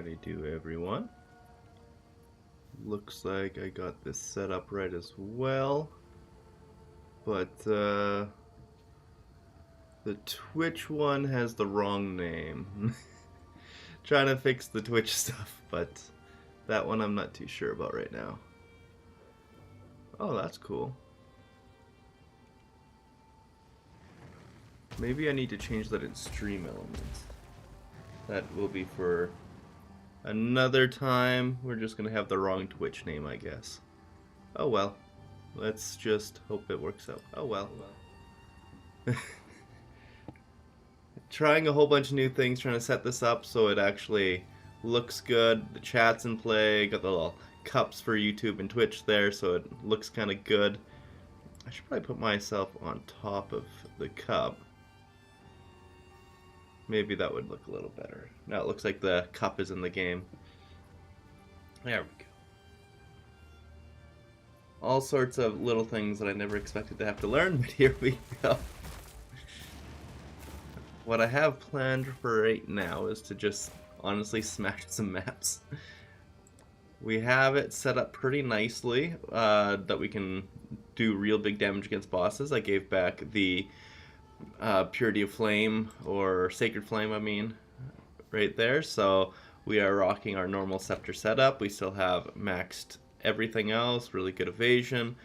Howdy do, everyone. Looks like I got this set up right as well. But the Twitch one has the wrong name. Trying to fix the Twitch stuff, but that one I'm not too sure about right now. Oh, that's cool. Maybe I need to change that in stream elements. That will be for another time. We're just gonna have the wrong Twitch name, I guess. Oh well. Let's just hope it works out. Oh well. Trying a whole bunch of new things, trying to set this up so it actually looks good. The chat's in play, got the little cups for YouTube and Twitch there, so it looks kind of good. I should probably put myself on top of the cup. Maybe that would look a little better. Now it looks like the cup is in the game. There we go. All sorts of little things that I never expected to have to learn, but here we go. What I have planned for right now is to just honestly smash some maps. We have it set up pretty nicely that we can do real big damage against bosses. I gave back the Purity of Flame, or Sacred Flame, I mean, right there. So we are rocking our normal scepter setup. We still have maxed everything else, really good evasion.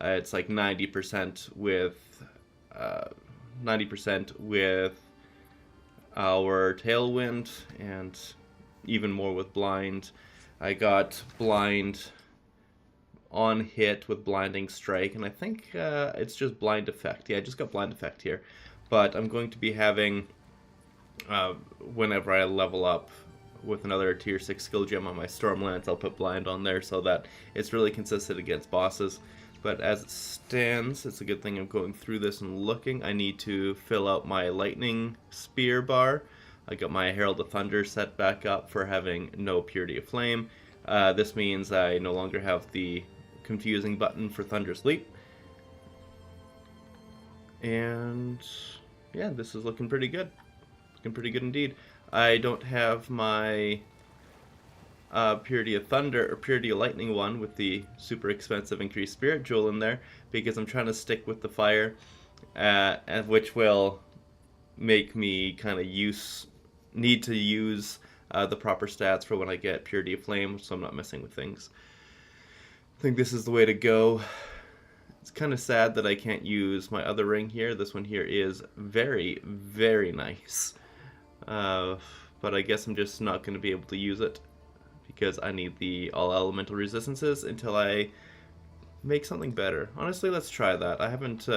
It's like 90% with 90% with our Tailwind, and even more with Blind. I got Blind on hit with Blinding Strike, and I think it's just Blind Effect. Yeah, I just got Blind Effect here. But I'm going to be having, whenever I level up with another tier 6 skill gem on my Stormlance, I'll put Blind on there so that it's really consistent against bosses. But as it stands, it's a good thing I'm going through this and looking. I need to fill out my Lightning Spear bar. I got my Herald of Thunder set back up for having no Purity of Flame. This means I no longer have the confusing button for Thunder's Leap. And yeah, this is looking pretty good. Looking pretty good indeed. I don't have my Purity of Thunder or Purity of Lightning one with the super expensive increased Spirit Jewel in there, because I'm trying to stick with the fire, which will make me kind of need to use the proper stats for when I get Purity of Flame, so I'm not messing with things. I think this is the way to go. It's kind of sad that I can't use my other ring here. This one here is very, very nice. But I guess I'm just not going to be able to use it because I need the all elemental resistances until I make something better. Honestly, let's try that. I haven't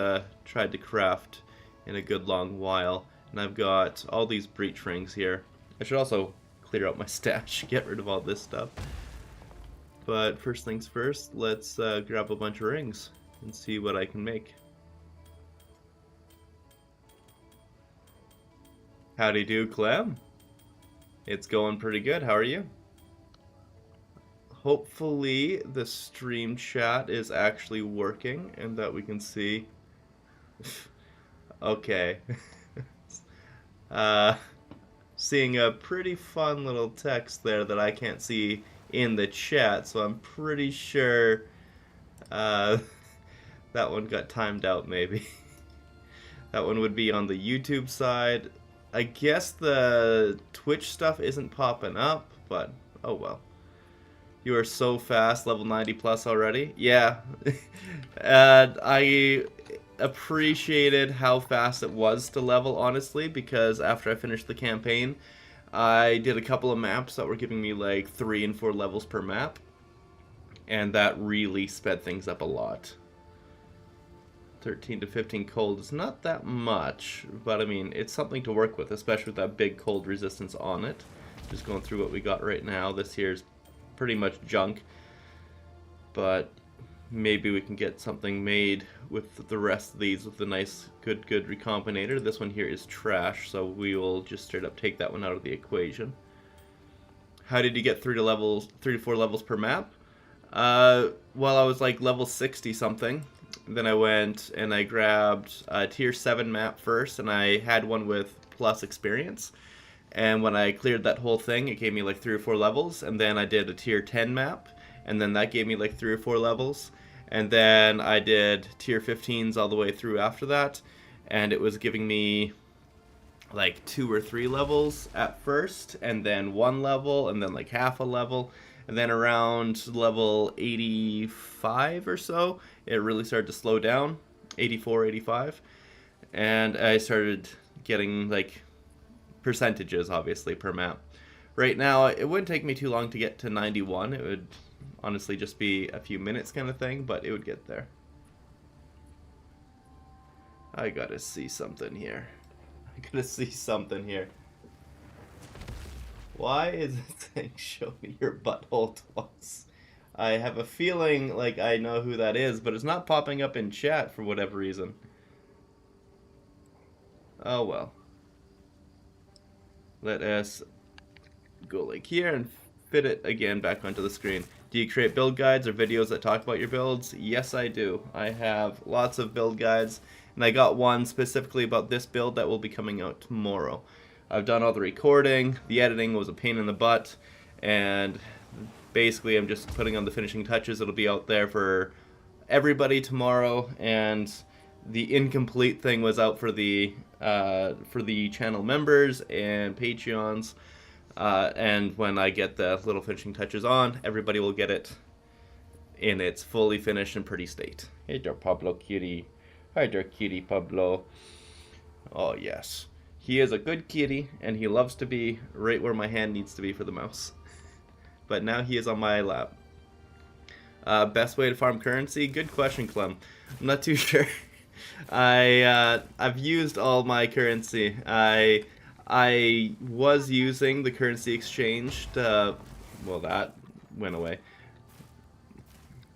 tried to craft in a good long while, and I've got all these breach rings here. I should also clear out my stash, get rid of all this stuff. But first things first, let's grab a bunch of rings and see what I can make. Howdy do, Clem. It's going pretty good. How are you? Hopefully the stream chat is actually working and that we can see. Okay. Seeing a pretty fun little text there that I can't see in the chat, so I'm pretty sure that one got timed out maybe. That one would be on the YouTube side. I guess the Twitch stuff isn't popping up, but oh well. You are so fast, level 90 plus already. Yeah, I appreciated how fast it was to level, honestly, because after I finished the campaign, I did a couple of maps that were giving me like 3 and 4 levels per map, and that really sped things up a lot. 13 to 15 cold is not that much, but I mean, it's something to work with, especially with that big cold resistance on it. Just going through what we got right now. This here's pretty much junk, but maybe we can get something made with the rest of these with a nice good recombinator. This one here is trash, so we will just straight up take that one out of the equation. How did you get 3 to 4 levels per map? Well, I was like level 60 something. Then I went and I grabbed a tier 7 map first, and I had one with plus experience. And when I cleared that whole thing, it gave me like 3 or 4 levels. And then I did a tier 10 map, and then that gave me like 3 or 4 levels. And then I did tier 15s all the way through after that, and it was giving me like 2 or 3 levels at first, and then 1 level, and then like half a level. And then around level 85 or so, it really started to slow down, 84, 85. And I started getting like percentages, obviously, per map. Right now, it wouldn't take me too long to get to 91. It would honestly just be a few minutes kind of thing, but it would get there. I gotta see something here. Why is it saying show me your butthole twice? I have a feeling like I know who that is, but it's not popping up in chat for whatever reason. Oh well. Let us go like here and fit it again back onto the screen. Do you create build guides or videos that talk about your builds? Yes, I do. I have lots of build guides, and I got one specifically about this build that will be coming out tomorrow. I've done all the recording, the editing was a pain in the butt, and basically I'm just putting on the finishing touches. It'll be out there for everybody tomorrow, and the incomplete thing was out for the channel members and Patreons. And when I get the little finishing touches on, everybody will get it in its fully finished and pretty state. Hey there, Pablo kitty. Hi there, kitty Pablo. Oh yes. He is a good kitty, and he loves to be right where my hand needs to be for the mouse. But now he is on my lap. Best way to farm currency? Good question, Clem. I'm not too sure. I've used all my currency. I was using the currency exchange to, well, that went away.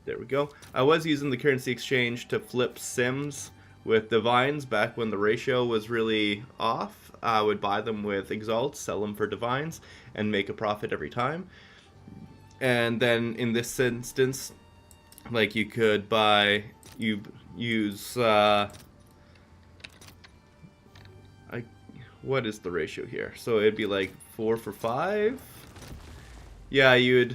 There we go. I was using the currency exchange to flip sims with divines back when the ratio was really off. I would buy them with exalts, sell them for divines, and make a profit every time. And then in this instance, like you could buy, use, what is the ratio here? So it'd be like 4 for 5? Yeah, I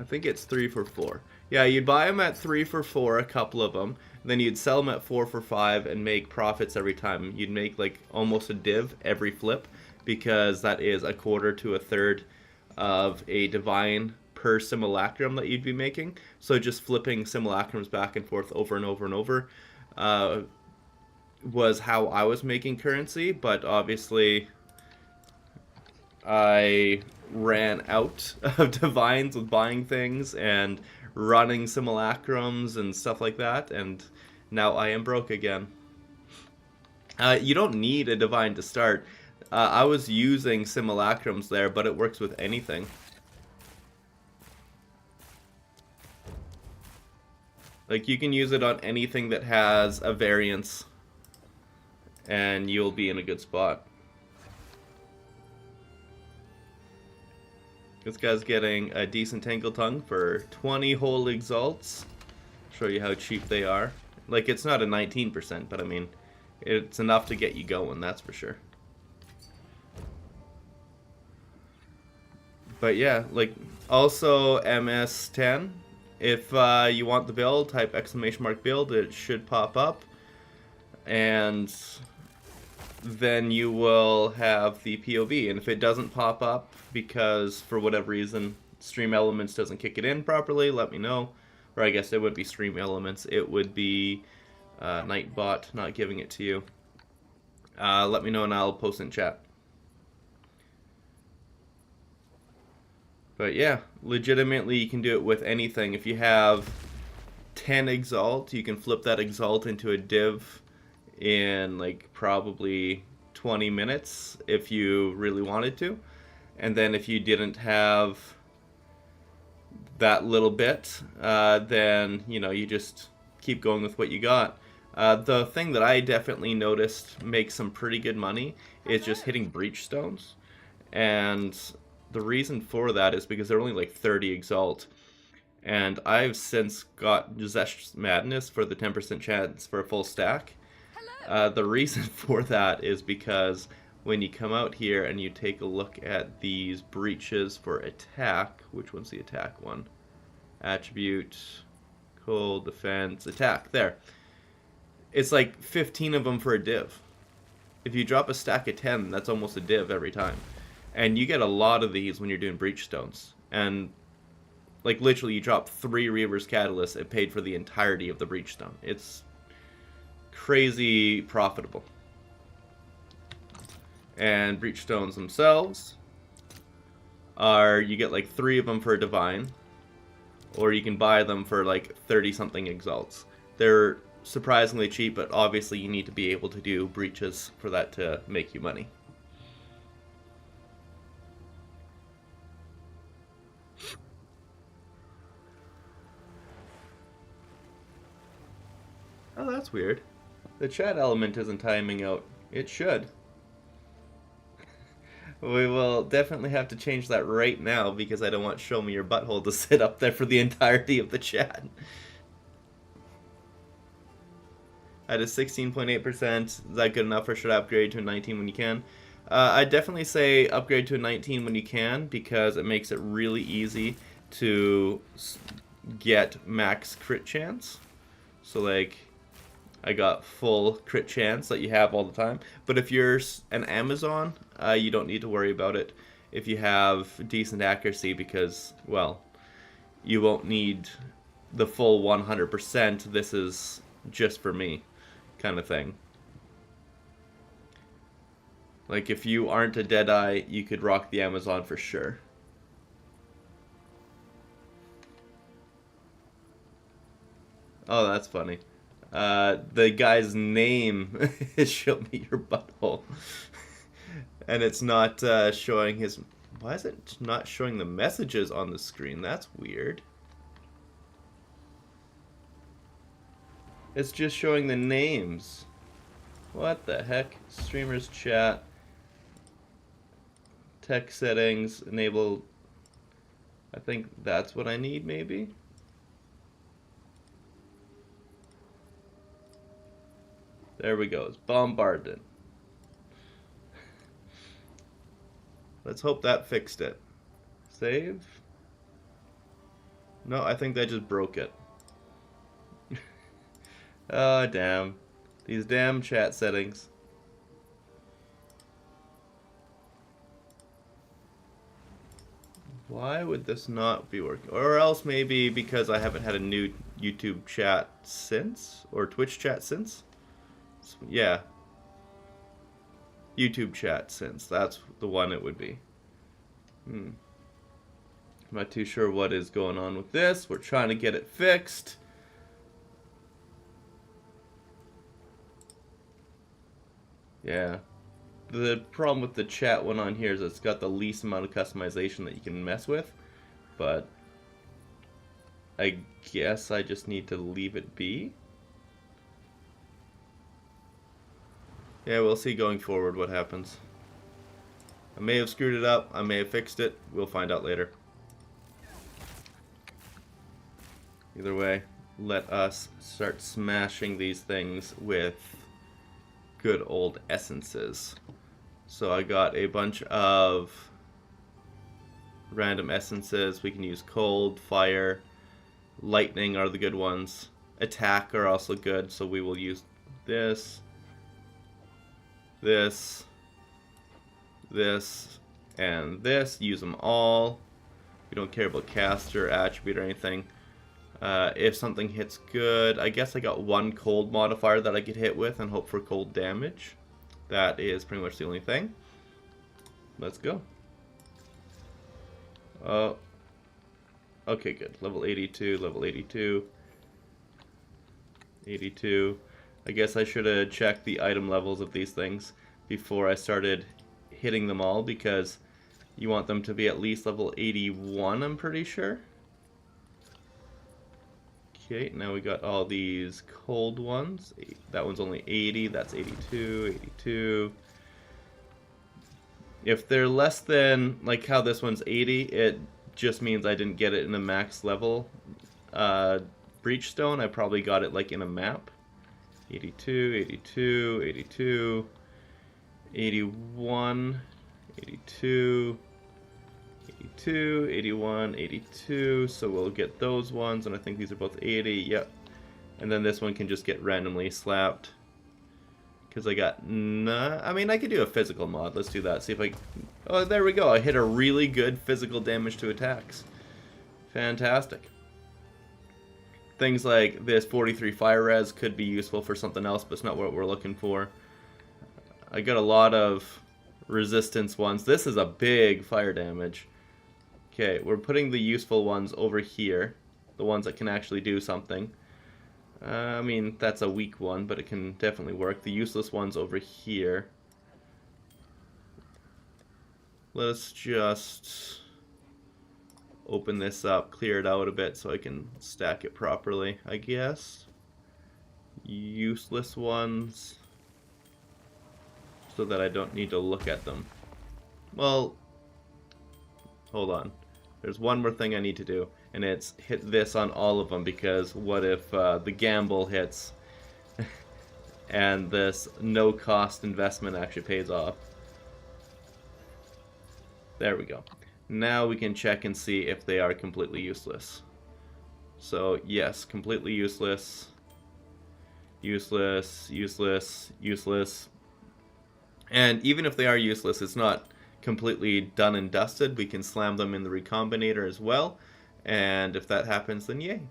think it's 3 for 4. Yeah, you'd buy them at 3 for 4, a couple of them. Then you'd sell them at 4 for 5 and make profits every time. You'd make like almost a div every flip, because that is a quarter to a third of a divine per simulacrum that you'd be making. So just flipping simulacrums back and forth over and over and over was how I was making currency, but obviously I ran out of divines with buying things and running simulacrums and stuff like that, and now I am broke again. You don't need a divine to start. I was using simulacrums there, but it works with anything. Like, you can use it on anything that has a variance, and you'll be in a good spot. This guy's getting a decent Tangle Tongue for 20 whole exalts. Show you how cheap they are. Like, it's not a 19%, but I mean, it's enough to get you going, that's for sure. But yeah, like, also MS10. If you want the build, type !build, it should pop up. And then you will have the POV. And if it doesn't pop up because for whatever reason Stream Elements doesn't kick it in properly, let me know. Or I guess it would be Stream Elements. It would be Nightbot not giving it to you. Let me know and I'll post in chat. But yeah, legitimately you can do it with anything. If you have 10 exalt, you can flip that exalt into a div in like probably 20 minutes if you really wanted to. And then if you didn't have that little bit, then, you know, you just keep going with what you got. The thing that I definitely noticed makes some pretty good money is just hitting breach stones. And the reason for that is because they're only like 30 exalt. And I've since got Xesht Madness for the 10% chance for a full stack. The reason for that is because when you come out here and you take a look at these breaches for attack, which one's the attack one? Attribute, cold, defense, attack. There. It's like 15 of them for a div. If you drop a stack of 10, that's almost a div every time. And you get a lot of these when you're doing breach stones. And like literally you drop 3 Reaver's Catalyst, it paid for the entirety of the breach stone. It's crazy profitable. And breach stones themselves are, you get like 3 of them for a divine, or you can buy them for like 30 something exalts. They're surprisingly cheap, but obviously you need to be able to do breaches for that to make you money. Oh, that's weird. The chat element isn't timing out. It should. We will definitely have to change that right now because I don't want Show Me Your Butthole to sit up there for the entirety of the chat. At a 16.8%, is that good enough, or should I upgrade to a 19 when you can? I'd definitely say upgrade to a 19 when you can, because it makes it really easy to get max crit chance. So like, I got full crit chance that you have all the time. But if you're an Amazon, you don't need to worry about it if you have decent accuracy, because, well, you won't need the full 100%. This is just for me kind of thing. Like, if you aren't a Deadeye, you could rock the Amazon for sure. Oh, that's funny. The guy's name is Show Me Your Butthole. And it's not showing his... Why is it not showing the messages on the screen? That's weird. It's just showing the names. What the heck? Streamers chat. Text settings. Enable... I think that's what I need, maybe? There we go. It's bombarded. Let's hope that fixed it. Save? No, I think that just broke it. Oh, damn. These damn chat settings. Why would this not be working? Or else maybe because I haven't had a new YouTube chat since? Or Twitch chat since? Yeah. YouTube chat since. That's the one it would be. I'm not too sure what is going on with this. We're trying to get it fixed. Yeah. The problem with the chat one on here is it's got the least amount of customization that you can mess with. But I guess I just need to leave it be. Yeah, we'll see going forward what happens. I may have screwed it up. I may have fixed it. We'll find out later. Either way, let us start smashing these things with good old essences. So I got a bunch of random essences. We can use cold, fire, lightning are the good ones. Attack are also good, so we will use this, this, and this. Use them all. We don't care about caster, attribute, or anything. If something hits good, I guess I got one cold modifier that I could hit with and hope for cold damage. That is pretty much the only thing. Let's go. Okay, good. Level 82, level 82. 82. I guess I should have checked the item levels of these things before I started hitting them all, because you want them to be at least level 81, I'm pretty sure. Okay, now we got all these cold ones. That one's only 80, that's 82, 82. If they're less than, like how this one's 80, it just means I didn't get it in a max level breach stone. I probably got it like in a map. 82, 82, 82, 81, 82, 82, 81, 82. So we'll get those ones, and I think these are both 80. Yep. And then this one can just get randomly slapped. Because I got... I mean, I could do a physical mod. Let's do that. See if I... Oh, there we go. I hit a really good physical damage to attacks. Fantastic. Things like this 43 fire res could be useful for something else, but it's not what we're looking for. I got a lot of resistance ones. This is a big fire damage. Okay, we're putting the useful ones over here. The ones that can actually do something. I mean, that's a weak one, but it can definitely work. The useless one's over here. Let's just open this up, clear it out a bit so I can stack it properly, I guess. Useless ones, so that I don't need to look at them. Well, hold on. There's one more thing I need to do, and it's hit this on all of them, because what if the gamble hits and this no-cost investment actually pays off? There we go. Now we can check and see if they are completely useless. So, yes, completely useless. Useless, useless, useless. And even if they are useless, it's not completely done and dusted. We can slam them in the recombinator as well. And if that happens, then yay.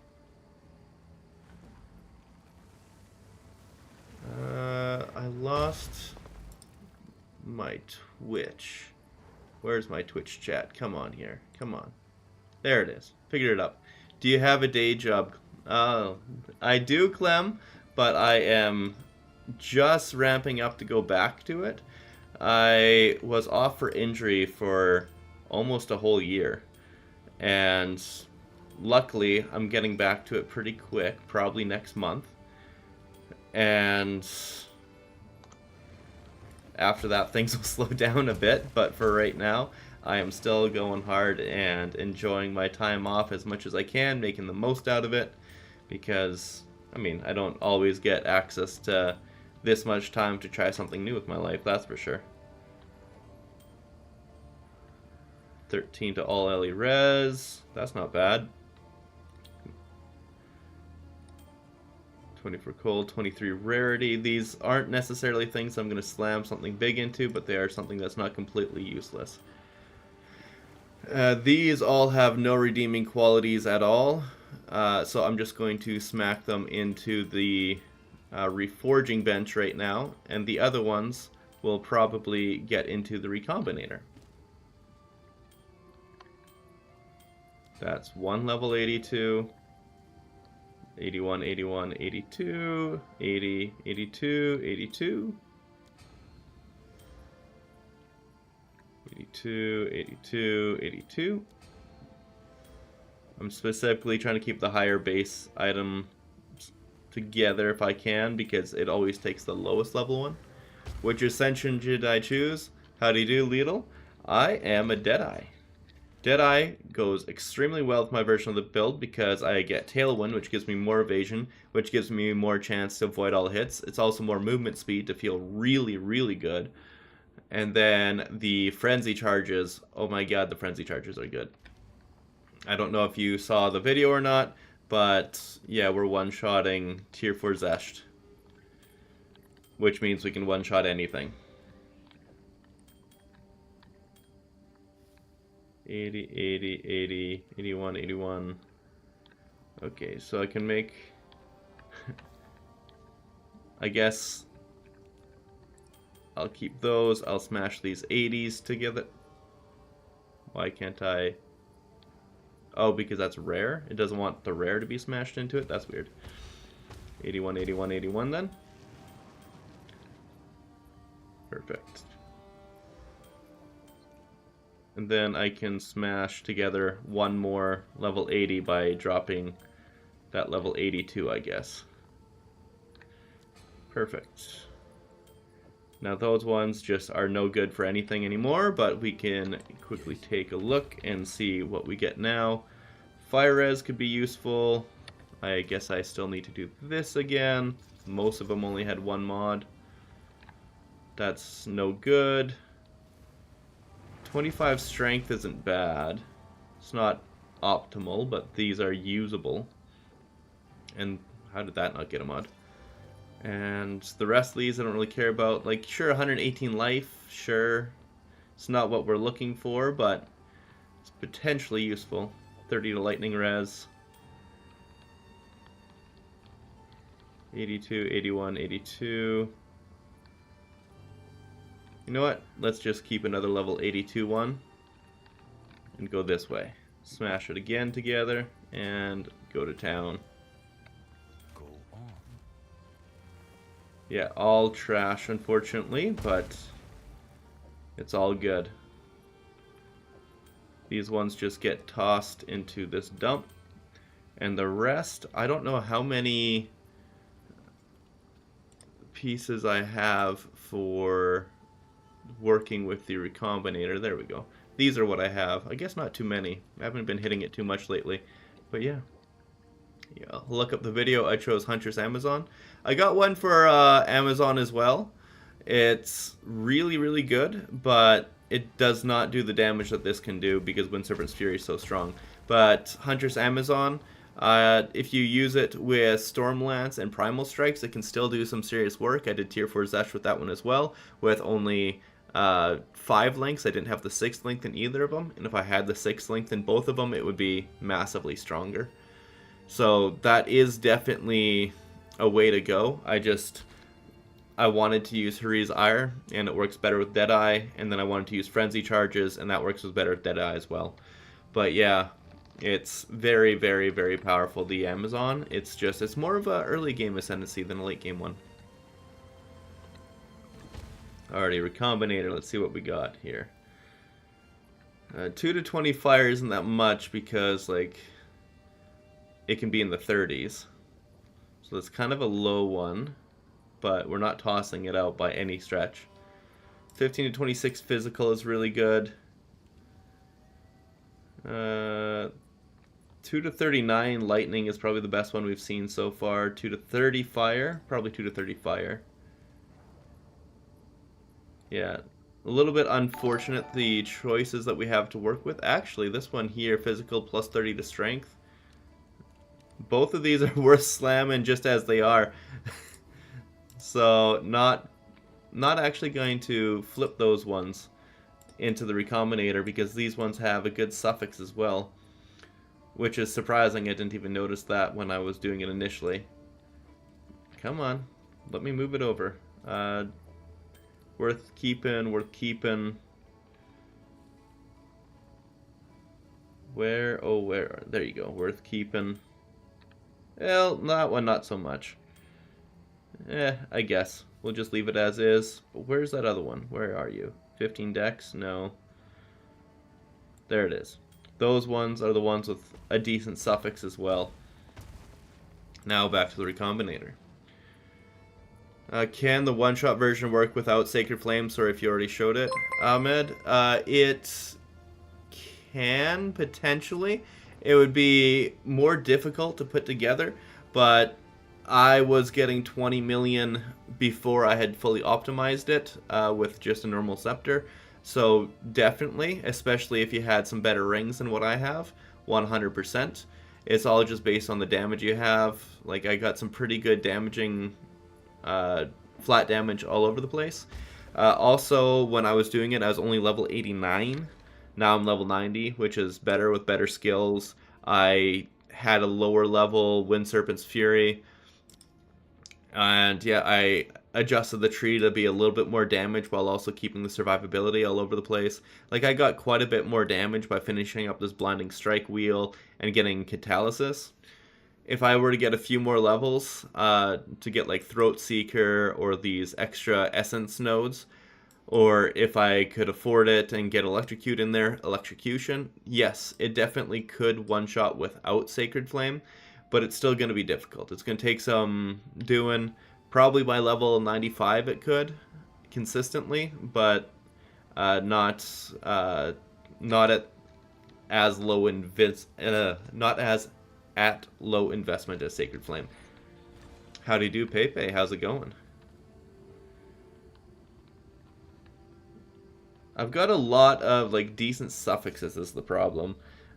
I lost my Twitch. Where's my Twitch chat? Come on here. Come on. There it is. Figured it up. Do you have a day job? I do, Clem, but I am just ramping up to go back to it. I was off for injury for almost a whole year. And luckily, I'm getting back to it pretty quick, probably next month. And after that, things will slow down a bit, but for right now, I am still going hard and enjoying my time off as much as I can, making the most out of it, because, I mean, I don't always get access to this much time to try something new with my life, that's for sure. 13 to all LE res, that's not bad. 20 for cold, 23 rarity. These aren't necessarily things I'm going to slam something big into, but they are something that's not completely useless. These all have no redeeming qualities at all, so I'm just going to smack them into the reforging bench right now, and the other ones will probably get into the recombinator. That's one level 82. 81, 81, 82, 80, 82, 82, 82, 82, 82. I'm specifically trying to keep the higher base item together if I can, because it always takes the lowest level one. Which Ascension did I choose? How do you do, Lidl? I am a Deadeye. Deadeye goes extremely well with my version of the build because I get Tailwind, which gives me more evasion, which gives me more chance to avoid all hits. It's also more movement speed to feel really, really good. And then the Frenzy charges, oh my god, the Frenzy charges are good. I don't know if you saw the video or not, but yeah, we're one-shotting Tier 4 Xesht, which means we can one-shot anything. 80, 80, 80, 81, 81. Okay, so I can make... I guess I'll keep those. I'll smash these 80s together. Why can't I? Oh, because that's rare? It doesn't want the rare to be smashed into it? That's weird. 81, 81, 81 then. Perfect. And then I can smash together one more level 80 by dropping that level 82, I guess. Perfect. Now those ones just are no good for anything anymore, but we can quickly take a look and see what we get now. Fire res could be useful. I guess I still need to do this again. Most of them only had one mod. That's no good. 25 strength isn't bad. It's not optimal, but these are usable. And how did that not get a mod? And the rest of these I don't really care about. Like, sure, 118 life, sure. It's not what we're looking for, but it's potentially useful. 30 to lightning res. 82, 81, 82. You know what? Let's just keep another level 82 one and go this way. Smash it again together and go to town. Go on. Yeah, all trash unfortunately, but it's all good. These ones just get tossed into this dump. And the rest, I don't know how many pieces I have for working with the recombinator. There we go. These are what I have. I guess not too many. I haven't been hitting it too much lately. But yeah. Yeah, look up the video. I chose Huntress Amazon. I got one for Amazon as well. It's really, really good, but it does not do the damage that this can do because Wind Serpent's Fury is so strong. But Huntress Amazon, if you use it with Stormlance and Primal Strikes, it can still do some serious work. I did Tier 4 Xesht with that one as well, with only 5 links. I didn't have the 6th link in either of them, and if I had the 6th link in both of them, it would be massively stronger. So that is definitely a way to go. I wanted to use Hari's Ire, and it works better with Deadeye, and then I wanted to use Frenzy Charges, and that works better with Deadeye as well. But yeah, it's very, very, very powerful, the Amazon. It's more of a early game Ascendancy than a late game one. Alrighty, Recombinator, let's see what we got here. 2 to 20 fire isn't that much because, like, it can be in the 30s. So it's kind of a low one, but we're not tossing it out by any stretch. 15 to 26 physical is really good. 2 to 39 lightning is probably the best one we've seen so far. 2 to 30 fire, probably 2 to 30 fire. Yeah, a little bit unfortunate the choices that we have to work with. Actually, this one here, physical plus 30 to strength. Both of these are worth slamming just as they are. So not actually going to flip those ones into the Recombinator because these ones have a good suffix as well. Which is surprising, I didn't even notice that when I was doing it initially. Come on, let me move it over. Worth keeping, worth keeping. Where, oh where, there you go, worth keeping. Well, that one not so much. I guess. We'll just leave it as is. But where's that other one? Where are you? 15 decks? No. There it is. Those ones are the ones with a decent suffix as well. Now back to the Recombinator. Can the one-shot version work without Sacred Flame? Sorry if you already showed it, Ahmed. It can, potentially. It would be more difficult to put together, but I was getting 20 million before I had fully optimized it with just a normal scepter. So definitely, especially if you had some better rings than what I have, 100%. It's all just based on the damage you have. Like, I got some pretty good damaging, flat damage all over the place. Also, when I was doing it, I was only level 89. Now I'm level 90, which is better with better skills. I had a lower level Wind Serpent's Fury. And yeah, I adjusted the tree to be a little bit more damage while also keeping the survivability all over the place. Like, I got quite a bit more damage by finishing up this Blinding Strike wheel and getting Catalysis. If I were to get a few more levels to get like Throat Seeker or these extra Essence nodes, or if I could afford it and get Electrocute in there, Electrocution, yes, it definitely could one-shot without Sacred Flame, but it's still going to be difficult. It's going to take some doing. Probably by level 95 it could, consistently, but not at as low not as at low investment as Sacred Flame. How do you do, Pepe? How's it going? I've got a lot of like decent suffixes is the problem.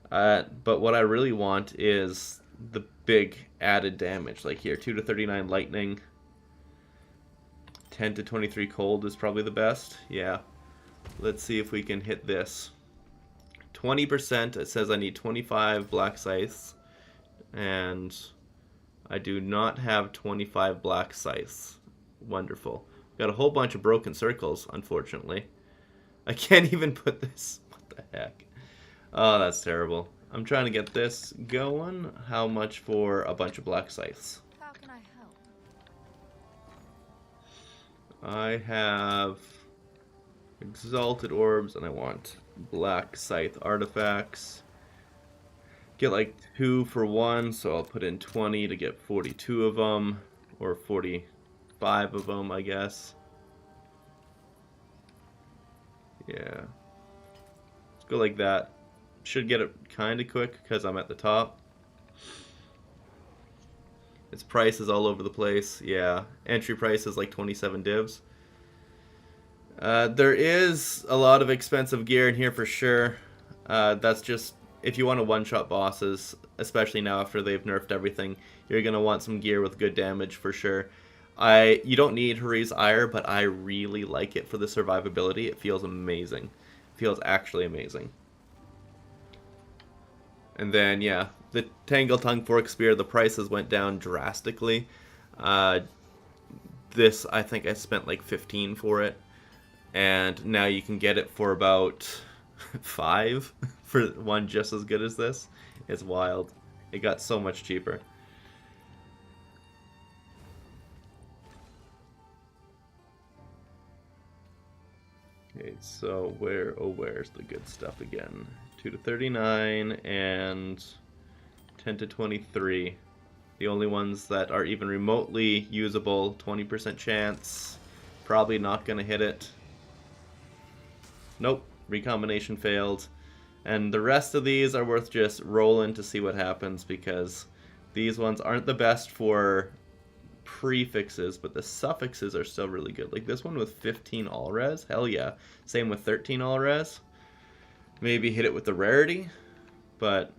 But what I really want is the big added damage. Like here, 2 to 39 lightning. 10 to 23 cold is probably the best. Yeah. Let's see if we can hit this. 20%, it says I need 25 black scythes. And I do not have 25 black scythes. Wonderful. Got a whole bunch of broken circles, unfortunately. I can't even put this. What the heck? Oh, that's terrible. I'm trying to get this going. How much for a bunch of black scythes? How can I help? I have exalted orbs and I want black scythe artifacts. Get like 2 for 1, so I'll put in 20 to get 42 of them, or 45 of them, I guess. Yeah. Let's go like that. Should get it kind of quick because I'm at the top. Its price is all over the place. Yeah. Entry price is like 27 divs. There is a lot of expensive gear in here for sure. That's just if you want to one-shot bosses, especially now after they've nerfed everything, you're going to want some gear with good damage for sure. You don't need Hari's Ire, but I really like it for the survivability. It feels amazing. It feels actually amazing. And then, yeah, the Tangle Tongue Fork Spear, the prices went down drastically. This, I think I spent like 15 for it. And now you can get it for about 5 for one just as good as this. It's wild. It got so much cheaper. Okay, so where's the good stuff again? 2 to 39 and 10 to 23. The only ones that are even remotely usable, 20% chance. Probably not going to hit it. Nope, recombination failed. And the rest of these are worth just rolling to see what happens because these ones aren't the best for prefixes, but the suffixes are still really good. Like this one with 15 all res, hell yeah. Same with 13 all res. Maybe hit it with the rarity, but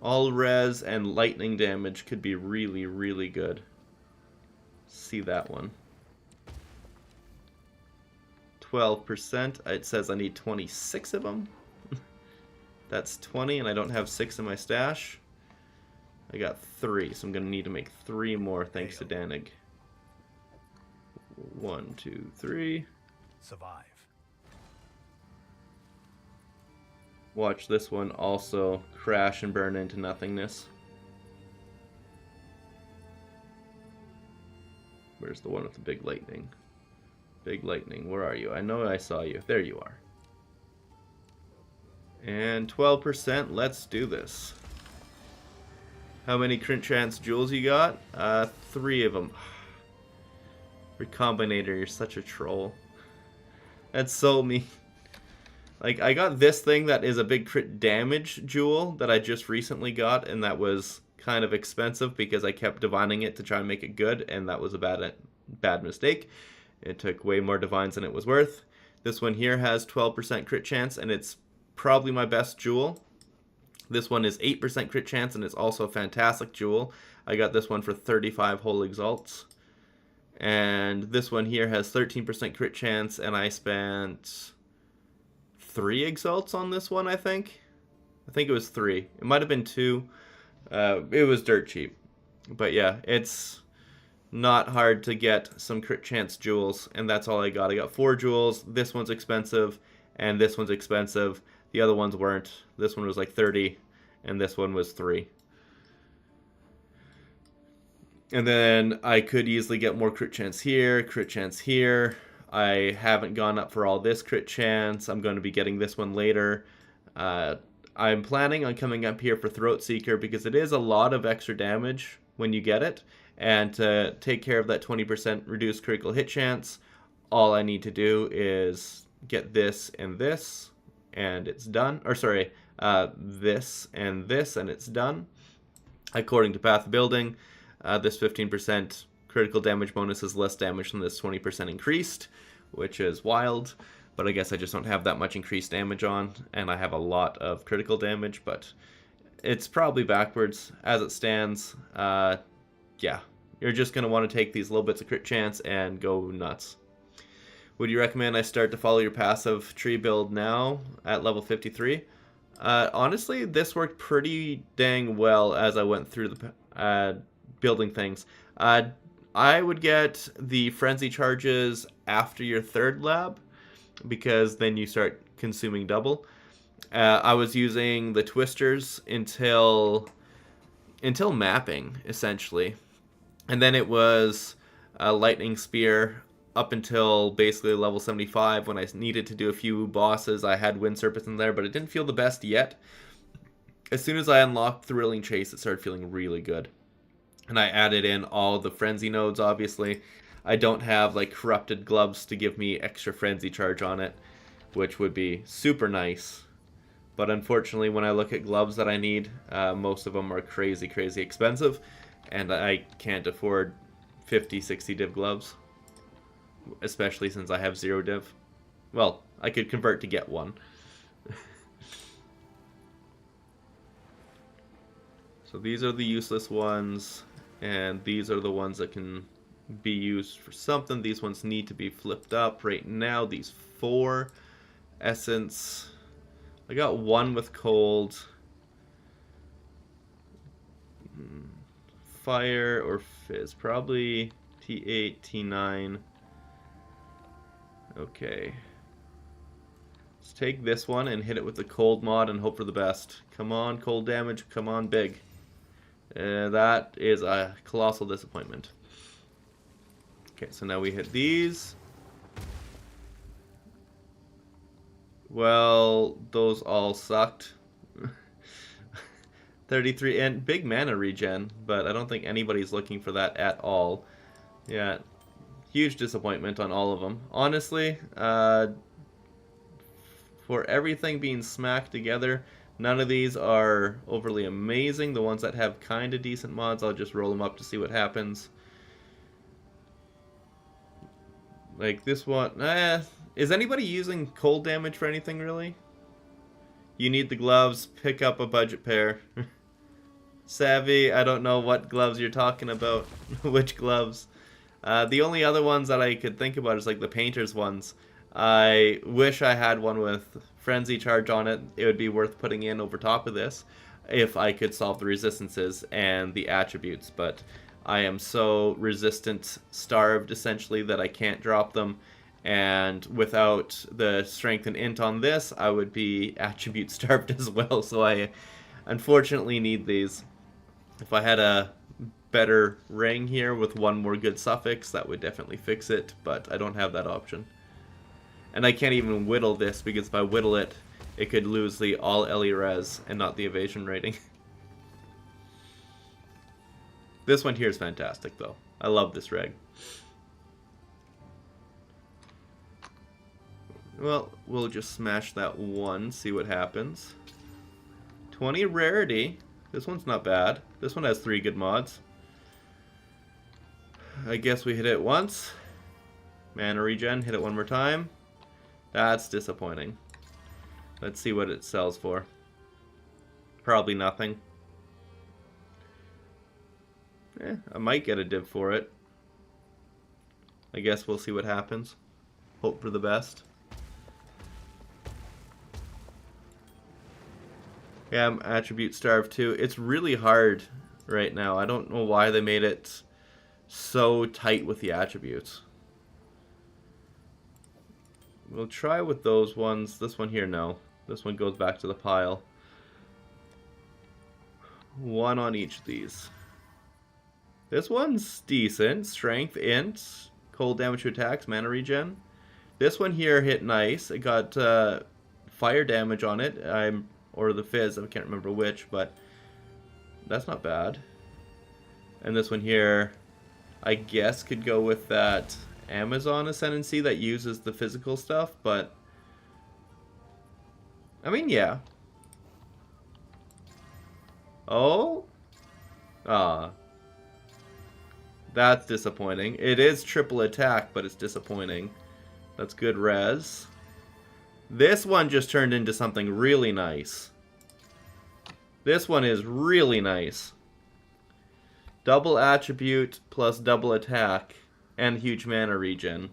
all res and lightning damage could be really, really good. See that one. 12%. It says I need 26 of them. That's 20, and I don't have 6 in my stash. I got 3, so I'm going to need to make 3 more thanks to Danig. 1, 2, 3. Survive. Watch this one also crash and burn into nothingness. Where's the one with the big lightning? Big lightning, where are you? I know I saw you. There you are. And 12%, let's do this. How many crit chance jewels you got? 3 of them. Recombinator, you're such a troll. That's so mean. Like, I got this thing that is a big crit damage jewel that I just recently got, and that was kind of expensive because I kept divining it to try and make it good, and that was a bad mistake. It took way more divines than it was worth. This one here has 12% crit chance, and it's probably my best jewel. This one is 8% crit chance, and it's also a fantastic jewel. I got this one for 35 whole exalts. And this one here has 13% crit chance, and I spent 3 exalts on this one, I think. I think it was 3. It might have been 2. It was dirt cheap. But yeah, it's not hard to get some crit chance jewels, and that's all I got. I got 4 jewels. This one's expensive, and this one's expensive. The other ones weren't. This one was like 30, and this one was 3. And then I could easily get more crit chance here, crit chance here. I haven't gone up for all this crit chance. I'm going to be getting this one later. I'm planning on coming up here for Throat Seeker because it is a lot of extra damage when you get it. And to take care of that 20% reduced critical hit chance, all I need to do is get this and this, and it's done. Or sorry, this, and it's done. According to Path Building, this 15% critical damage bonus is less damage than this 20% increased, which is wild. But I guess I just don't have that much increased damage on, and I have a lot of critical damage, but it's probably backwards as it stands. Yeah, you're just going to want to take these little bits of crit chance and go nuts. Would you recommend I start to follow your passive tree build now at level 53? Honestly, this worked pretty dang well as I went through the building things. I would get the frenzy charges after your third lab, because then you start consuming double. I was using the twisters until mapping, essentially. And then it was a lightning spear up until basically level 75 when I needed to do a few bosses. I had wind serpents in there, but it didn't feel the best yet. As soon as I unlocked Thrilling Chase, it started feeling really good. And I added in all the frenzy nodes, obviously. I don't have like corrupted gloves to give me extra frenzy charge on it, which would be super nice. But unfortunately, when I look at gloves that I need, most of them are crazy, crazy expensive. And I can't afford 50, 60 div gloves. Especially since I have 0 div. Well, I could convert to get one. So these are the useless ones. And these are the ones that can be used for something. These ones need to be flipped up right now. These 4 essence. I got 1 with cold. Fire or fizz. Probably T8, T9. Okay. Let's take this one and hit it with the cold mod and hope for the best. Come on, cold damage. Come on, big. That is a colossal disappointment. Okay, so now we hit these. Well, those all sucked. 33 and big mana regen, but I don't think anybody's looking for that at all. Yeah, huge disappointment on all of them. Honestly, for everything being smacked together, none of these are overly amazing. The ones that have kind of decent mods, I'll just roll them up to see what happens. Like this one, is anybody using cold damage for anything really? You need the gloves, pick up a budget pair. Savvy, I don't know what gloves you're talking about. Which gloves? The only other ones that I could think about is like the painter's ones. I wish I had one with frenzy charge on it. It would be worth putting in over top of this if I could solve the resistances and the attributes, but I am so resistant starved essentially that I can't drop them, and without the strength and int on this I would be attribute starved as well, so I unfortunately need these. If I had a better ring here with one more good suffix, that would definitely fix it, but I don't have that option. And I can't even whittle this, because if I whittle it, it could lose the all LE res and not the evasion rating. This one here is fantastic, though. I love this reg. Well, we'll just smash that one, see what happens. 20 rarity. This one's not bad. This one has 3 good mods. I guess we hit it once. Mana regen, hit it one more time. That's disappointing. Let's see what it sells for. Probably nothing. I might get a div for it. I guess we'll see what happens. Hope for the best. Yeah, I'm attribute starved too. It's really hard right now. I don't know why they made it so tight with the attributes. We'll try with those ones. This one here, no. This one goes back to the pile. 1 on each of these. This one's decent. Strength, int, cold damage to attacks, mana regen. This one here hit nice. It got fire damage on it. Or the fizz, I can't remember which, but that's not bad. And this one here, I guess could go with that Amazon Ascendancy that uses the physical stuff, but I mean, yeah. Oh? Ah. That's disappointing. It is triple attack, but it's disappointing. That's good res. This one just turned into something really nice. This one is really nice. Double attribute plus double attack and huge mana regen.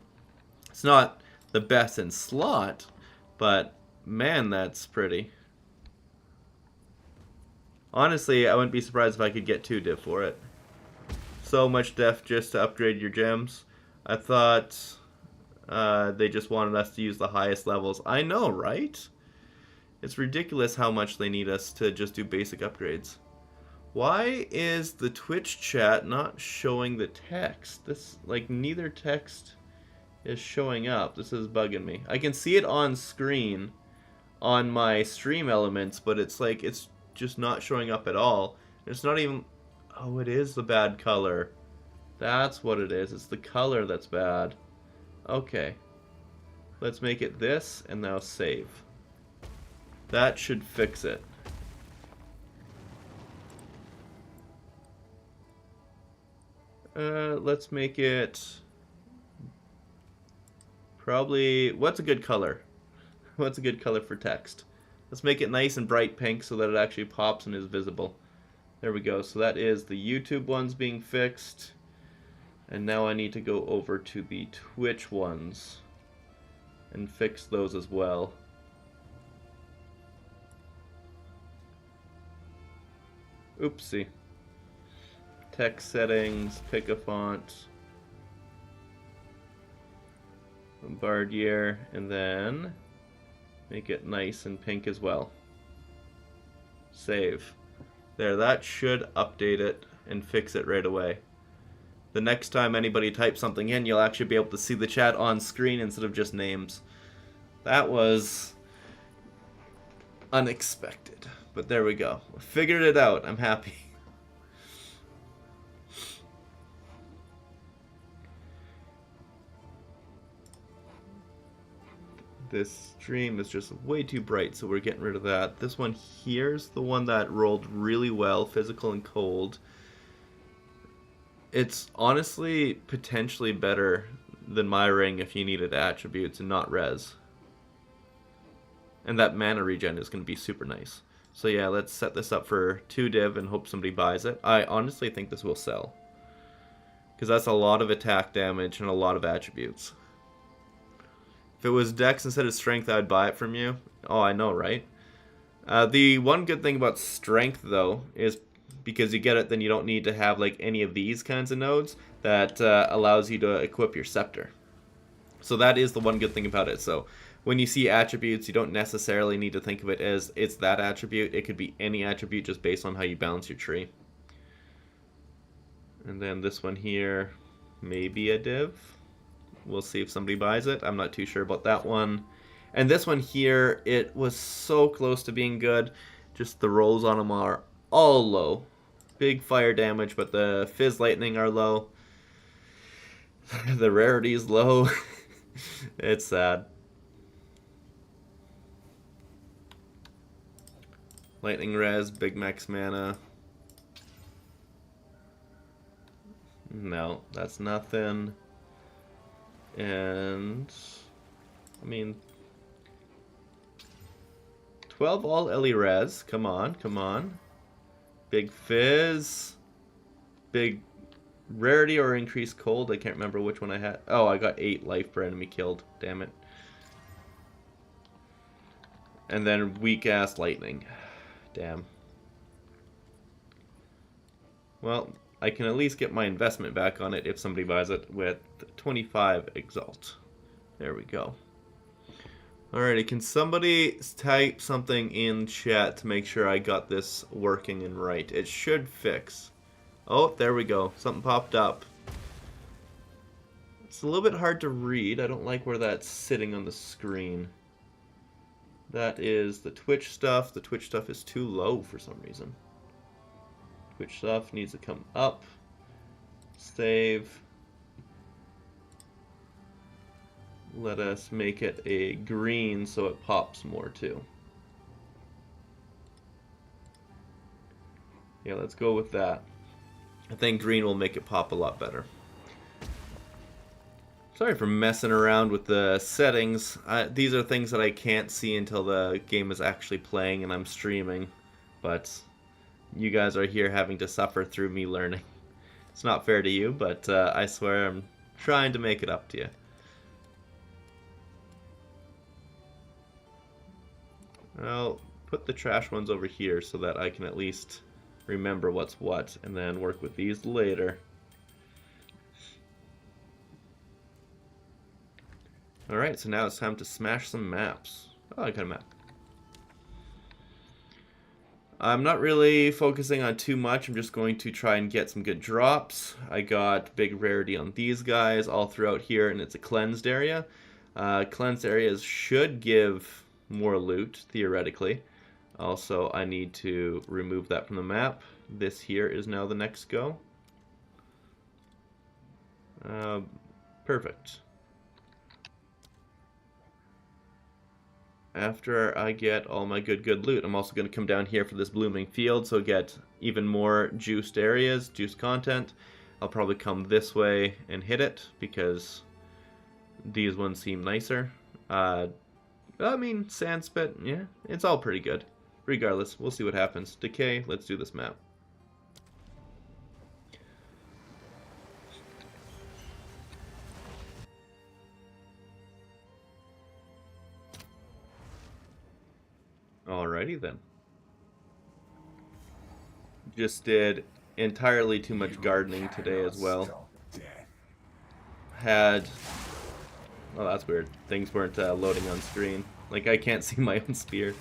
It's not the best in slot, but man, that's pretty. Honestly, I wouldn't be surprised if I could get 2 div for it. So much def just to upgrade your gems. I thought they just wanted us to use the highest levels. I know, right? It's ridiculous how much they need us to just do basic upgrades. Why is the Twitch chat not showing the text? This, like, neither text is showing up. This is bugging me. I can see it on screen on my stream elements, but it's like, it's just not showing up at all. It's not even... Oh, it is the bad color. That's what it is. It's the color that's bad. Okay. Let's make it this, and now save. That should fix it. Let's make it... Probably... What's a good color? What's a good color for text? Let's make it nice and bright pink so that it actually pops and is visible. There we go. So that is the YouTube ones being fixed. And now I need to go over to the Twitch ones and fix those as well. Oopsie. Text settings, pick a font, Bombardier, and then make it nice and pink as well. Save. There, that should update it and fix it right away. The next time anybody types something in, you'll actually be able to see the chat on screen instead of just names. That was unexpected, but there we go. Figured it out. I'm happy. This stream is just way too bright, so we're getting rid of that. This one here's the one that rolled really well, physical and cold. It's honestly potentially better than my ring if you needed attributes and not res. And that mana regen is going to be super nice. So yeah, let's set this up for 2 div and hope somebody buys it. I honestly think this will sell, because that's a lot of attack damage and a lot of attributes. If it was dex instead of strength, I'd buy it from you. Oh, I know, right? The one good thing about strength, though, is because you get it, then you don't need to have like any of these kinds of nodes. That allows you to equip your scepter. So that is the one good thing about it. So when you see attributes, you don't necessarily need to think of it as it's that attribute. It could be any attribute just based on how you balance your tree. And then this one here, maybe a div. We'll see if somebody buys it. I'm not too sure about that one. And this one here, it was so close to being good. Just the rolls on them are all low. Big fire damage, but the fizz lightning are low. The rarity is low. It's sad. Lightning res, big max mana. No, that's nothing. And I mean 12 all Ellie res. Come on, come on. Big fizz. Big rarity or increased cold. I can't remember which one I had. Oh, I got 8 life per enemy killed. Damn it. And then weak ass lightning. Damn. Well, I can at least get my investment back on it if somebody buys it with 25 Exalt. There we go. Alrighty, can somebody type something in chat to make sure I got this working and right? It should fix. Oh, there we go. Something popped up. It's a little bit hard to read. I don't like where that's sitting on the screen. That is the Twitch stuff. The Twitch stuff is too low for some reason. Twitch stuff needs to come up. Save. Let us make it a green so it pops more too. Yeah, let's go with that. I think green will make it pop a lot better. Sorry for messing around with the settings. These are things that I can't see until the game is actually playing and I'm streaming. But you guys are here having to suffer through me learning. It's not fair to you, but I swear I'm trying to make it up to you. I'll put the trash ones over here so that I can at least remember what's what and then work with these later. Alright, so now it's time to smash some maps. Oh, I got a map. I'm not really focusing on too much. I'm just going to try and get some good drops. I got big rarity on these guys all throughout here, and it's a cleansed area. Cleansed areas should give more loot, theoretically. Also, I need to remove that from the map. This here is now the next go. Perfect. After I get all my good loot, I'm also going to come down here for this blooming field, so get even more juiced areas, juiced content. I'll probably come this way and hit it, because these ones seem nicer. I mean, Sandspit, yeah, it's all pretty good. Regardless, we'll see what happens. Decay, let's do this map. Alrighty then. Just did entirely too much gardening today as well. Had... Oh, that's weird. Things weren't loading on screen. Like, I can't see my own spear.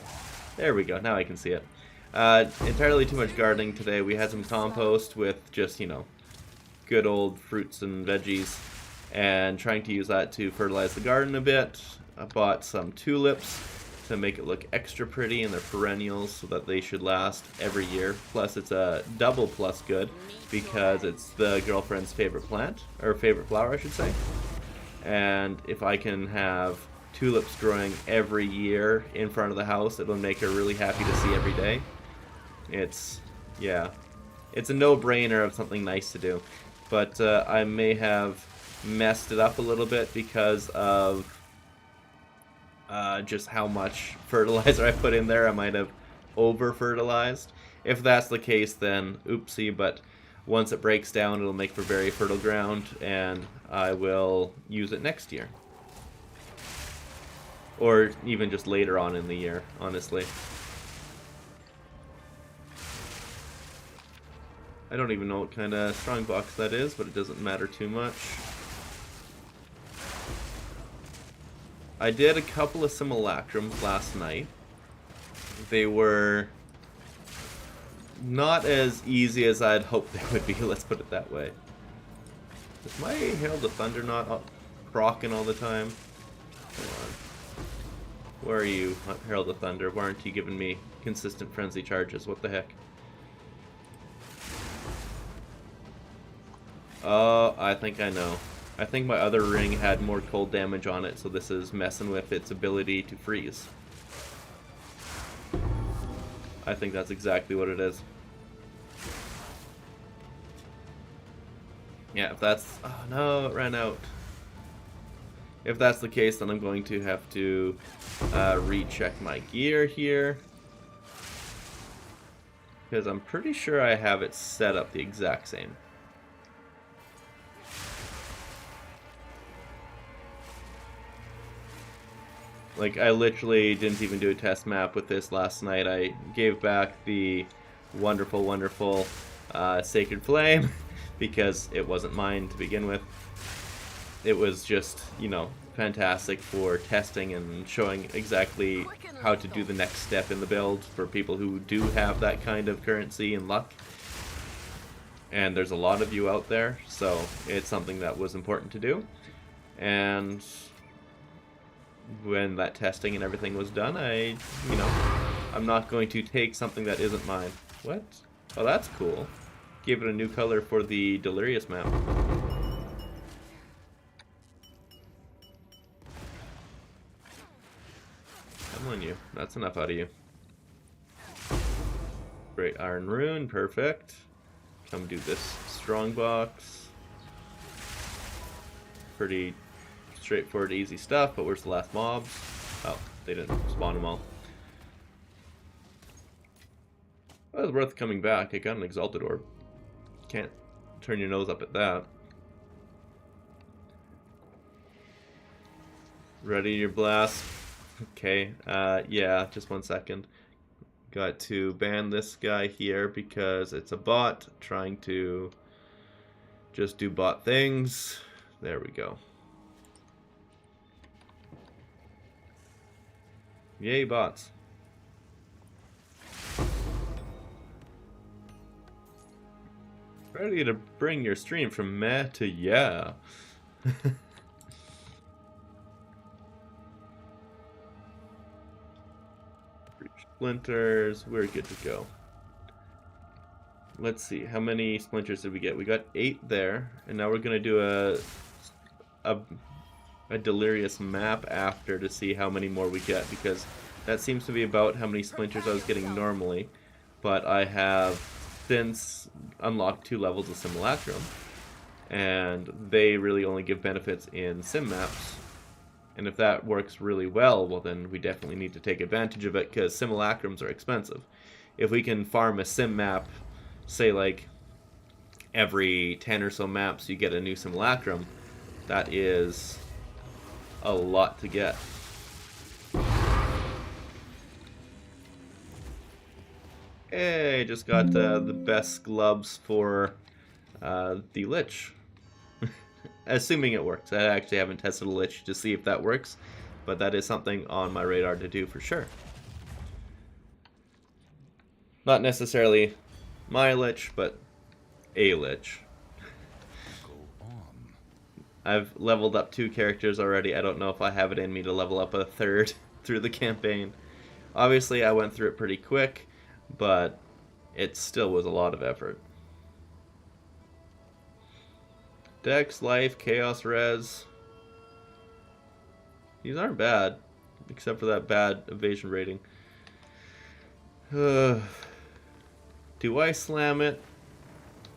There we go. Now I can see it. Entirely too much gardening today. We had some compost with just, you know, good old fruits and veggies. And trying to use that to fertilize the garden a bit. I bought some tulips to make it look extra pretty, and they're perennials so that they should last every year. Plus it's a double plus good because it's the girlfriend's favorite plant, or favorite flower I should say. And if I can have tulips growing every year in front of the house, it'll make her really happy to see every day. It's, yeah, it's a no-brainer of something nice to do. But I may have messed it up a little bit because of just how much fertilizer I put in there. I might have over-fertilized. If that's the case, then oopsie, but once it breaks down, it'll make for very fertile ground, and I will use it next year. Or even just later on in the year, honestly. I don't even know what kind of strongbox that is, but it doesn't matter too much. I did a couple of simulacrums last night. They were not as easy as I'd hoped they would be, let's put it that way. Is my Herald of Thunder not rocking all the time? Hold on. Where are you, Herald of Thunder? Why aren't you giving me consistent frenzy charges? What the heck? Oh, I think I know. I think my other ring had more cold damage on it, so this is messing with its ability to freeze. I think that's exactly what it is. Yeah, if that's... Oh no, it ran out. If that's the case, then I'm going to have to recheck my gear here. Because I'm pretty sure I have it set up the exact same. Like, I literally didn't even do a test map with this last night. I gave back the wonderful, wonderful Sacred Flame because it wasn't mine to begin with. It was just, you know, fantastic for testing and showing exactly how to do the next step in the build for people who do have that kind of currency and luck. And there's a lot of you out there, so it's something that was important to do. And when that testing and everything was done, I'm not going to take something that isn't mine. What? Oh, that's cool. Give it a new color for the Delirious map. Come on, you. That's enough out of you. Great Iron Rune, perfect. Come do this strong box. Pretty straightforward, easy stuff, but where's the last mobs? Oh, they didn't spawn them all. Well, it was worth coming back. I got an Exalted Orb. Can't turn your nose up at that. Ready your blast. Okay, yeah, just 1 second. Got to ban this guy here because it's a bot trying to just do bot things. There we go. Yay, bots. Ready to bring your stream from meh to yeah. Splinters, we're good to go. Let's see, how many splinters did we get? We got 8 there, and now we're gonna do a delirious map after to see how many more we get, because that seems to be about how many splinters I was getting normally, but I have since unlocked 2 levels of Simulacrum, and they really only give benefits in sim maps. And if that works really well, well then we definitely need to take advantage of it, because simulacrums are expensive. If we can farm a sim map, say like every 10 or so maps you get a new simulacrum, that is a lot to get. Hey, just got the best gloves for the Lich. Assuming it works. I actually haven't tested a Lich to see if that works, but that is something on my radar to do for sure. Not necessarily my Lich, but a Lich. Go on. I've leveled up 2 characters already. I don't know if I have it in me to level up a 3rd through the campaign. Obviously, I went through it pretty quick, but it still was a lot of effort. Dex, Life, Chaos, Res. These aren't bad, except for that bad evasion rating. Do I slam it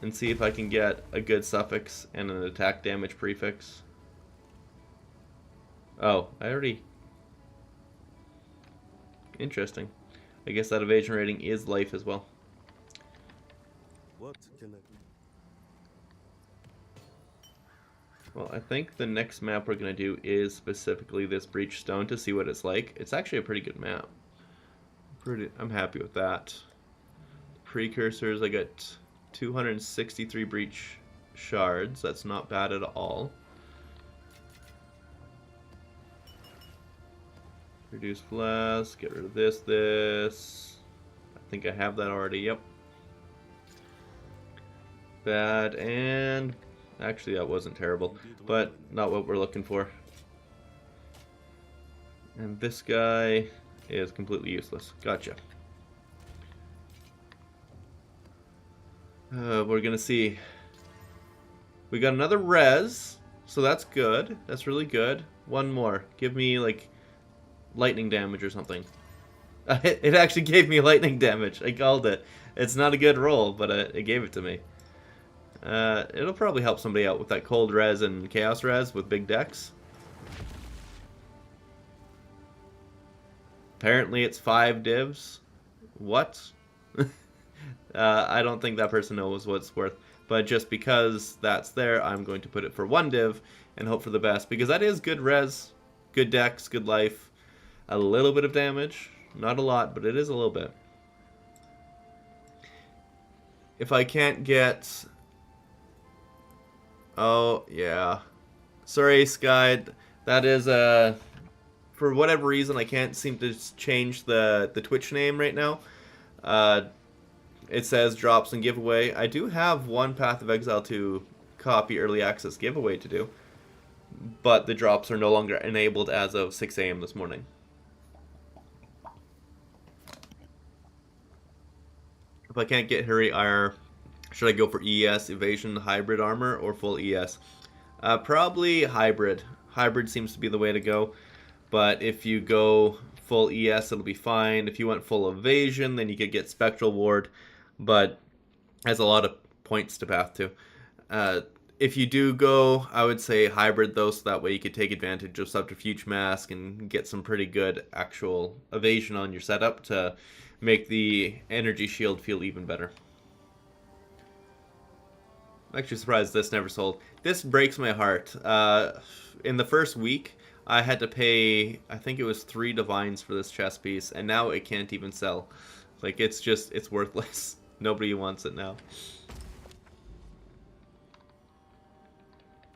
and see if I can get a good suffix and an attack damage prefix? Oh, I already... Interesting. I guess that evasion rating is life as well. What can I... Well, I think the next map we're going to do is specifically this Breach Stone to see what it's like. It's actually a pretty good map. I'm happy with that. Precursors, I got 263 Breach Shards. That's not bad at all. Reduce Blast, get rid of this. I think I have that already, yep. Bad, and... Actually, that wasn't terrible, but not what we're looking for. And this guy is completely useless. Gotcha. We're gonna see. We got another res, so that's good. That's really good. One more. Give me, like, lightning damage or something. It actually gave me lightning damage. I called it. It's not a good roll, but it gave it to me. It'll probably help somebody out with that cold res and chaos res with big decks. Apparently it's 5 divs. What? I don't think that person knows what it's worth. But just because that's there, I'm going to put it for 1 div and hope for the best. Because that is good res, good decks, good life. A little bit of damage. Not a lot, but it is a little bit. If I can't get... Oh, yeah. Sorry, Sky. That is, for whatever reason, I can't seem to change the Twitch name right now. It says drops and giveaway. I do have one Path of Exile 2 copy early access giveaway to do, but the drops are no longer enabled as of 6 a.m. this morning. If I can't get Hurry IR, should I go for ES, Evasion, Hybrid Armor, or full ES? Probably Hybrid. Hybrid seems to be the way to go. But if you go full ES, it'll be fine. If you went full evasion, then you could get Spectral Ward, but has a lot of points to path to. If you do go, I would say hybrid though, so that way you could take advantage of Subterfuge Mask and get some pretty good actual evasion on your setup to make the energy shield feel even better. I'm actually surprised this never sold. This breaks my heart. In the first week, I had to pay, I think it was 3 divines for this chess piece, and now it can't even sell. Like, it's worthless. Nobody wants it now.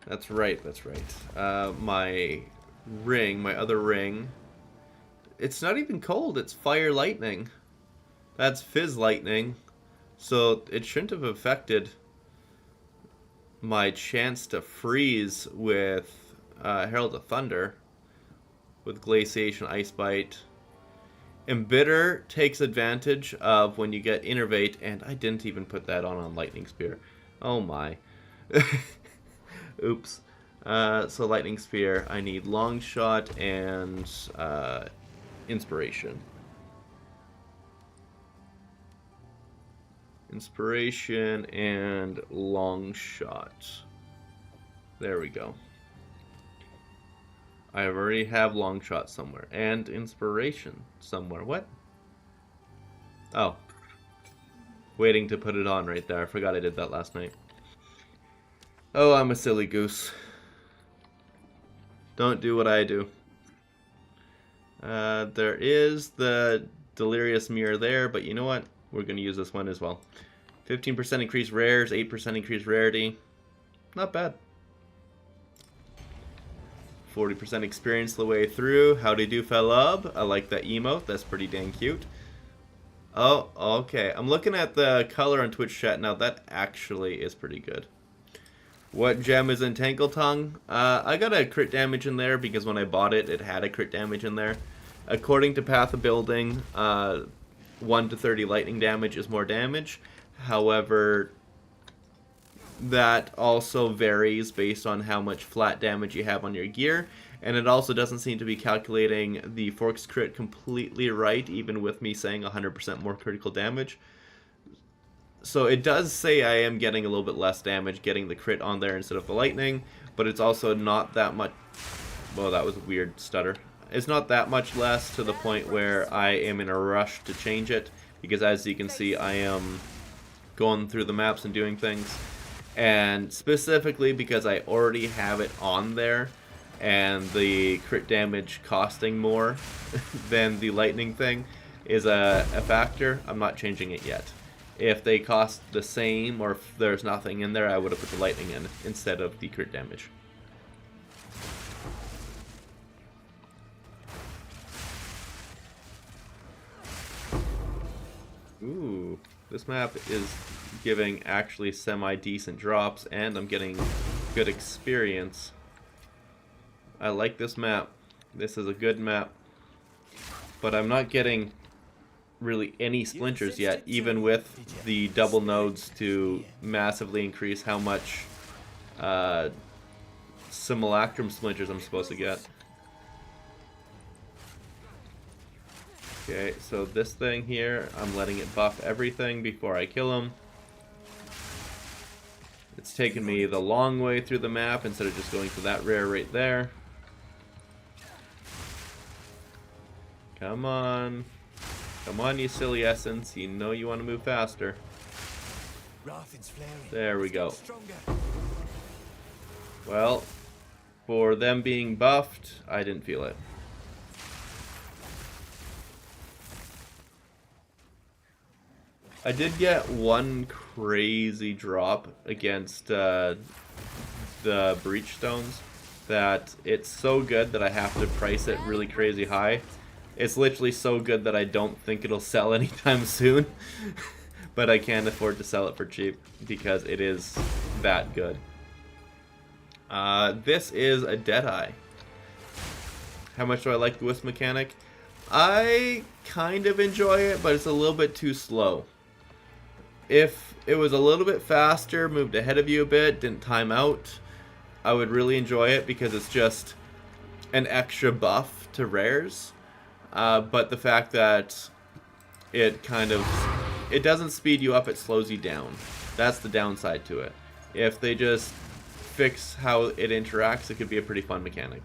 That's right. My ring, my other ring, it's not even cold, it's fire lightning. That's fizz lightning, so it shouldn't have affected my chance to freeze with Herald of Thunder, with Glaciation, Ice Bite. Embitter takes advantage of when you get Innervate, and I didn't even put that on Lightning Spear. Oh my. Oops. So Lightning Spear, I need Long Shot and Inspiration. Inspiration and Long Shot. There we go. I already have Long Shot somewhere. And Inspiration somewhere. What? Oh. Waiting to put it on right there. I forgot I did that last night. Oh, I'm a silly goose. Don't do what I do. There is the Delirious Mirror there, but you know what? We're going to use this one as well. 15% increased rares, 8% increased rarity. Not bad. 40% experience the way through. Howdy do, fellub. I like that emote. That's pretty dang cute. Oh, okay. I'm looking at the color on Twitch chat now. That actually is pretty good. What gem is in Tangle Tongue? I got a crit damage in there because when I bought it, it had a crit damage in there. According to Path of Building, 1 to 30 lightning damage is more damage. However, that also varies based on how much flat damage you have on your gear. And it also doesn't seem to be calculating the Forks crit completely right, even with me saying 100% more critical damage. So it does say I am getting a little bit less damage getting the crit on there instead of the lightning, but it's also not that much... Well, that was a weird stutter. It's not that much less to the point where I am in a rush to change it, because as you can see, I am going through the maps and doing things. And specifically because I already have it on there, and the crit damage costing more than the lightning thing is a factor, I'm not changing it yet. If they cost the same, or if there's nothing in there, I would have put the lightning in instead of the crit damage. Ooh, this map is giving actually semi-decent drops, and I'm getting good experience. I like this map. This is a good map. But I'm not getting really any splinters yet, even with the double nodes to massively increase how much simulacrum splinters I'm supposed to get. Okay, so this thing here, I'm letting it buff everything before I kill him. It's taken me the long way through the map instead of just going for that rare right there. Come on. Come on, you silly essence. You know you want to move faster. There we go. Well, for them being buffed, I didn't feel it. I did get one crazy drop against the breach stones that it's so good that I have to price it really crazy high. It's literally so good that I don't think it'll sell anytime soon, but I can't afford to sell it for cheap because it is that good. This is a Deadeye. How much do I like the Wisp mechanic? I kind of enjoy it, but it's a little bit too slow. If it was a little bit faster, moved ahead of you a bit, didn't time out, I would really enjoy it because it's just an extra buff to rares, but the fact that it it doesn't speed you up, it slows you down. That's the downside to it. If they just fix how it interacts, it could be a pretty fun mechanic.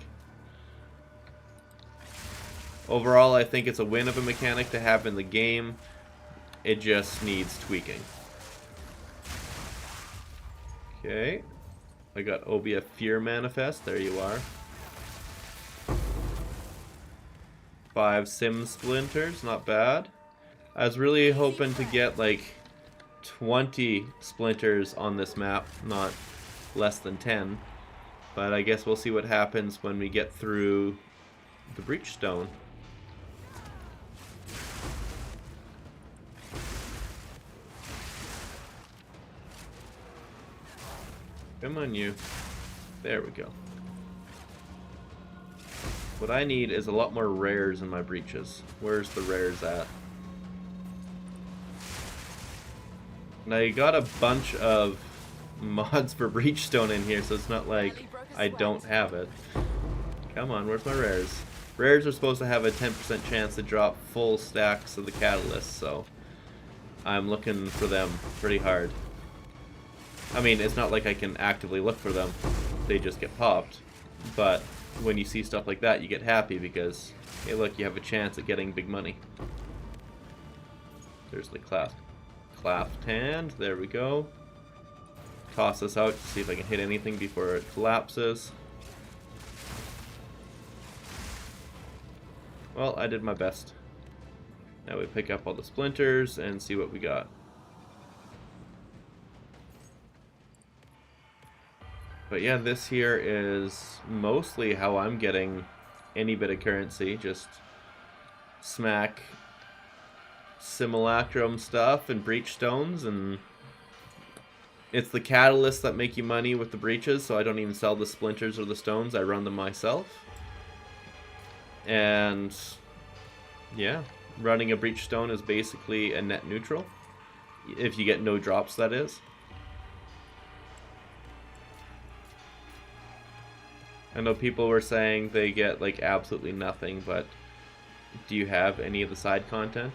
Overall, I think it's a win of a mechanic to have in the game. It just needs tweaking. Okay. I got Obia Fear Manifest. There you are. 5 Sim Splinters. Not bad. I was really hoping to get like 20 splinters on this map, not less than 10. But I guess we'll see what happens when we get through the Breachstone. Come on, you. There we go. What I need is a lot more rares in my breaches. Where's the rares at? Now you got a bunch of mods for Breachstone in here, so it's not like I don't have it. Come on, where's my rares? Rares are supposed to have a 10% chance to drop full stacks of the catalyst, so I'm looking for them pretty hard. I mean, it's not like I can actively look for them. They just get popped. But when you see stuff like that, you get happy because, hey look, you have a chance at getting big money. There's the Claft hand. There we go. Toss this out to see if I can hit anything before it collapses. Well, I did my best. Now we pick up all the splinters and see what we got. But yeah, this here is mostly how I'm getting any bit of currency. Just smack simulacrum stuff and breach stones, and it's the catalysts that make you money with the breaches, so I don't even sell the splinters or the stones. I run them myself. And yeah, running a breach stone is basically a net neutral. If you get no drops, that is. I know people were saying they get like absolutely nothing, but do you have any of the side content?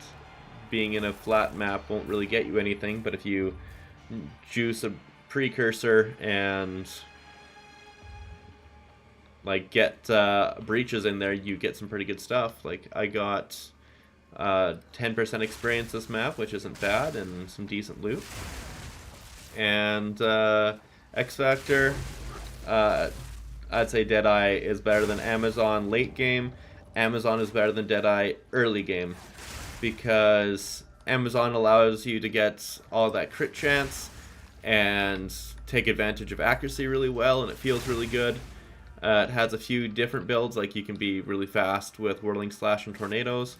Being in a flat map won't really get you anything, but if you juice a precursor and like get breaches in there, you get some pretty good stuff. Like I got 10% experience this map, which isn't bad, and some decent loot. And X Factor, I'd say Deadeye is better than Amazon late game. Amazon is better than Deadeye early game, because Amazon allows you to get all that crit chance and take advantage of accuracy really well, and it feels really good. It has a few different builds, like you can be really fast with Whirling Slash and Tornadoes,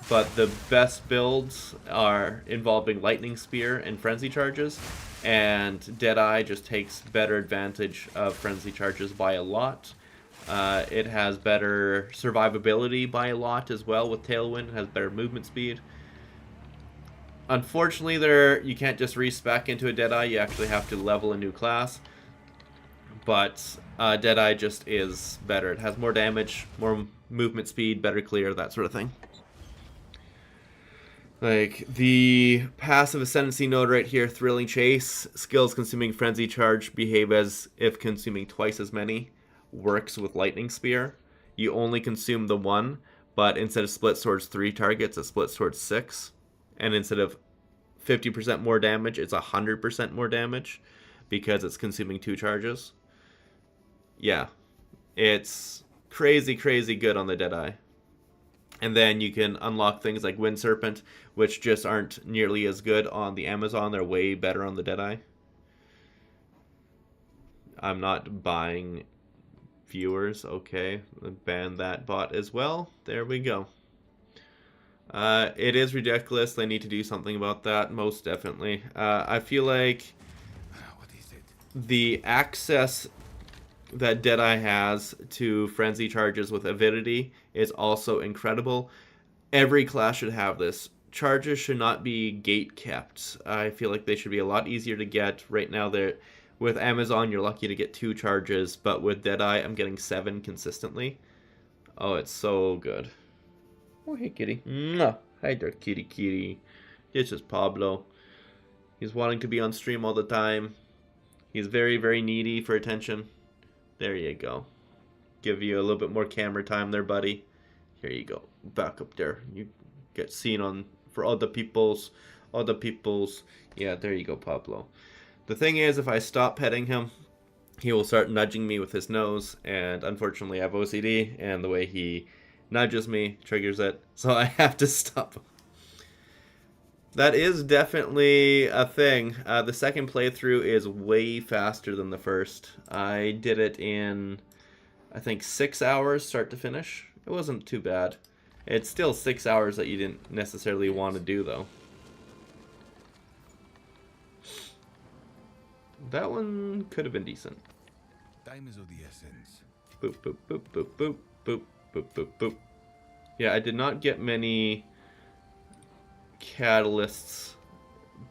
but the best builds are involving Lightning Spear and Frenzy Charges, and Deadeye just takes better advantage of Frenzy Charges by a lot. It has better survivability by a lot as well with Tailwind. It has better movement speed. Unfortunately, you can't just respec into a Deadeye. You actually have to level a new class. But Deadeye just is better. It has more damage, more movement speed, better clear, that sort of thing. Like, the passive Ascendancy node right here, Thrilling Chase, skills consuming Frenzy Charge behave as if consuming twice as many, works with Lightning Spear. You only consume the one, but instead of split towards 3 targets, it splits towards 6. And instead of 50% more damage, it's 100% more damage, because it's consuming 2 charges. Yeah, it's crazy, crazy good on the Deadeye. And then you can unlock things like Wind Serpent, which just aren't nearly as good on the Amazon. They're way better on the Deadeye. I'm not buying viewers. Okay, ban that bot as well. There we go. It is ridiculous. They need to do something about that, most definitely. I feel like What is it? the access that Deadeye has to Frenzy Charges with Avidity is also incredible. Every class should have this. Charges should not be gate kept. I feel like they should be a lot easier to get. Right now, with Amazon, you're lucky to get 2 charges, but with Deadeye, I'm getting 7 consistently. Oh, it's so good. Oh, hey, kitty. Mwah. Hi there, kitty, kitty. This is Pablo. He's wanting to be on stream all the time. He's very, very needy for attention. There you go. Give you a little bit more camera time there, buddy. Here you go. Back up there. You get seen on for other people's. Yeah, there you go, Pablo. The thing is, if I stop petting him, he will start nudging me with his nose, and unfortunately I have OCD, and the way he nudges me triggers it, so I have to stop him. That is definitely a thing. The second playthrough is way faster than the first. I did it in, I think, 6 hours start to finish. It wasn't too bad. It's still 6 hours that you didn't necessarily want to do, though. That one could have been decent. Time is of the essence. Boop, boop, boop, boop, boop, boop, boop, boop, boop. Yeah, I did not get many catalysts,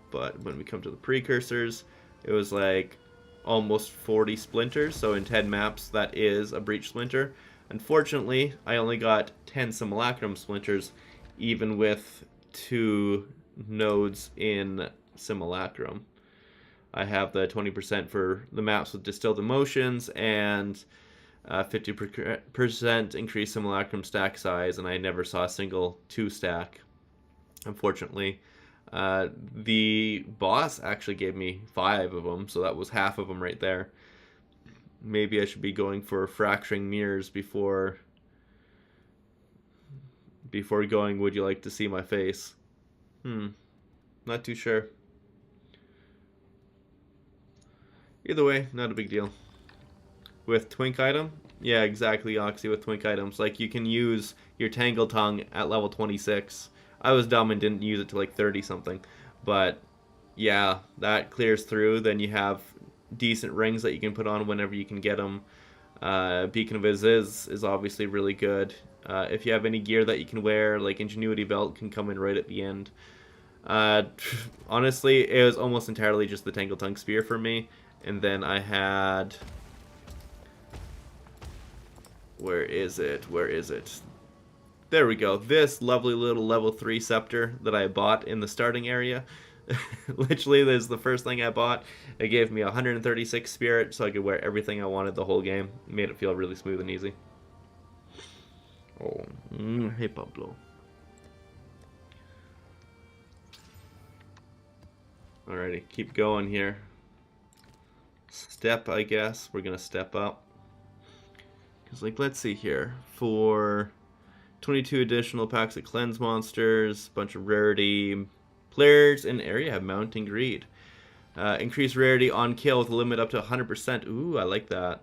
but when we come to the precursors, it was like almost 40 splinters, so in 10 maps that is a breach splinter. Unfortunately, I only got 10 simulacrum splinters, even with 2 nodes in simulacrum. I have the 20% for the maps with distilled emotions and 50% increased simulacrum stack size, and I never saw a single 2 stack, unfortunately. The boss actually gave me 5 of them, so that was half of them right there. Maybe I should be going for fracturing mirrors before going, would you like to see my face? Not too sure. Either way, not a big deal. With Twink item? Yeah, exactly, Oxy, with Twink items. Like, you can use your Tangle Tongue at level 26. I was dumb and didn't use it to like 30 something. But, yeah, that clears through. Then you have decent rings that you can put on whenever you can get them. Beacon of Aziz is obviously really good. If you have any gear that you can wear, like Ingenuity Belt can come in right at the end. Honestly, it was almost entirely just the Tangle Tongue Spear for me. And then I had... Where is it? There we go. This lovely little level 3 scepter that I bought in the starting area. Literally, this is the first thing I bought. It gave me 136 spirit, so I could wear everything I wanted the whole game. It made it feel really smooth and easy. Oh, hey Pablo. Alrighty, keep going here. Step, I guess. We're gonna step up. Because, like, let's see here. For 22 additional packs of cleanse monsters, bunch of rarity players in area have Mounting Greed. Increase rarity on kill with a limit up to 100%. Ooh, I like that.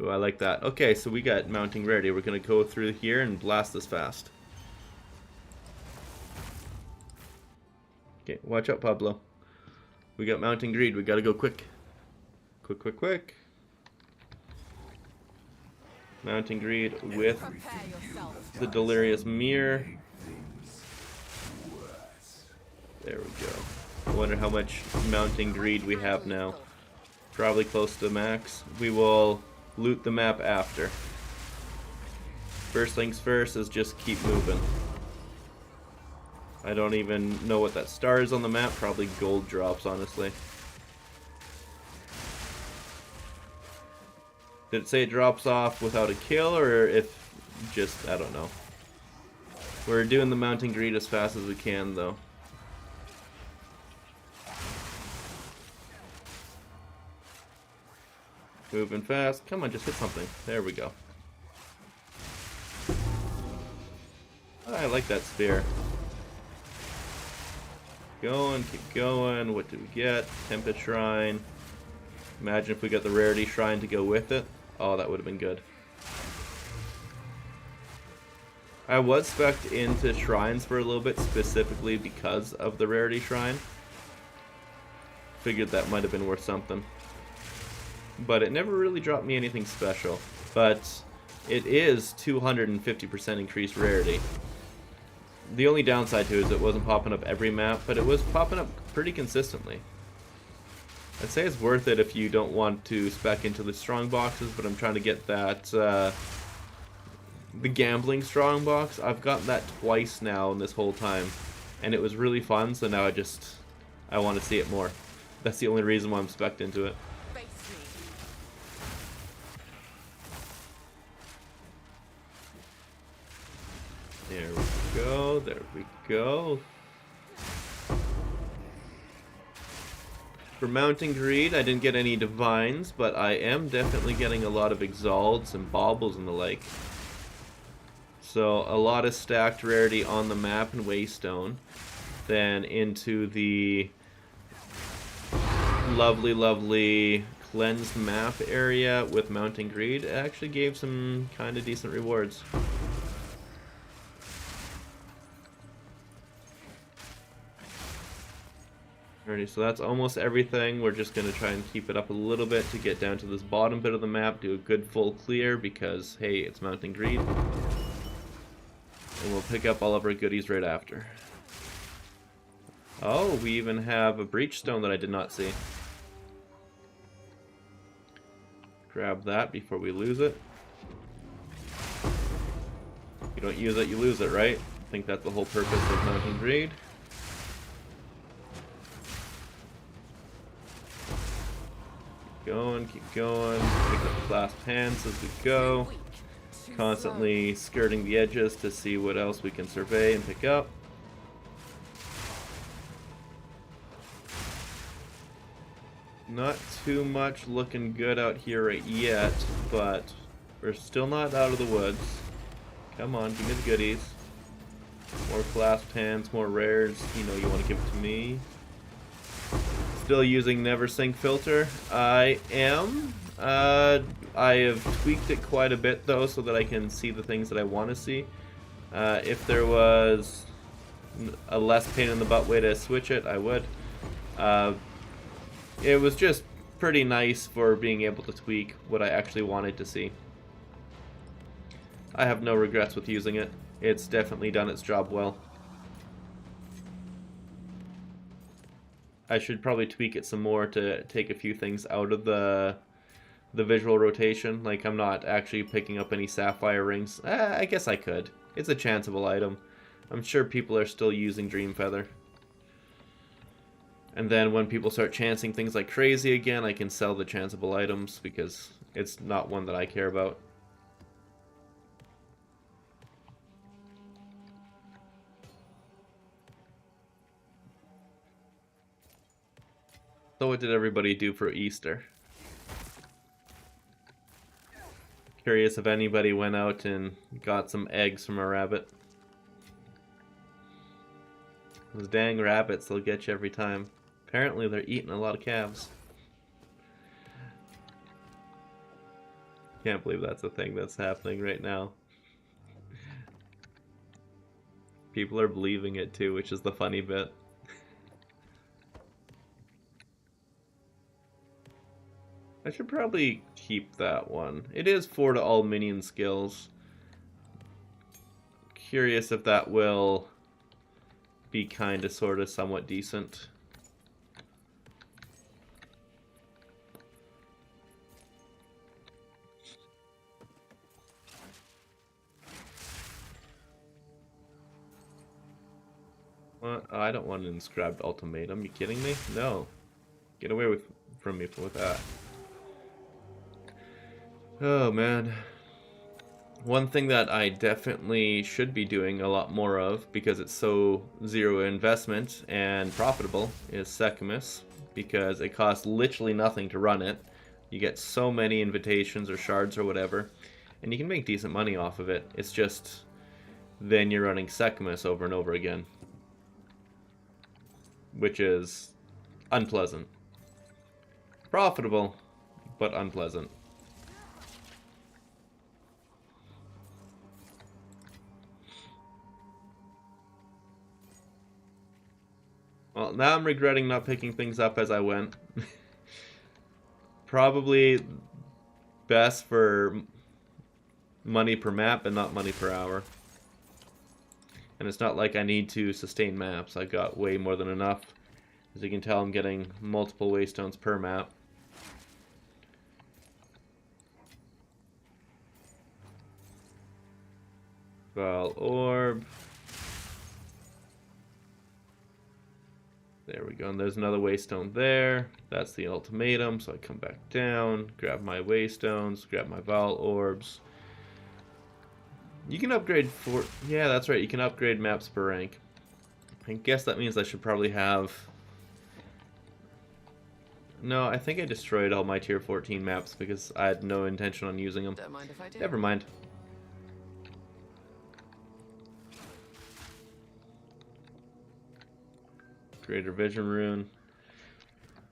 Ooh, I like that. Okay, so we got Mounting Rarity. We're gonna go through here and blast this fast. Okay, watch out, Pablo. We got Mounting Greed. We gotta go quick. Quick. Mounting Greed with the Delirious Mirror. There we go. I wonder how much Mounting Greed we have now. Probably close to max. We will loot the map after. First things first is just keep moving. I don't even know what that star is on the map. Probably gold drops, honestly. Did it say it drops off without a kill, or if just, I don't know. We're doing the Mounting Greed as fast as we can, though. Moving fast. Come on, just hit something. There we go. Oh, I like that spear. Keep going. What do we get? Tempest Shrine. Imagine if we got the Rarity Shrine to go with it. Oh, that would have been good. I was spec'd into shrines for a little bit, specifically because of the Rarity Shrine. Figured that might have been worth something. But it never really dropped me anything special. But it is 250% increased rarity. The only downside to it is it wasn't popping up every map, but it was popping up pretty consistently. I'd say it's worth it if you don't want to spec into the strong boxes, but I'm trying to get that, the gambling strong box. I've gotten that twice now in this whole time, and it was really fun, so now I want to see it more. That's the only reason why I'm spec'd into it. There we go, there we go. For Mounting Greed, I didn't get any Divines, but I am definitely getting a lot of Exalts and Baubles and the like. So, a lot of stacked rarity on the map and Waystone. Then into the lovely, lovely cleansed map area with Mounting Greed. It actually gave some kind of decent rewards. Alrighty, so that's almost everything. We're just going to try and keep it up a little bit to get down to this bottom bit of the map, do a good full clear because, hey, it's Mounting Greed. And we'll pick up all of our goodies right after. Oh, we even have a Breach Stone that I did not see. Grab that before we lose it. You don't use it, you lose it, right? I think that's the whole purpose of Mounting Greed. Keep going, pick up clasped hands as we go, constantly skirting the edges to see what else we can survey and pick up. Not too much looking good out here right yet, but we're still not out of the woods. Come on, give me the goodies. More clasped hands, more rares, you know you want to give it to me. Still using Never Sync filter. I am. I have tweaked it quite a bit though, so that I can see the things that I want to see. If there was a less pain in the butt way to switch it, I would. It was just pretty nice for being able to tweak what I actually wanted to see. I have no regrets with using it. It's definitely done its job well. I should probably tweak it some more to take a few things out of the visual rotation. Like, I'm not actually picking up any sapphire rings. I guess I could. It's a chanceable item. I'm sure people are still using Dream Feather. And then when people start chancing things like crazy again, I can sell the chanceable items because it's not one that I care about. So what did everybody do for Easter? Curious if anybody went out and got some eggs from a rabbit. Those dang rabbits, they'll get you every time. Apparently they're eating a lot of calves. Can't believe that's a thing that's happening right now. People are believing it too, which is the funny bit. I should probably keep that one. It is 4 to all minion skills. Curious if that will be kinda, sorta, somewhat decent. What? Oh, I don't want an inscribed ultimatum. You kidding me? No. Get away from me with that. Oh man. One thing that I definitely should be doing a lot more of, because it's so zero investment and profitable, is Secumus, because it costs literally nothing to run it. You get so many invitations or shards or whatever, and you can make decent money off of it. It's just then you're running Secumus over and over again, which is unpleasant. Profitable, but unpleasant. Well, now I'm regretting not picking things up as I went. Probably best for money per map and not money per hour. And it's not like I need to sustain maps. I got way more than enough. As you can tell, I'm getting multiple waystones per map. Val orb. There we go, and there's another waystone there. That's the ultimatum, so I come back down, grab my waystones, grab my Val orbs. You can upgrade for... yeah, that's right, you can upgrade maps per rank. I guess that means I should probably have... no, I think I destroyed all my tier 14 maps because I had no intention on using them. Don't mind if I do. Never mind. Greater Vision Rune.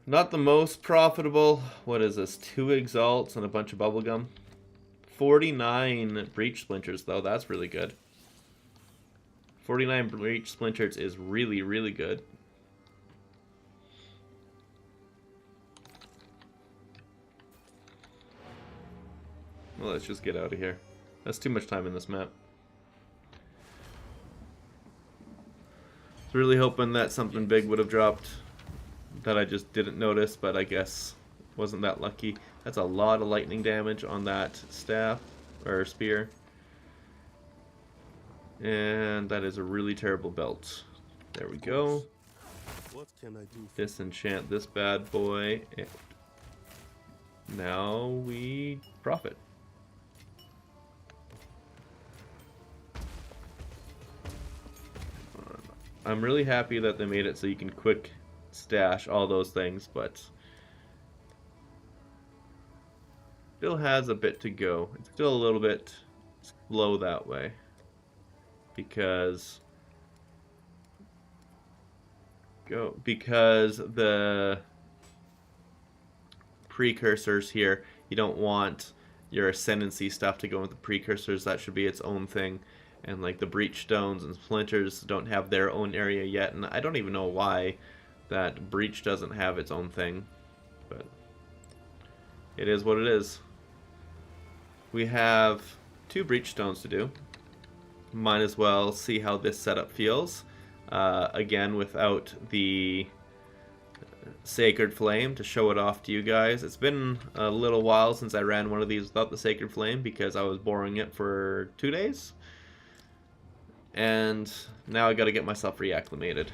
Not the most profitable. What is this? 2 Exalts and a bunch of Bubblegum. 49 Breach Splinters, though. That's really good. 49 Breach Splinters is really, really good. Well, let's just get out of here. That's too much time in this map. Really hoping that something big would have dropped that I just didn't notice, but I guess wasn't that lucky. That's a lot of lightning damage on that staff or spear. And that is a really terrible belt. There we go. What can I do? Disenchant this bad boy. And now we profit. I'm really happy that they made it so you can quick stash all those things, but still has a bit to go. It's still a little bit slow that way because the precursors here, you don't want your Ascendancy stuff to go with the precursors. That should be its own thing. And like the breach stones and splinters don't have their own area yet, and I don't even know why that breach doesn't have its own thing, but it is what it is. We have 2 breach stones to do. Might as well see how this setup feels. Again, without the Sacred Flame to show it off to you guys. It's been a little while since I ran one of these without the Sacred Flame because I was borrowing it for 2 days. And now I gotta get myself reacclimated.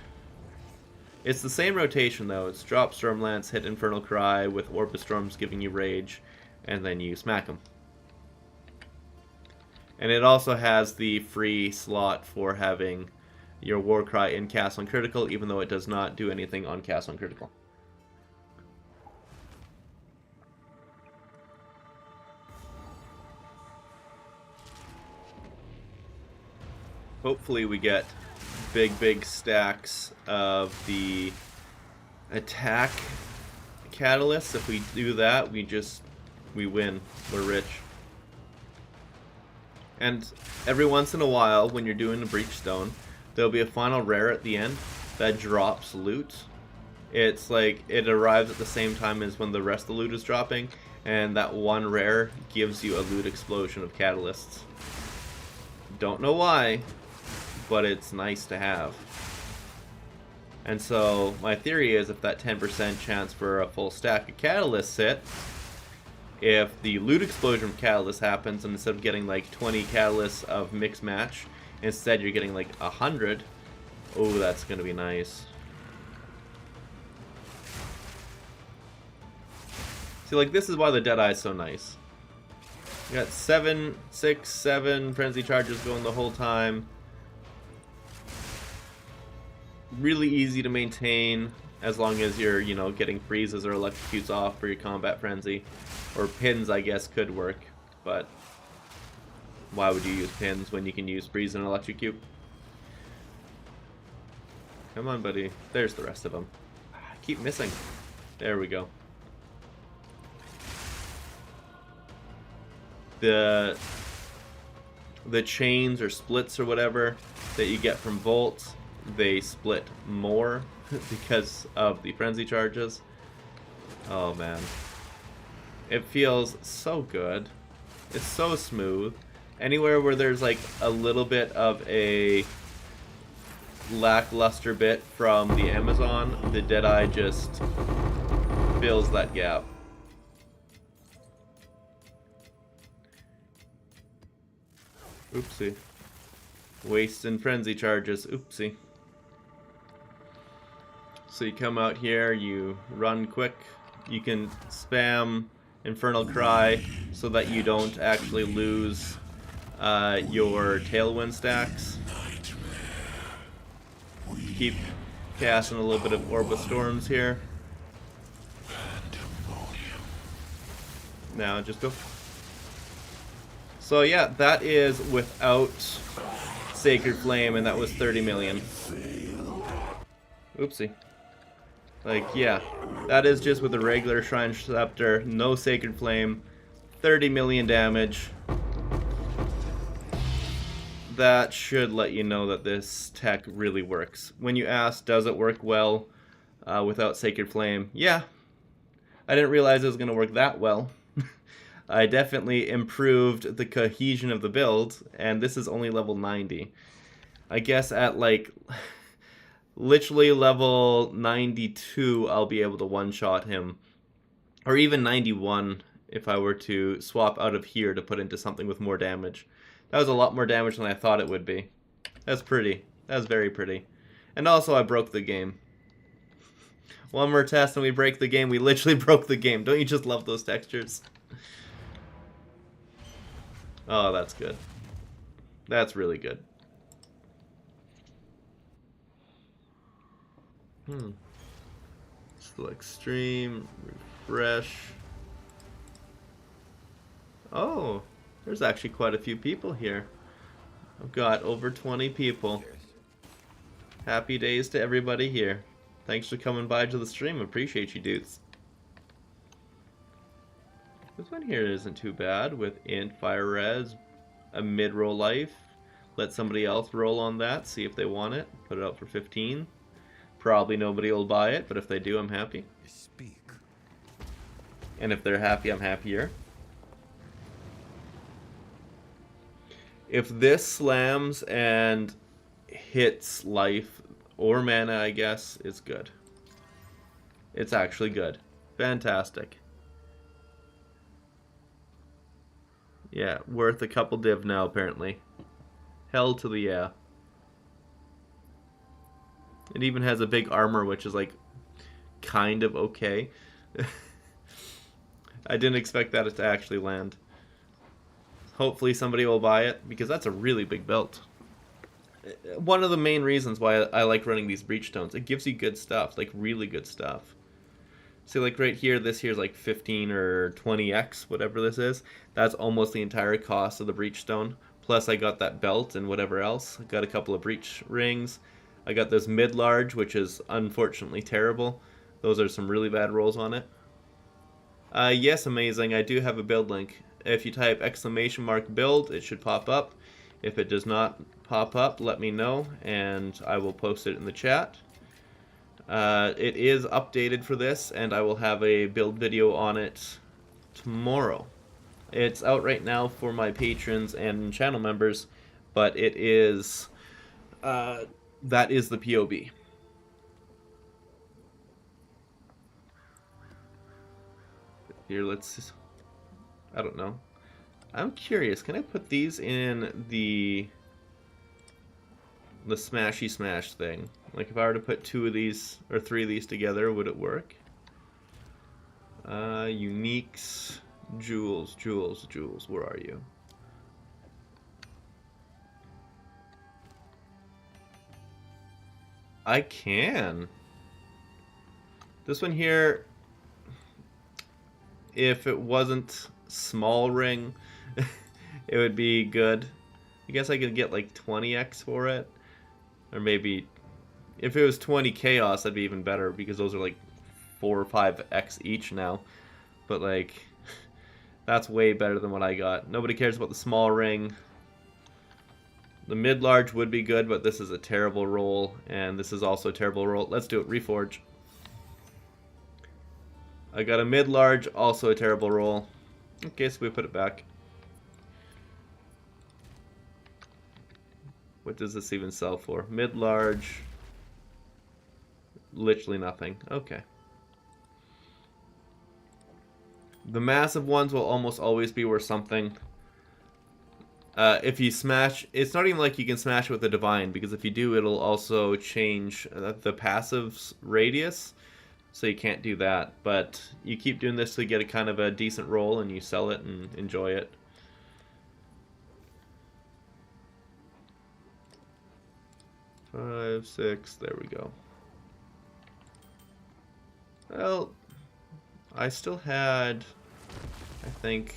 It's the same rotation though. It's drop Stormlance, hit Infernal Cry with Orb Storms giving you rage, and then you smack them. And it also has the free slot for having your Warcry in cast on critical, even though it does not do anything on cast on critical. Hopefully we get big stacks of the attack catalysts. If we do that, we win. We're rich. And every once in a while, when you're doing the breach stone, there'll be a final rare at the end that drops loot. It's like it arrives at the same time as when the rest of the loot is dropping, and that one rare gives you a loot explosion of catalysts. Don't know why, but it's nice to have. And so my theory is if that 10% chance for a full stack of catalysts hit, if the loot explosion of catalysts happens, and instead of getting like 20 catalysts of mix match, instead you're getting like 100, oh, that's gonna be nice. See, like, this is why the Deadeye is so nice. You got 6, 7 frenzy charges going the whole time. Really easy to maintain as long as you're, you know, getting freezes or electrocutes off for your combat frenzy. Or pins, I guess, could work, but why would you use pins when you can use freeze and electrocute? Come on, buddy. There's the rest of them. I keep missing. There we go. The chains or splits or whatever that you get from bolts, they split more because of the frenzy charges. Oh man, it feels so good. It's so smooth. Anywhere where there's like a little bit of a lackluster bit from the Amazon, the Deadeye just fills that gap. Oopsie. Waste and frenzy charges. Oopsie. So you come out here, you run quick. You can spam Infernal Cry so that you don't actually lose your Tailwind stacks. Keep casting a little bit of Orb of Storms here. Now just go. So yeah, that is without Sacred Flame, and that was 30 million. Oopsie. Like, yeah, that is just with a regular Shrine Scepter, no Sacred Flame, 30 million damage. That should let you know that this tech really works. When you ask, does it work well without Sacred Flame? Yeah. I didn't realize it was going to work that well. I definitely improved the cohesion of the build, and this is only level 90. I guess at like literally level 92 I'll be able to one-shot him. Or even 91 if I were to swap out of here to put into something with more damage. That was a lot more damage than I thought it would be. That's pretty. That's very pretty. And also I broke the game. One more test and we break the game. We literally broke the game. Don't you just love those textures? Oh, that's good. That's really good. Select stream, refresh. Oh, there's actually quite a few people here. I've got over 20 people. Happy days to everybody here. Thanks for coming by to the stream. Appreciate you, dudes. This one here isn't too bad with int, fire res, a mid-roll life. Let somebody else roll on that, see if they want it. Put it out for 15. Probably nobody will buy it, but if they do, I'm happy. Speak. And if they're happy, I'm happier. If this slams and hits life or mana, I guess, it's good. It's actually good. Fantastic. Yeah, worth a couple div now, apparently. Hell to the yeah. It even has a big armor, which is, like, kind of okay. I didn't expect that to actually land. Hopefully somebody will buy it, because that's a really big belt. One of the main reasons why I like running these Breachstones, it gives you good stuff, like really good stuff. See, like right here, this here's like 15 or 20x, whatever this is. That's almost the entire cost of the Breachstone. Plus I got that belt and whatever else. I got a couple of breach rings. I got this mid-large, which is unfortunately terrible. Those are some really bad rolls on it. Yes, amazing. I do have a build link. If you type !build, it should pop up. If it does not pop up, let me know, and I will post it in the chat. It is updated for this, and I will have a build video on it tomorrow. It's out right now for my patrons and channel members, but it is... that is the POB. Here, let's... I don't know. I'm curious, can I put these in the smashy smash thing? Like if I were to put 2 of these or 3 of these together, would it work? Uniques, jewels, where are you? I can. This one here, if it wasn't small ring, it would be good. I guess I could get like 20x for it. Or maybe, if it was 20 chaos, that'd be even better, because those are like 4 or 5x each now. But like, that's way better than what I got. Nobody cares about the small ring. The mid-large would be good, but this is a terrible roll, and this is also a terrible roll. Let's do it. Reforge. I got a mid-large, also a terrible roll. Okay, so we put it back. What does this even sell for? Mid-large. Literally nothing. Okay. The massive ones will almost always be worth something. If you smash... It's not even like you can smash it with the Divine, because if you do, it'll also change the passive's radius. So you can't do that. But you keep doing this to get a kind of a decent roll, and you sell it and enjoy it. Five, 6, there we go. Well, I still had, I think,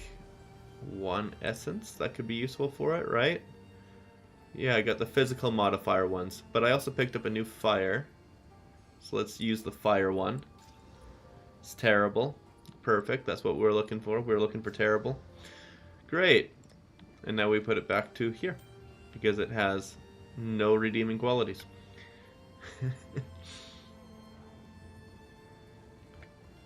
1 essence that could be useful for it, right? Yeah, I got the physical modifier ones, but I also picked up a new fire. So let's use the fire one. It's terrible. Perfect, that's what we're looking for. We're looking for terrible. Great. And now we put it back to here, because it has no redeeming qualities.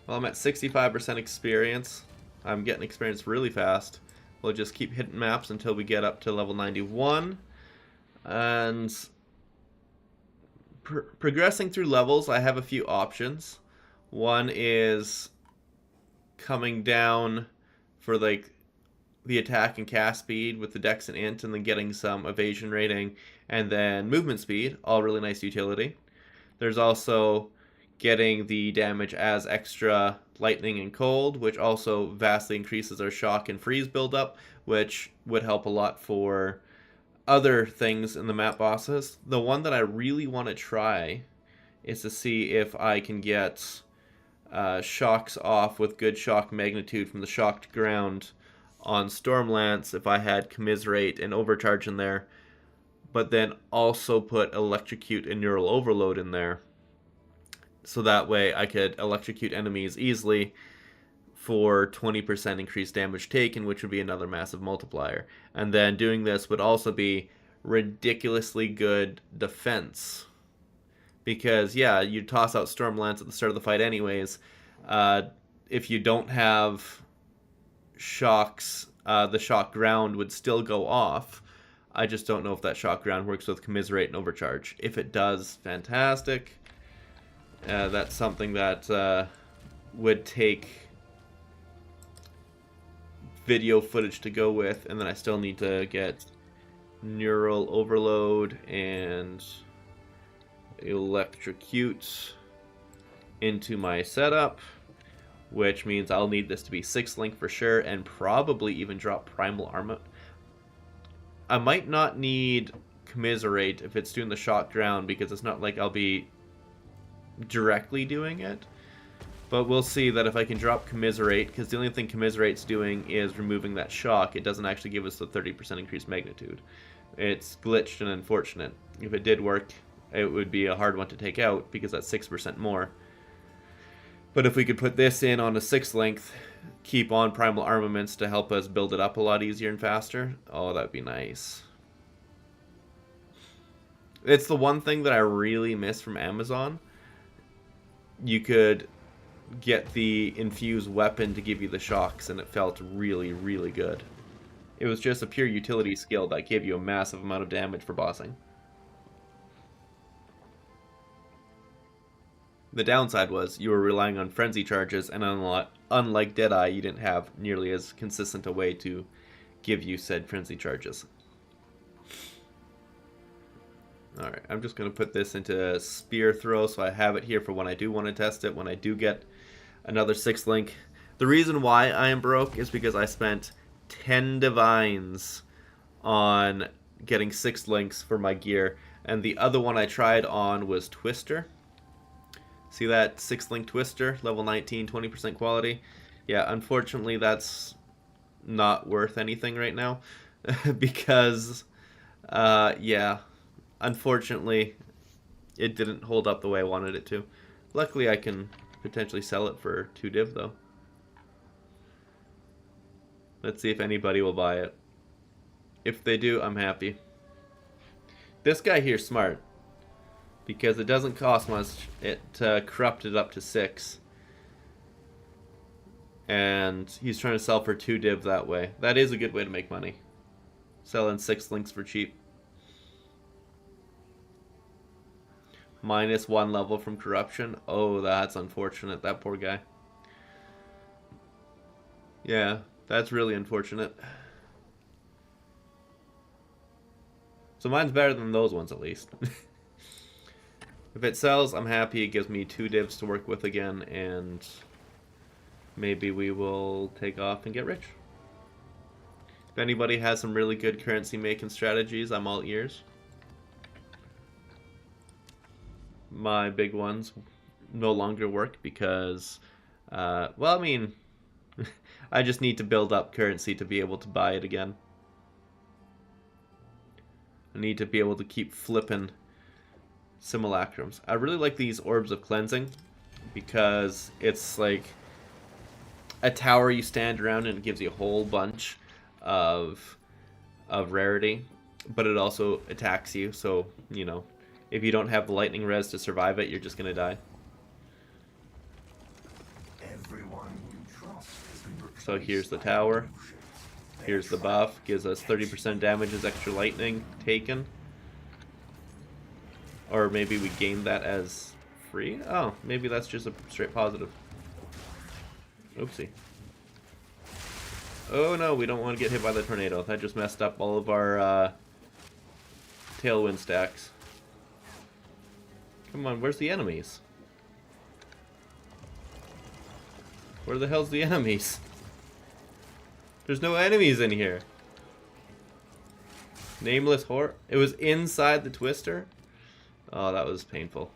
Well, I'm at 65% experience. I'm getting experience really fast. We'll just keep hitting maps until we get up to level 91. And progressing through levels, I have a few options. One is coming down for like the attack and cast speed with the dex and int, and then getting some evasion rating, and then movement speed, all really nice utility. There's also getting the damage as extra lightning and cold, which also vastly increases our shock and freeze buildup, which would help a lot for other things in the map bosses. The one that I really want to try is to see if I can get shocks off with good shock magnitude from the shocked ground on Stormlance if I had Commiserate and Overcharge in there, but then also put Electrocute and Neural Overload in there. So that way I could electrocute enemies easily for 20% increased damage taken, which would be another massive multiplier. And then doing this would also be ridiculously good defense. Because, yeah, you toss out Stormlance at the start of the fight anyways. If you don't have shocks, the shock ground would still go off. I just don't know if that shock ground works with Commiserate and Overcharge. If it does, fantastic. That's something that would take video footage to go with, and then I still need to get Neural Overload and Electrocute into my setup, which means I'll need this to be 6 link for sure, and probably even drop Primal Armor. I might not need Commiserate if it's doing the shock ground, because it's not like I'll be directly doing it, but we'll see that if I can drop Commiserate, because the only thing Commiserate's doing is removing that shock. It doesn't actually give us the 30% increased magnitude. It's glitched and unfortunate. If it did work, it would be a hard one to take out, because that's 6% more. But if we could put this in on a 6 length, keep on Primal Armaments to help us build it up a lot easier and faster, oh, that'd be nice. It's the one thing that I really miss from Amazon. You could get the infused weapon to give you the shocks, and it felt really, really good. It was just a pure utility skill that gave you a massive amount of damage for bossing. The downside was you were relying on frenzy charges, and unlike Deadeye, you didn't have nearly as consistent a way to give you said frenzy charges. Alright, I'm just going to put this into Spear Throw so I have it here for when I do want to test it, when I do get another 6 link. The reason why I am broke is because I spent 10 divines on getting 6 links for my gear, and the other one I tried on was Twister. See that 6 link Twister, level 19, 20% quality? Yeah, unfortunately that's not worth anything right now because, yeah, unfortunately it didn't hold up the way I wanted it to. Luckily I can potentially sell it for 2 div though. Let's see if anybody will buy it. If they do, I'm happy. This guy here's smart, because it doesn't cost much to corrupt it up to 6. And he's trying to sell for 2 div that way. That is a good way to make money. Selling 6 links for cheap. -1 level from corruption. Oh, that's unfortunate. That poor guy. Yeah, that's really unfortunate. So mine's better than those ones, at least. If it sells, I'm happy. It gives me 2 divs to work with again, and maybe we will take off and get rich. If anybody has some really good currency making strategies, I'm all ears. My big ones no longer work because, well, I mean, I just need to build up currency to be able to buy it again. I need to be able to keep flipping simulacrums. I really like these orbs of cleansing because it's like a tower you stand around and it gives you a whole bunch of rarity, but it also attacks you, so you know, if you don't have the lightning res to survive it, you're just gonna die. So here's the tower, here's the buff, gives us 30% damage as extra lightning taken, or maybe we gain that as free. Oh, maybe that's just a straight positive. Oopsie. Oh no, we don't want to get hit by the tornado. That just messed up all of our tailwind stacks. Come on, where's the enemies? Where the hell's the enemies? There's no enemies in here. Nameless horror. It was inside the twister? Oh, that was painful.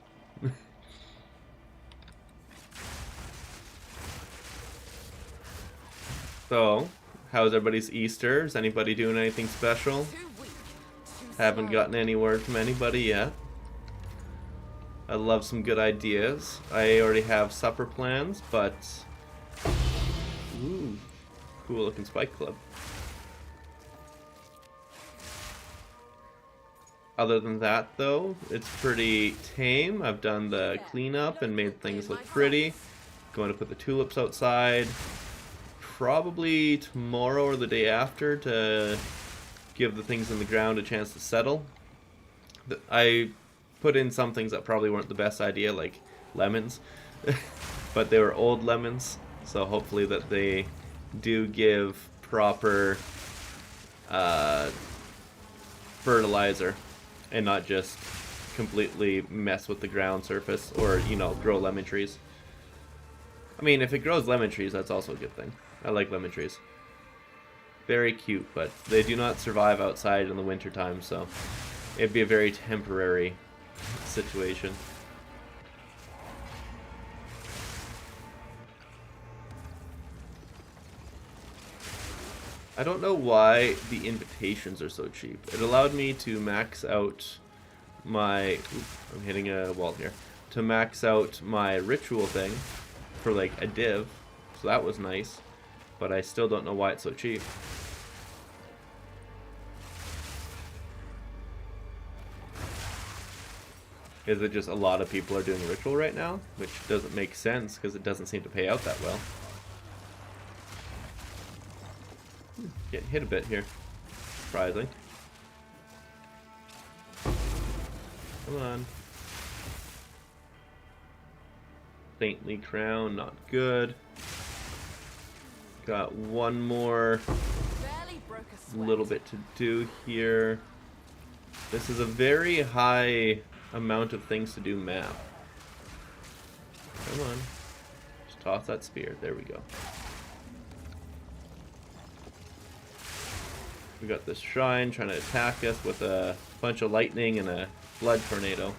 So, how's everybody's Easter? Is anybody doing anything special? Haven't gotten any word from anybody yet. I love some good ideas. I already have supper plans, but... Ooh, cool looking Spike Club. Other than that, though, it's pretty tame. I've done the cleanup and made things look pretty. Going to put the tulips outside. Probably tomorrow or the day after to give the things in the ground a chance to settle. I put in some things that probably weren't the best idea, like lemons, but they were old lemons, so hopefully that they do give proper fertilizer and not just completely mess with the ground surface or, you know, grow lemon trees. I mean, if it grows lemon trees, that's also a good thing. I like lemon trees. Very cute, but they do not survive outside in the wintertime, so it'd be a very temporary situation. I don't know why the invitations are so cheap. It allowed me to max out my... Oops, I'm hitting a wall here. To max out my ritual thing for like a div, so that was nice. But I still don't know why it's so cheap. Is it just a lot of people are doing ritual right now? Which doesn't make sense because it doesn't seem to pay out that well. Getting hit a bit here. Surprising. Come on. Saintly crown, not good. Got one more little bit to do here. This is a very high amount of things to do map. Come on. Just toss that spear. There we go. We got this shrine trying to attack us with a bunch of lightning and a blood tornado.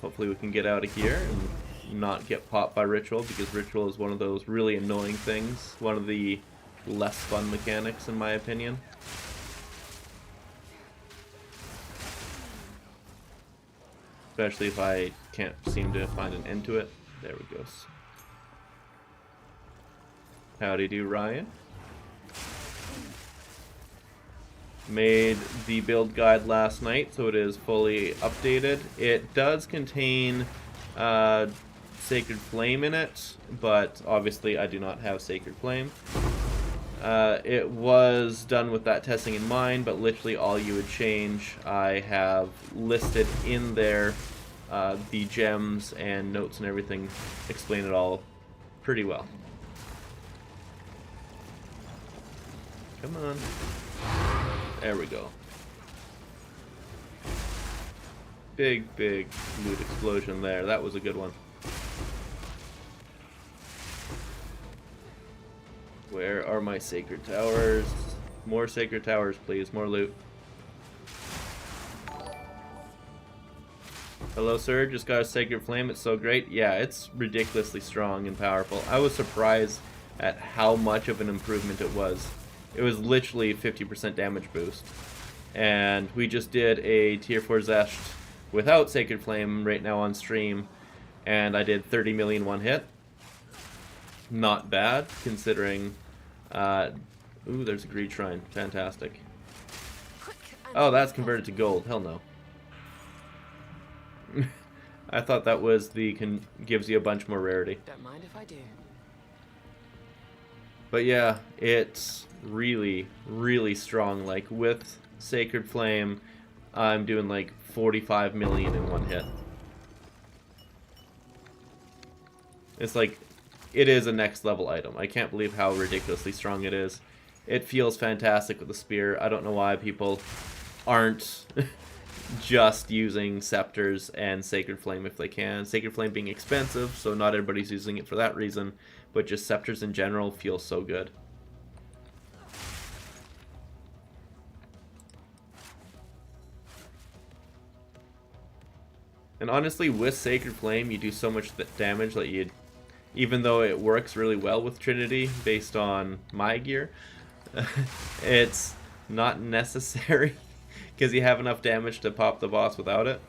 Hopefully we can get out of here and not get popped by ritual, because ritual is one of those really annoying things. One of the less fun mechanics, in my opinion. Especially if I can't seem to find an end to it. There we go. Howdy do, Ryan. Made the build guide last night, so it is fully updated. It does contain Sacred Flame in it, but obviously I do not have Sacred Flame. It was done with that testing in mind, but literally all you would change I have listed in there the gems and notes and everything explain it all pretty well. Come on. There we go. Big loot explosion there. That was a good one. Where are my sacred towers? More sacred towers, please. More loot. Hello, sir. Just got a sacred flame. It's so great. Yeah, it's ridiculously strong and powerful. I was surprised at how much of an improvement it was. It was literally 50% damage boost. And we just did a tier 4 Xesht without sacred flame right now on stream, and I did 30 million one hit. Not bad, considering... ooh, there's a greed shrine. Fantastic. Oh, that's converted to gold. Hell no. I thought that was the... gives you a bunch more rarity. Don't mind if I do. But yeah, it's really, really strong. Like, with Sacred Flame, I'm doing like 45 million in one hit. It's like... it is a next level item. I can't believe how ridiculously strong it is. It feels fantastic with the spear. I don't know why people aren't just using scepters and Sacred Flame if they can. Sacred Flame being expensive, so not everybody's using it for that reason. But just scepters in general feel so good. And honestly, with Sacred Flame, you do so much damage that you... even though it works really well with Trinity, based on my gear, it's not necessary, because you have enough damage to pop the boss without it.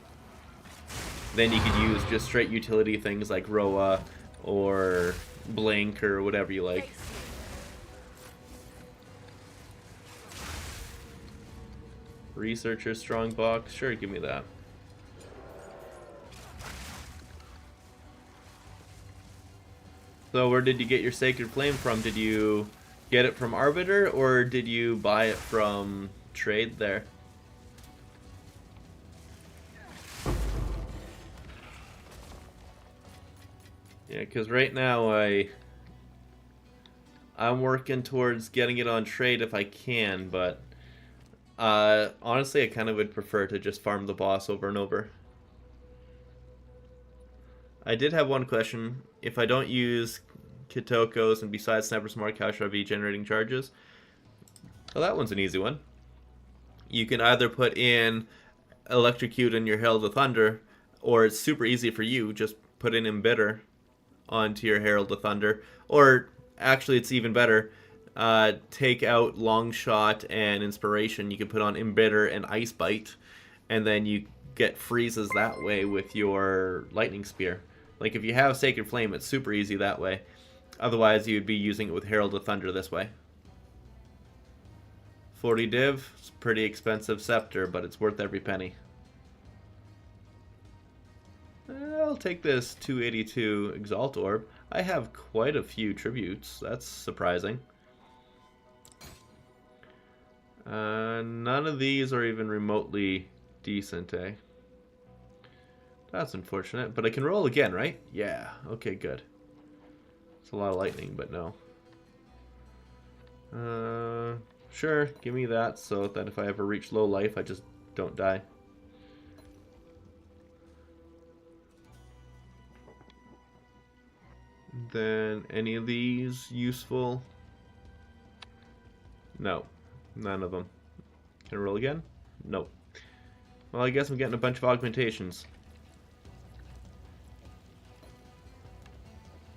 Then you could use just straight utility things like Roa, or Blink, or whatever you like. Researcher Strongbox, sure, give me that. So where did you get your Sacred Flame from? Did you get it from Arbiter, or did you buy it from trade there? Yeah, because right now I'm working towards getting it on trade if I can, but honestly I kind of would prefer to just farm the boss over and over. I did have one question. If I don't use Kitokos and besides Sniper Smart, how should I be generating charges? Well, that one's an easy one. You can either put in Electrocute in your Herald of Thunder, or it's super easy for you, just put in Embitter onto your Herald of Thunder. Or, actually it's even better, take out Longshot and Inspiration. You can put on Embitter and Ice Bite, and then you get freezes that way with your Lightning Spear. Like, if you have Sacred Flame, it's super easy that way. Otherwise, you'd be using it with Herald of Thunder this way. 40 div, it's a pretty expensive scepter, but it's worth every penny. I'll take this 282 Exalt Orb. I have quite a few tributes. That's surprising. None of these are even remotely decent, eh? That's unfortunate, but I can roll again, right? Yeah, okay, good. It's a lot of lightning, but no. Sure, give me that so that if I ever reach low life, I just don't die. Then, any of these useful? No, none of them. Can I roll again? Nope. Well, I guess I'm getting a bunch of augmentations.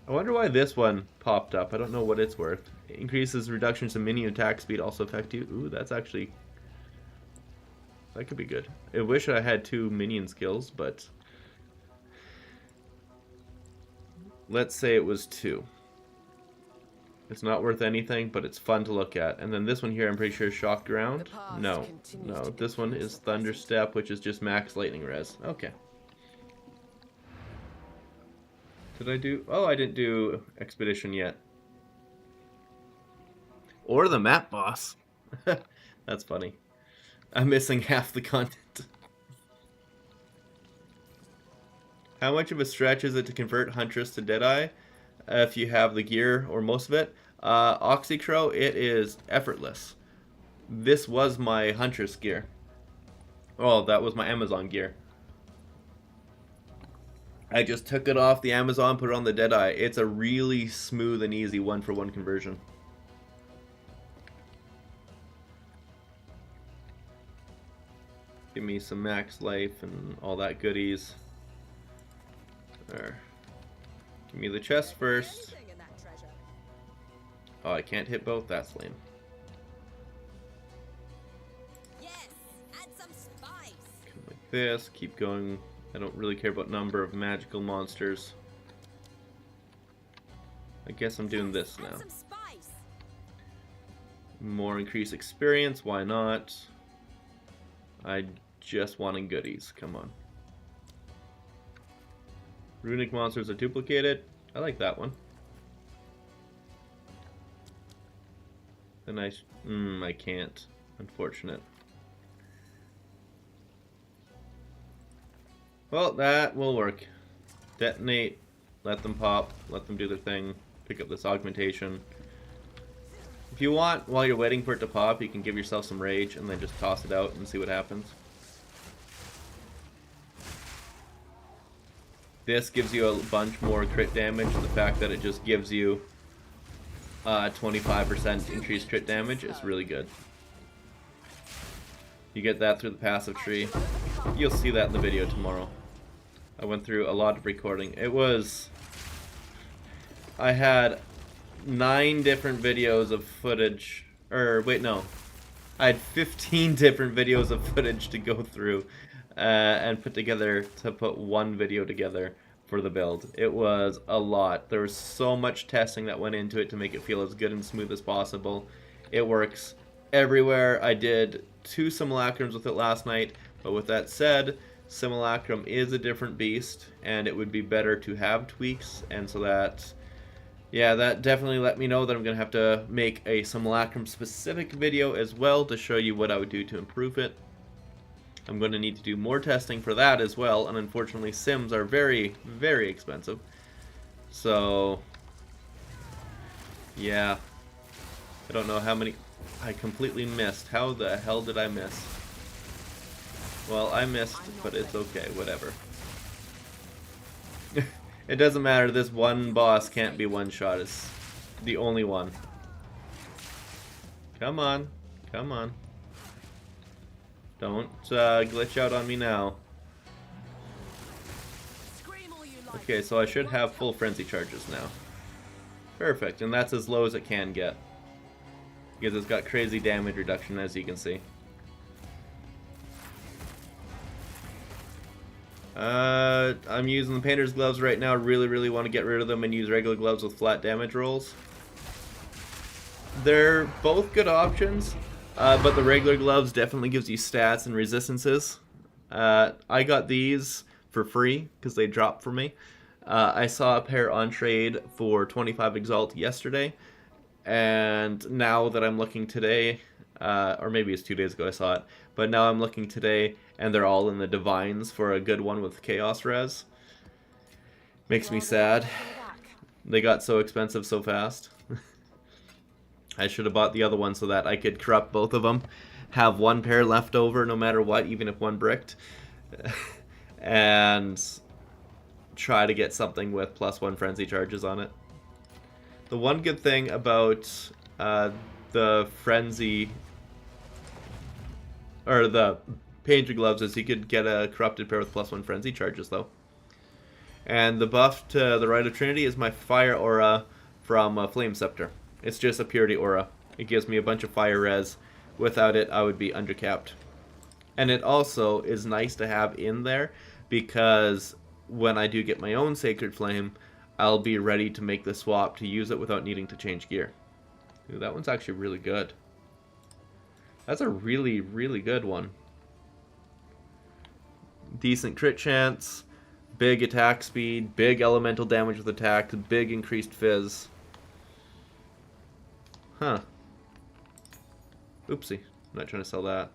I wonder why this one popped up. I don't know what it's worth. It increases reductions to minion attack speed also affect you. Ooh, that's actually... that could be good. I wish I had 2 minion skills, but... let's say it was 2. It's not worth anything, but it's fun to look at. And then this one here, I'm pretty sure is Shock Ground. No, no. This one is Thunder Step, which is just max lightning res. Okay. Did I do... oh, I didn't do Expedition yet. Or the map boss. That's funny. I'm missing half the content. How much of a stretch is it to convert Huntress to Deadeye if you have the gear or most of it? Oxycrow, it is effortless. This was my Huntress gear. Oh, that was my Amazon gear. I just took it off the Amazon, put it on the Deadeye. It's a really smooth and easy one-for-one conversion. Give me some max life and all that goodies. There. Give me the chest first. Oh, I can't hit both? That's lame. Yes, add some spice. Come like this, keep going. I don't really care about number of magical monsters. I guess I'm doing this now. More increased experience, why not? I just wanting goodies, come on. Runic monsters are duplicated. I like that one. Then I can't. Unfortunate. Well, that will work. Detonate, let them pop, let them do their thing, pick up this augmentation. If you want, while you're waiting for it to pop, you can give yourself some rage and then just toss it out and see what happens. This gives you a bunch more crit damage, and the fact that it just gives you 25% increased crit damage is really good. You get that through the passive tree. You'll see that in the video tomorrow. I went through a lot of recording. I had 9 different videos of footage, or wait, no. I had 15 different videos of footage to go through and put together to put one video together for the build. It was a lot. There was so much testing that went into it to make it feel as good and smooth as possible. It works everywhere. I did 2 simulacrums with it last night, but with that said, simulacrum is a different beast, and it would be better to have tweaks, and so that, yeah, that definitely let me know that I'm going to have to make a simulacrum specific video as well to show you what I would do to improve it. I'm going to need to do more testing for that as well, and unfortunately sims are very, very expensive. So, yeah, I don't know how many I completely missed. How the hell did I miss? Well, I missed, but it's okay, whatever. It doesn't matter, this one boss can't be one shot, it's the only one. Come on, come on. Don't glitch out on me now. Okay, so I should have full frenzy charges now. Perfect, and that's as low as it can get. Because it's got crazy damage reduction, as you can see. I'm using the painter's gloves right now. Really want to get rid of them and use regular gloves with flat damage rolls. They're both good options, but the regular gloves definitely gives you stats and resistances. I got these for free because they dropped for me. I saw a pair on trade for 25 Exalt yesterday, and now that I'm looking today, or maybe it's 2 days ago I saw it, but now I'm looking today and they're all in the Divines for a good one with Chaos Res. Makes me sad. They got so expensive so fast. I should have bought the other one so that I could corrupt both of them, have one pair left over no matter what, even if one bricked, and try to get something with +1 frenzy charges on it. The one good thing about the frenzy, or the painter gloves, is you could get a corrupted pair with +1 frenzy charges though. And the buff to the Rite of Trinity is my fire aura from Flame Scepter. It's just a purity aura. It gives me a bunch of fire res. Without it, I would be undercapped. And it also is nice to have in there because when I do get my own Sacred Flame, I'll be ready to make the swap to use it without needing to change gear. Ooh, that one's actually really good. That's a really good one. Decent crit chance, big attack speed, big elemental damage with attack, big increased fizz. Huh. Oopsie. I'm not trying to sell that.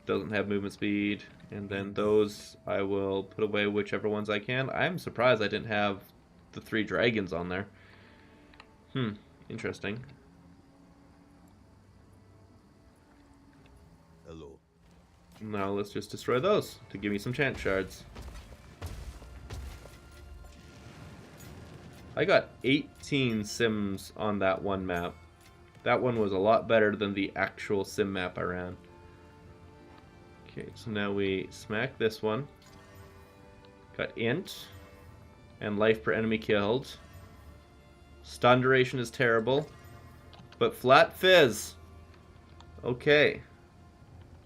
doesn't have movement speed. And then those I will put away whichever ones I can. I'm surprised I didn't have the 3 dragons on there. Interesting. Hello. Now let's just destroy those to give me some chance shards. I got 18 sims on that one map. That one was a lot better than the actual sim map I ran. Okay, so now we smack this one. Got int and life per enemy killed. Stun duration is terrible, but flat fizz. Okay.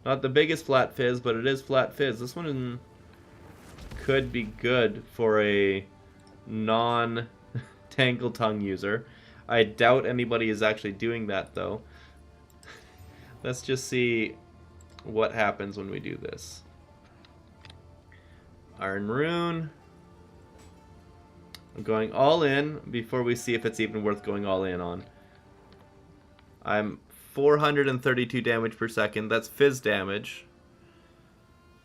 Not the biggest flat fizz, but it is flat fizz. This one could be good for a non-Tangle Tongue user. I doubt anybody is actually doing that, though. Let's just see what happens when we do this. Iron Rune. I'm going all in before we see if it's even worth going all in on. I'm 432 damage per second. That's fizz damage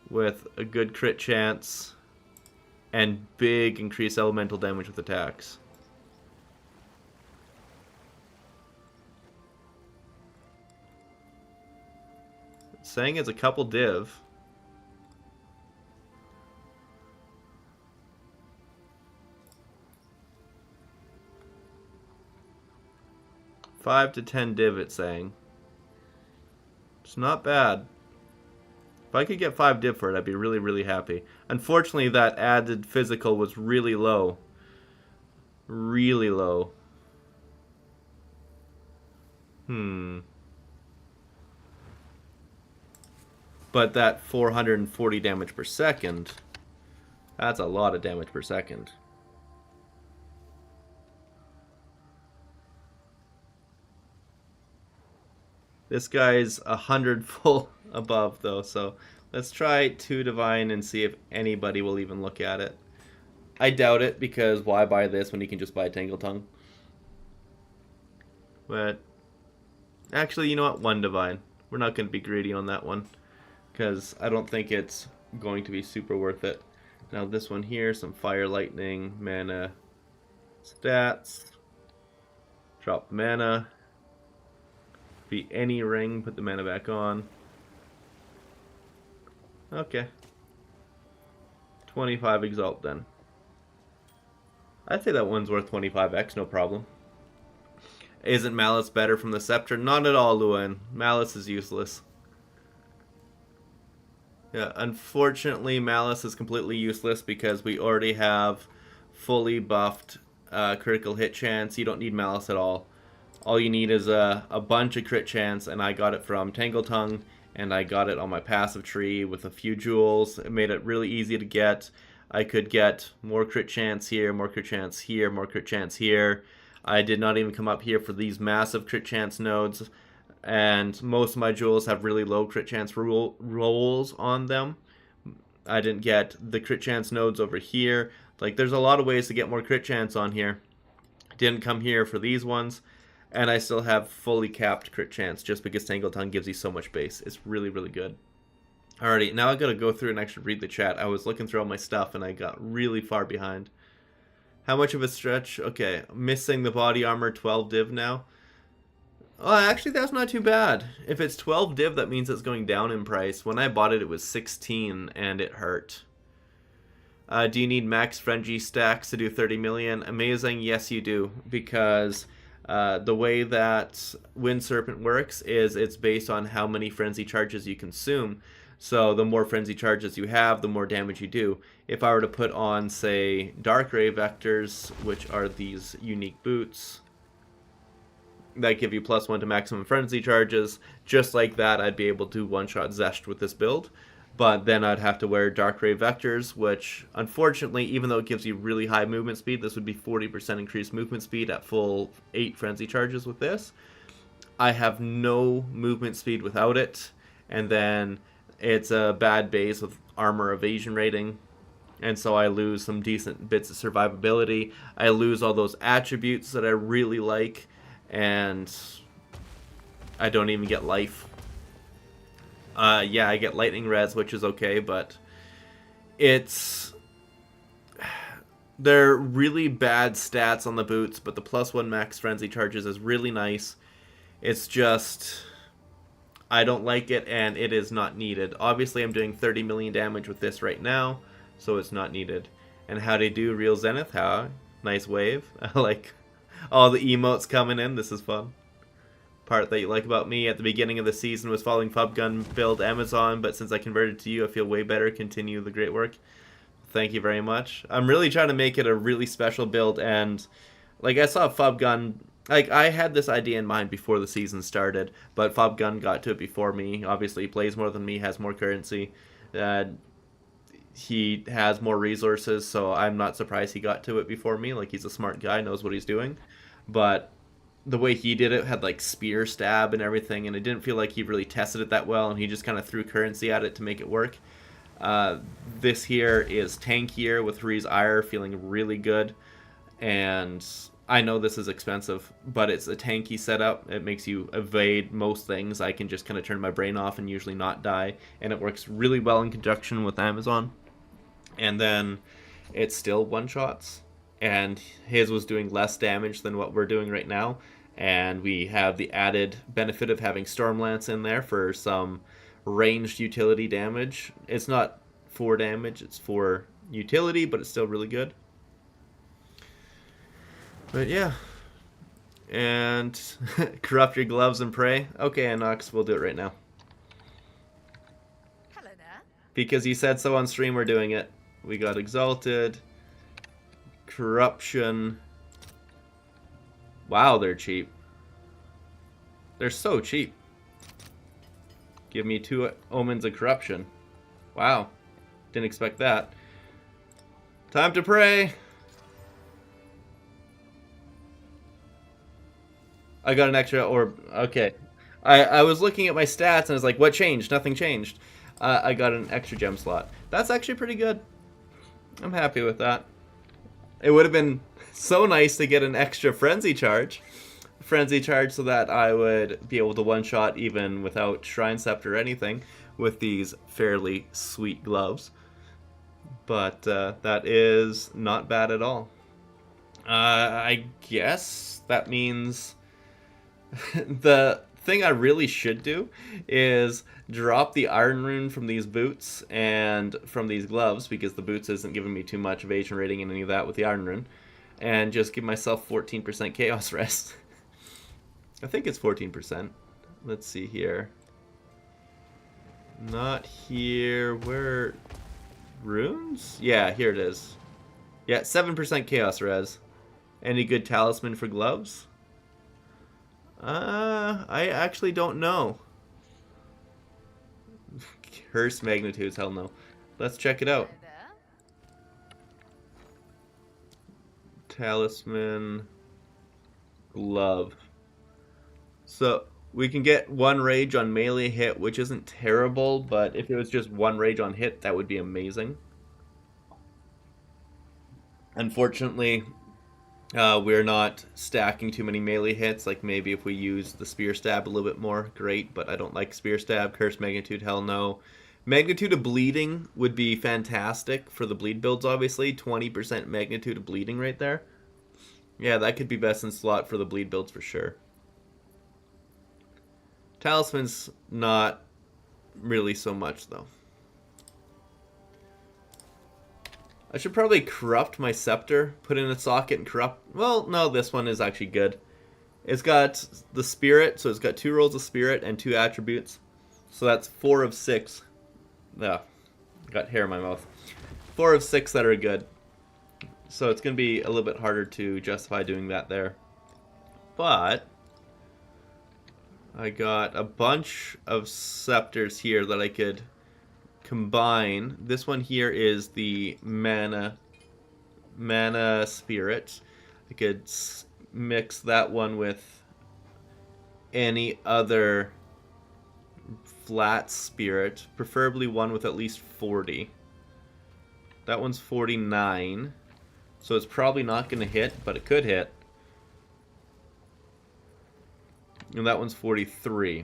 with a good crit chance and big increased elemental damage with attacks. It's saying it's a couple div. $5 to $10 div, it's saying. It's not bad. If I could get 5 div for it, I'd be really, really happy. Unfortunately, that added physical was really low. Really low. But that 440 damage per second, that's a lot of damage per second. This guy's 100 full above, though, so let's try 2 Divine and see if anybody will even look at it. I doubt it, because why buy this when you can just buy Tangle Tongue? But, actually, you know what? 1 Divine. We're not going to be greedy on that one, because I don't think it's going to be super worth it. Now this one here, some Fire, Lightning, mana, stats, drop mana. Be any ring, put the mana back on. Okay. 25 Exalt then. I'd say that one's worth 25x, no problem. Isn't Malice better from the Scepter? Not at all, Luan. Malice is useless. Yeah, unfortunately, Malice is completely useless because we already have fully buffed critical hit chance. You don't need Malice at all. All you need is a bunch of crit chance, and I got it from Tangle Tongue, and I got it on my passive tree with a few jewels. It made it really easy to get. I could get more crit chance here, more crit chance here, more crit chance here. I did not even come up here for these massive crit chance nodes, and most of my jewels have really low crit chance rolls on them. I didn't get the crit chance nodes over here. Like, there's a lot of ways to get more crit chance on here. Didn't come here for these ones. And I still have fully capped crit chance just because Tangle Tongue gives you so much base. It's really, really good. Alrighty, now I gotta go through and actually read the chat. I was looking through all my stuff and I got really far behind. How much of a stretch? Okay, missing the body armor, 12 div now. Oh, actually that's not too bad. If it's 12 div, that means it's going down in price. When I bought it, it was 16 and it hurt. Do you need max frenzy stacks to do 30 million? Amazing, yes you do, because the way that Wind Serpent works is it's based on how many frenzy charges you consume. So the more frenzy charges you have, the more damage you do. If I were to put on, say, Dark Ray Vectors, which are these unique boots that give you +1 to maximum frenzy charges, just like that I'd be able to one-shot Xesht with this build. But then I'd have to wear Dark Ray Vectors, which, unfortunately, even though it gives you really high movement speed, this would be 40% increased movement speed at full 8 frenzy charges with this. I have no movement speed without it, and then it's a bad base with armor evasion rating, and so I lose some decent bits of survivability. I lose all those attributes that I really like, and I don't even get life. Yeah, I get lightning res, which is okay, but it's... They're really bad stats on the boots, but the +1 max frenzy charges is really nice. It's just... I don't like it, and it is not needed. Obviously, I'm doing 30 million damage with this right now, so it's not needed. And how they do Real Zenith? How? Nice wave. I like all the emotes coming in. This is fun. Part that you like about me at the beginning of the season was following Gun build Amazon, but since I converted to you, I feel way better. Continue the great work. Thank you very much. I'm really trying to make it a really special build, and like I saw Gun, like I had this idea in mind before the season started, but Gun got to it before me. Obviously, he plays more than me, has more currency. He has more resources, so I'm not surprised he got to it before me. Like, he's a smart guy, knows what he's doing. But the way he did it had like spear stab and everything, and it didn't feel like he really tested it that well, and he just kind of threw currency at it to make it work. This here is tankier with Ree's Ire feeling really good, and I know this is expensive, but it's a tanky setup. It makes you evade most things. I can just kind of turn my brain off and usually not die, and it works really well in conjunction with Amazon. And then it's still one-shots, and his was doing less damage than what we're doing right now, and we have the added benefit of having Stormlance in there for some ranged utility damage. It's not 4 damage, it's 4 utility, but it's still really good. But yeah. And corrupt your gloves and pray. Okay, Anox, we'll do it right now. Hello there. Because you said so on stream, we're doing it. We got Exalted. Corruption. Wow, they're cheap. They're so cheap. Give me 2 Omens of Corruption. Wow. Didn't expect that. Time to pray. I got an extra orb. Okay. I was looking at my stats and I was like, what changed? Nothing changed. I got an extra gem slot. That's actually pretty good. I'm happy with that. It would have been so nice to get an extra frenzy charge. Frenzy charge so that I would be able to one-shot even without Shrine Scepter or anything with these fairly sweet gloves. But that is not bad at all. I guess that means the thing I really should do is drop the Iron Rune from these boots and from these gloves, because the boots isn't giving me too much evasion rating and any of that with the Iron Rune, and just give myself 14% Chaos Rest. I think it's 14%. Let's see here. Not here. Where? Runes? Yeah, here it is. Yeah, 7% Chaos Res. Any good talisman for gloves? I actually don't know. Curse magnitudes, hell no. Let's check it out. Talisman, glove. So we can get 1 rage on melee hit, which isn't terrible, but if it was just 1 rage on hit, that would be amazing. Unfortunately, we're not stacking too many melee hits. Like, maybe if we use the spear stab a little bit more, great, but I don't like spear stab. Curse magnitude, hell no. Magnitude of bleeding would be fantastic for the bleed builds, obviously. 20% magnitude of bleeding right there. Yeah, that could be best in slot for the bleed builds for sure. Talisman's not really so much, though. I should probably corrupt my scepter, put in a socket and corrupt. Well, no, this one is actually good. It's got the spirit, so it's got 2 rolls of spirit and 2 attributes. So that's 4 of 6. Got hair in my mouth. 4 of 6 that are good. So it's going to be a little bit harder to justify doing that there. But I got a bunch of scepters here that I could combine. This one here is the mana spirit. I could mix that one with any other flat spirit, preferably one with at least 40. That one's 49, so it's probably not going to hit, but it could hit. And that one's 43.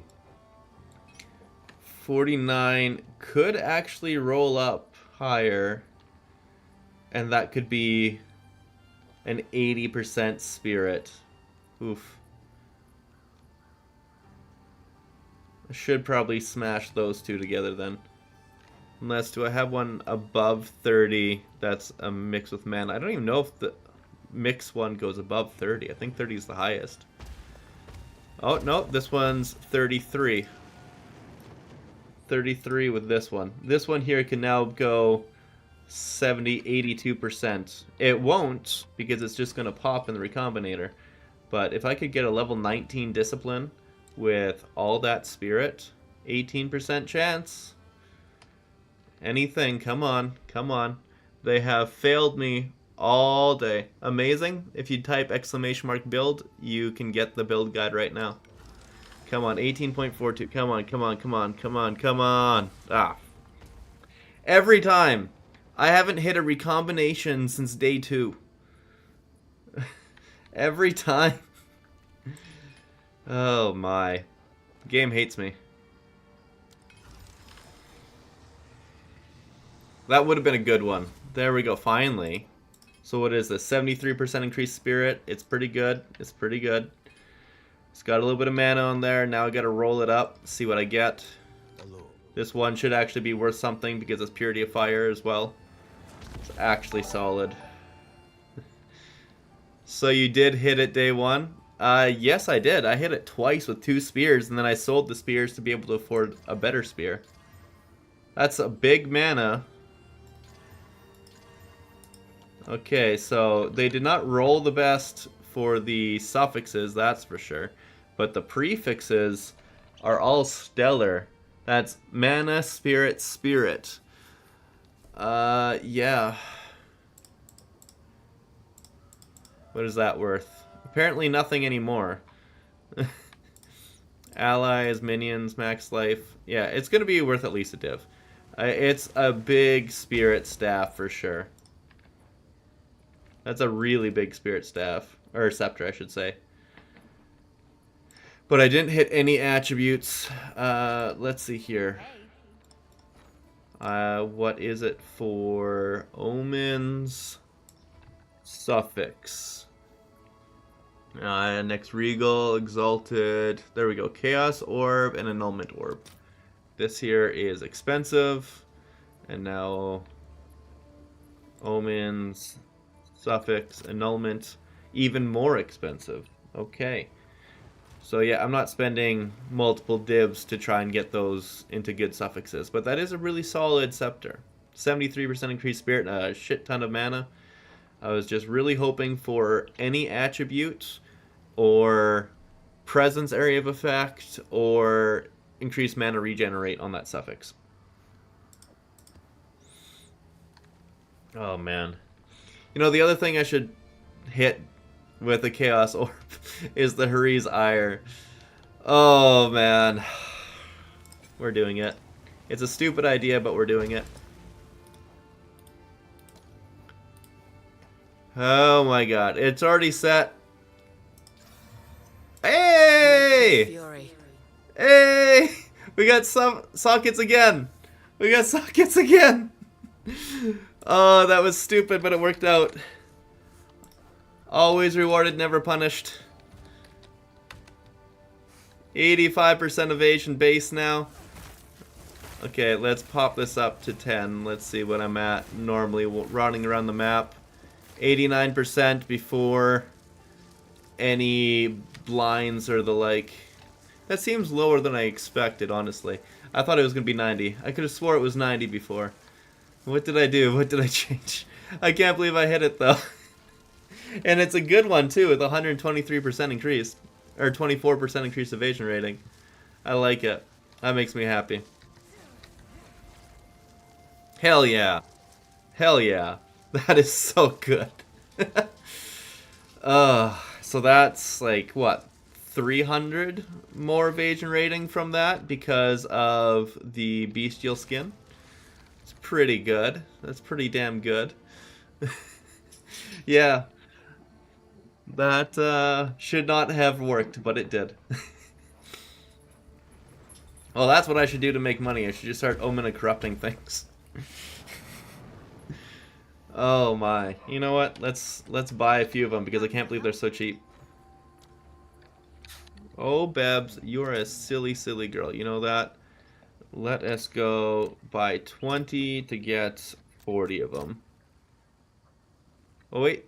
49 could actually roll up higher, and that could be an 80% spirit. Oof. I should probably smash those two together then. Unless, do I have one above 30 that's a mix with mana? I don't even know if the mix one goes above 30. I think 30 is the highest. Oh, no, this one's 33. 33 with this one. This one here can now go 70, 82%. It won't, because it's just going to pop in the Recombinator. But if I could get a level 19 Discipline with all that Spirit, 18% chance. Anything, come on, come on. They have failed me all day. Amazing. If you type !build, you can get the build guide right now. Come on, 18.42. Come on, come on, come on, come on, come on. Ah. Every time. I haven't hit a recombination since day 2. Every time. Oh my. The game hates me. That would have been a good one. There we go, finally. So what is this? 73% increased spirit. It's pretty good. It's pretty good. It's got a little bit of mana on there. Now I gotta roll it up, see what I get. Hello. This one should actually be worth something because it's Purity of Fire as well. It's actually solid. So you did hit it day 1? Yes I did. I hit it twice with 2 spears, and then I sold the spears to be able to afford a better spear. That's a big mana. Okay, so they did not roll the best for the suffixes, that's for sure. But the prefixes are all stellar. That's mana, spirit, spirit. Yeah. What is that worth? Apparently nothing anymore. Allies, minions, max life. Yeah, it's going to be worth at least a div. It's a big spirit staff for sure. That's a really big spirit staff. Or scepter, I should say. But I didn't hit any attributes. Let's see here. What is it for omens? Suffix. Next regal, exalted. There we go. Chaos orb and annulment orb. This here is expensive. And now omens, suffix, annulment, even more expensive. Okay. So yeah, I'm not spending multiple divs to try and get those into good suffixes, but that is a really solid scepter. 73% increased spirit, a shit ton of mana. I was just really hoping for any attribute or presence area of effect or increased mana regenerate on that suffix. Oh man. You know, the other thing I should hit with the Chaos Orb is the Hari's Ire. Oh man. We're doing it. It's a stupid idea, but we're doing it. Oh my god. It's already set. Hey! Fury. Hey! We got some sockets again. We got sockets again. Oh, that was stupid, but it worked out. Always rewarded, never punished. 85% evasion base now. Okay, let's pop this up to 10. Let's see what I'm at normally running around the map. 89% before any blinds or the like. That seems lower than I expected, honestly. I thought it was going to be 90. I could have swore it was 90 before. What did I do? What did I change? I can't believe I hit it, though. And it's a good one, too, with 123% increase. Or 24% increased evasion rating. I like it. That makes me happy. Hell yeah. Hell yeah. That is so good. So that's like, what? 300 more evasion rating from that because of the bestial skin. It's pretty good. That's pretty damn good. Yeah. That should not have worked, but it did. Well, that's what I should do to make money. I should just start omen and corrupting things. Oh my. You know what? Let's buy a few of them because I can't believe they're so cheap. Oh, Bebs, you are a silly, silly girl. You know that? Let us go buy 20 to get 40 of them. Oh, wait.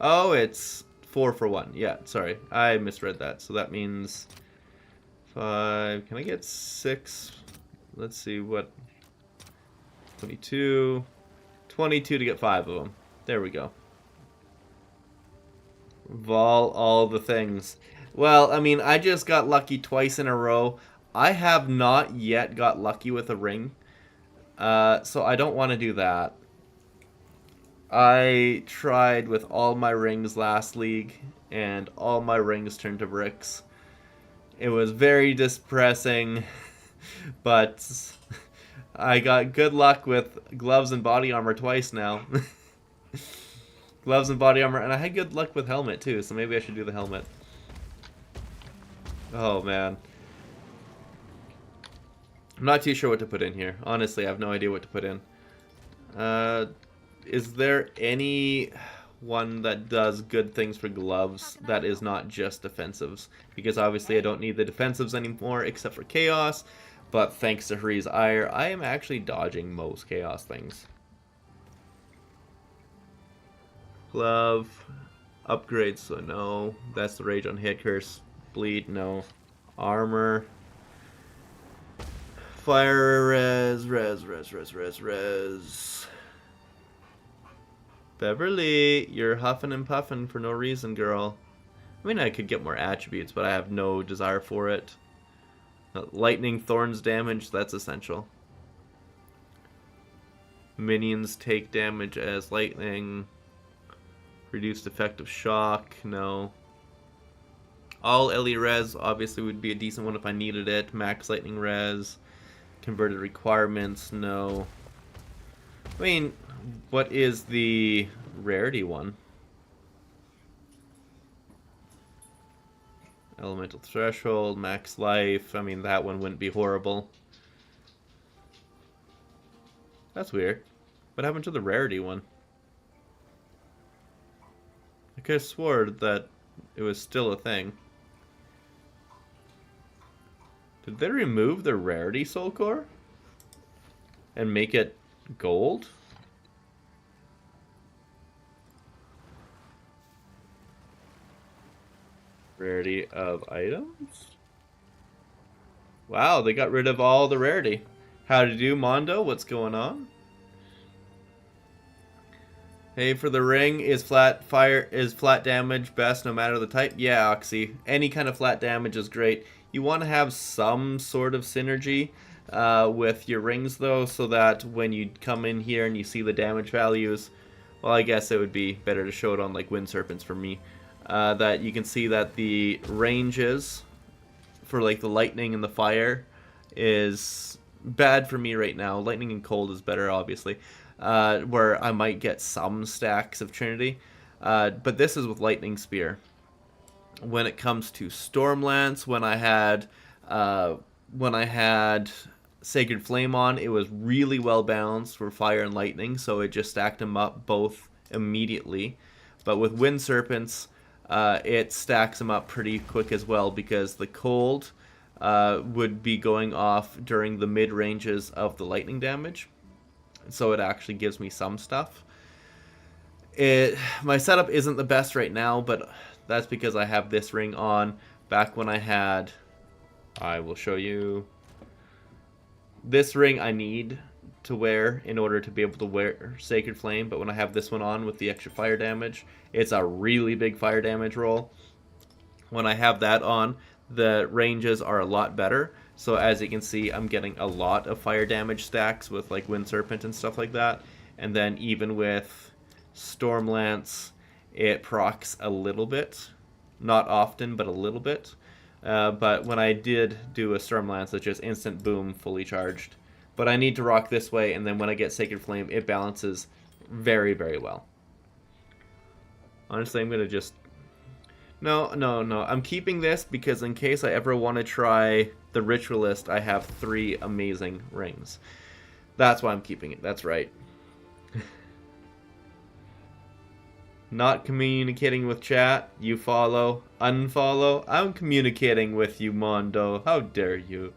Oh, it's 4 for 1. Yeah, sorry. I misread that. So that means 5. Can I get 6? Let's see what. 22. 22 to get 5 of them. There we go. Vol all the things. Well, I mean, I just got lucky twice in a row. I have not yet got lucky with a ring. So I don't want to do that. I tried with all my rings last league, and all my rings turned to bricks. It was very depressing, but I got good luck with gloves and body armor twice now. Gloves and body armor, and I had good luck with helmet too, so maybe I should do the helmet. Oh man. I'm not too sure what to put in here. Honestly, I have no idea what to put in. Is there any one that does good things for gloves that is not just defensives? Because obviously I don't need the defensives anymore except for chaos, but thanks to Hari's ire, I am actually dodging most chaos things. Glove, upgrades, so no. That's the rage on hit, curse, bleed, no. Armor. Fire res. Beverly, you're huffing and puffing for no reason, girl. I mean, I could get more attributes, but I have no desire for it. Lightning thorns damage, that's essential. Minions take damage as lightning. Reduced effective shock, no. All LE res obviously would be a decent one if I needed it. Max lightning res. Converted requirements, no. I mean, what is the rarity one? Elemental threshold, max life. I mean, that one wouldn't be horrible. That's weird. What happened to the rarity one? I could have swore that it was still a thing. Did they remove the rarity soul core? And make it gold? Rarity of items? Wow, they got rid of all the rarity. How to do, Mondo? What's going on? Hey, for the ring, is flat damage best no matter the type? Yeah, Oxy. Any kind of flat damage is great. You want to have some sort of synergy with your rings, though, so that when you come in here and you see the damage values, well, I guess it would be better to show it on, like, Wind Serpents for me, that you can see that the ranges for, like, the lightning and the fire is bad for me right now. Lightning and cold is better, obviously, where I might get some stacks of Trinity, but this is with Lightning Spear. When it comes to Stormlance, when I had Sacred Flame on, it was really well balanced for fire and lightning, so it just stacked them up both immediately. But with Wind Serpents, it stacks them up pretty quick as well, because the cold would be going off during the mid ranges of the lightning damage, so it actually gives me some stuff. My setup isn't the best right now, but that's because I have this ring on. Back when I will show you. This ring I need to wear in order to be able to wear Sacred Flame, but when I have this one on with the extra fire damage, it's a really big fire damage roll. When I have that on, the ranges are a lot better. So as you can see, I'm getting a lot of fire damage stacks with like Wind Serpent and stuff like that. And then even with Stormlance, it procs a little bit. Not often, but a little bit. But when I did do a Stormlance, it's just instant boom, fully charged. But I need to rock this way, and then when I get Sacred Flame, it balances very, very well. Honestly, I'm going to just... No, no, no. I'm keeping this because in case I ever want to try the Ritualist, I have 3 amazing rings. That's why I'm keeping it. That's right. Not communicating with chat. You follow. Unfollow. I'm communicating with you, Mondo. How dare you.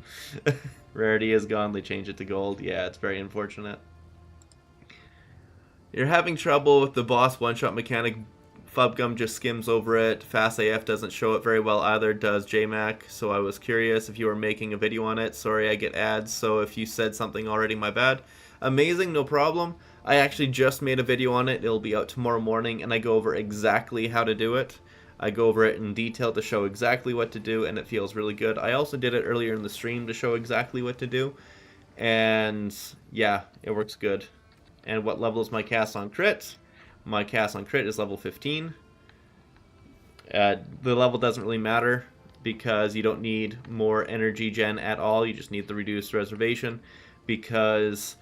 Rarity is gone. They changed it to gold. Yeah, it's very unfortunate. You're having trouble with the boss one-shot mechanic. Fubgum just skims over it. Fast AF doesn't show it very well either, does JMac. So I was curious if you were making a video on it. Sorry, I get ads, so if you said something already, my bad. Amazing, no problem. I actually just made a video on it. It'll be out tomorrow morning, and I go over exactly how to do it. I go over it in detail to show exactly what to do, and it feels really good. I also did it earlier in the stream to show exactly what to do. And yeah, it works good. And what level is my cast on crit? My cast on crit is level 15. The level doesn't really matter because you don't need more energy gen at all. You just need the reduced reservation because,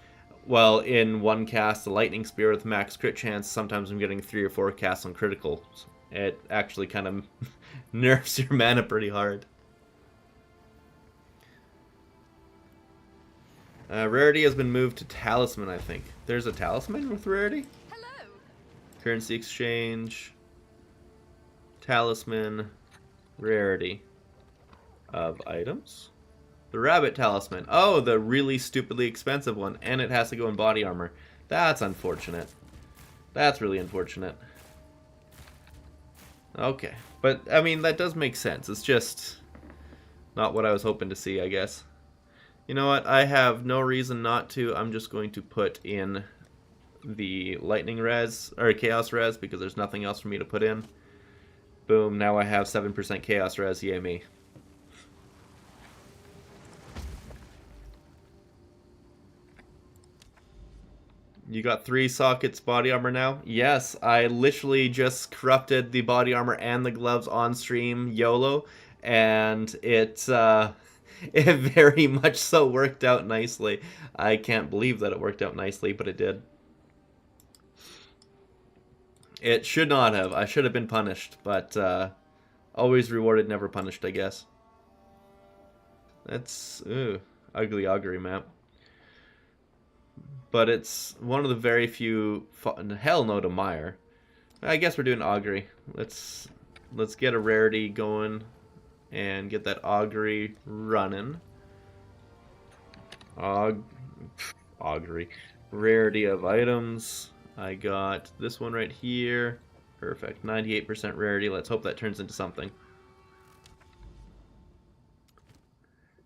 well, in one cast, the lightning spear with max crit chance, sometimes I'm getting 3 or 4 casts on criticals. It actually kind of nerfs your mana pretty hard. Rarity has been moved to Talisman, I think. There's a Talisman with Rarity? Hello. Currency exchange. Talisman. Rarity. Of items? The Rabbit Talisman. Oh, the really stupidly expensive one. And it has to go in body armor. That's unfortunate. That's really unfortunate. Okay. But, I mean, that does make sense. It's just not what I was hoping to see, I guess. You know what? I have no reason not to. I'm just going to put in the lightning res, or chaos res, because there's nothing else for me to put in. Boom, now I have 7% chaos res, yay me. You got 3 sockets body armor now? Yes, I literally just corrupted the body armor and the gloves on stream, YOLO, and it very much so worked out nicely. I can't believe that it worked out nicely, but it did. It should not have. I should have been punished, but always rewarded, never punished, I guess. That's ugly augury map. But it's one of the very few. Hell no to Mire. I guess we're doing augury. Let's get a rarity going and get that augury running. Augury. Rarity of items. I got this one right here. Perfect. 98% rarity. Let's hope that turns into something.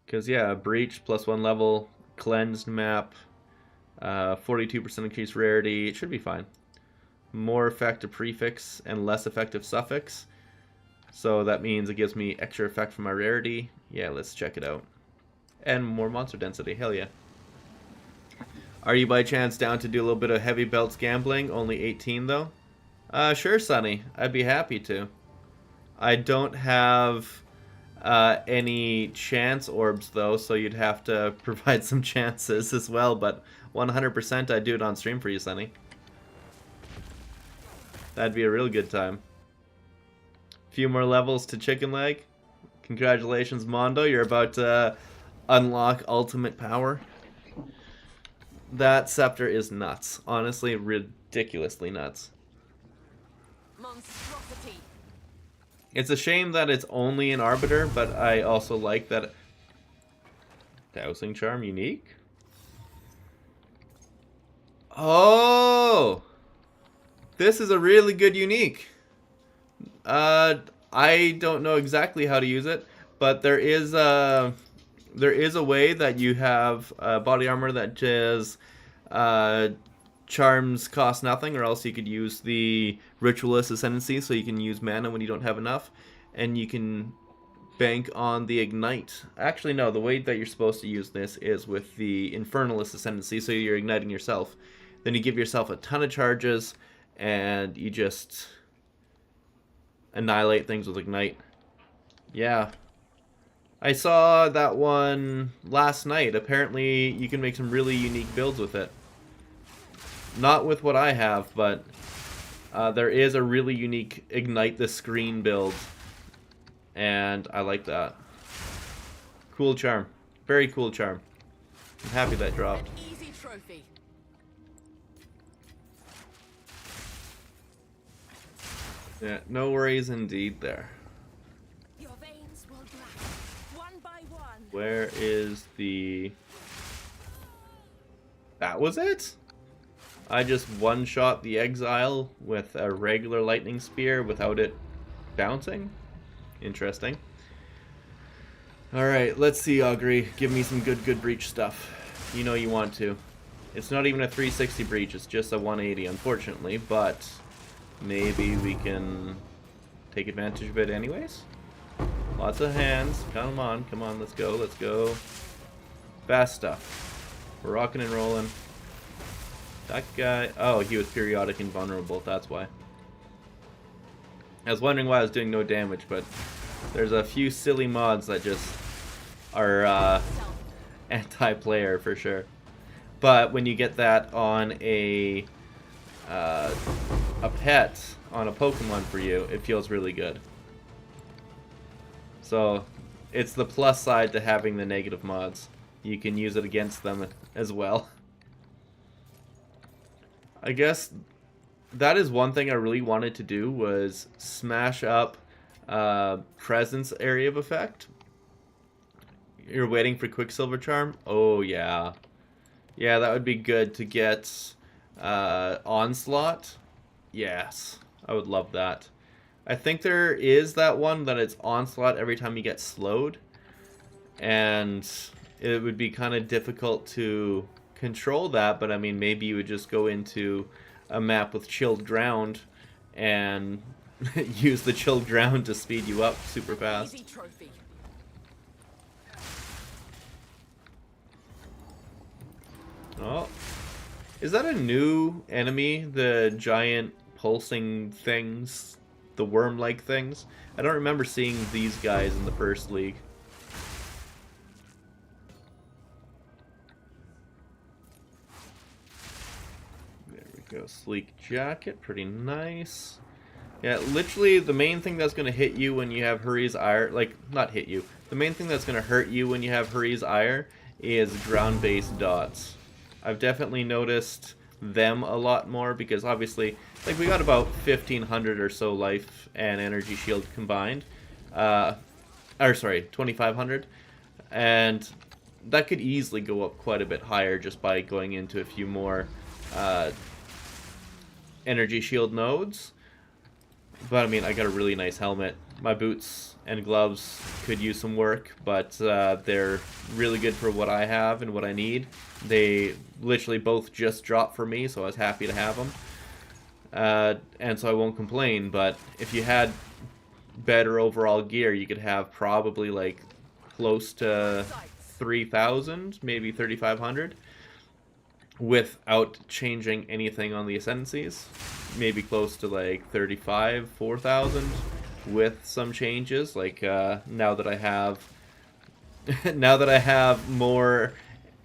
Because, yeah, breach plus 1 level, cleansed map, 42% increased rarity. It should be fine. More effective prefix and less effective suffix. So that means it gives me extra effect for my rarity. Yeah, let's check it out. And more monster density. Hell yeah. Are you by chance down to do a little bit of heavy belts gambling? Only 18 though? Sure, Sonny. I'd be happy to. I don't have any chance orbs though, so you'd have to provide some chances as well, but 100% I'd do it on stream for you, Sonny. That'd be a real good time. Few more levels to chicken leg. Congratulations, Mondo. You're about to unlock ultimate power. That scepter is nuts. Honestly, ridiculously nuts. Monstrosity. It's a shame that it's only an Arbiter, but I also like that. Dowsing Charm unique? Oh! This is a really good unique. I don't know exactly how to use it, but there is a way that you have body armor that just charms cost nothing, or else you could use the Ritualist Ascendancy, so you can use mana when you don't have enough, and you can bank on the Ignite. Actually, no, the way that you're supposed to use this is with the Infernalist Ascendancy, so you're igniting yourself. Then you give yourself a ton of charges, and you just annihilate things with Ignite. Yeah. I saw that one last night. Apparently, you can make some really unique builds with it. Not with what I have, but there is a really unique Ignite the Screen build and I like that. Cool charm. Very cool charm. I'm happy that dropped. An easy trophy. Yeah, no worries indeed there. Your veins will blacken, one by one. Where is the... That was it? I just one-shot the exile with a regular lightning spear without it bouncing? Interesting. Alright, let's see, Augury. Give me some good breach stuff. You know you want to. It's not even a 360 breach, it's just a 180, unfortunately, but maybe we can take advantage of it anyways? Lots of hands. Come on, let's go. Fast stuff. We're rocking and rolling. That guy... Oh, he was periodic invulnerable, that's why. I was wondering why I was doing no damage, but there's a few silly mods that just are anti-player for sure. But when you get that on a pet, on a Pokemon for you, it feels really good. So it's the plus side to having the negative mods. You can use it against them as well. I guess that is one thing I really wanted to do, was smash up presence area of effect. You're waiting for Quicksilver Charm? Oh yeah. Yeah, that would be good to get Onslaught. Yes, I would love that. I think there is that one that it's Onslaught every time you get slowed. And it would be kind of difficult to control that, but I mean, maybe you would just go into a map with Chilled Ground and use the Chilled Ground to speed you up super fast. Easy trophy. Oh, is that a new enemy? The giant pulsing things, the worm-like things? I don't remember seeing these guys in the first league. There we go, sleek jacket, pretty nice. Yeah, literally the main thing that's going to hit you when you have Hurry's Ire, like, not hit you, the main thing that's going to hurt you when you have Hurry's Ire is ground-based dots. I've definitely noticed them a lot more because obviously, like, we got about 1,500 or so life and energy shield combined. Or sorry, 2,500. And that could easily go up quite a bit higher just by going into a few more energy shield nodes. But I mean, I got a really nice helmet. My boots and gloves could use some work, but they're really good for what I have and what I need. They literally both just dropped for me, so I was happy to have them. And so I won't complain, but if you had better overall gear, you could have probably like close to 3,000, maybe 3,500, without changing anything on the Ascendancies. Maybe close to like 35, 4,000 with some changes. Like now that I have more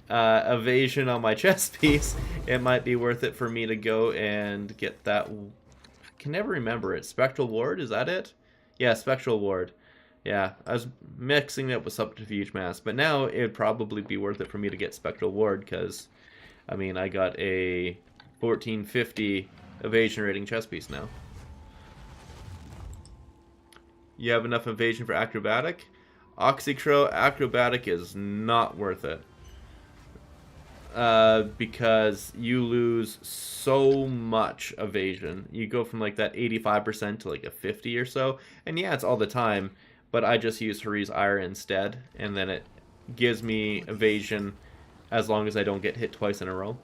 evasion on my chest piece, it might be worth it for me to go and get that. I can never remember it. Spectral Ward, is that it? Yeah, Spectral Ward. Yeah, I was mixing it with Subterfuge Mask, but now it'd probably be worth it for me to get Spectral Ward because, I mean, I got a 1450 evasion rating chest piece now. You have enough evasion for acrobatic? Oxycrow acrobatic is not worth it. Because you lose so much evasion. You go from like that 85% to like a 50 or so. And yeah, it's all the time, but I just use Hurry's Ire instead, and then it gives me evasion as long as I don't get hit twice in a row.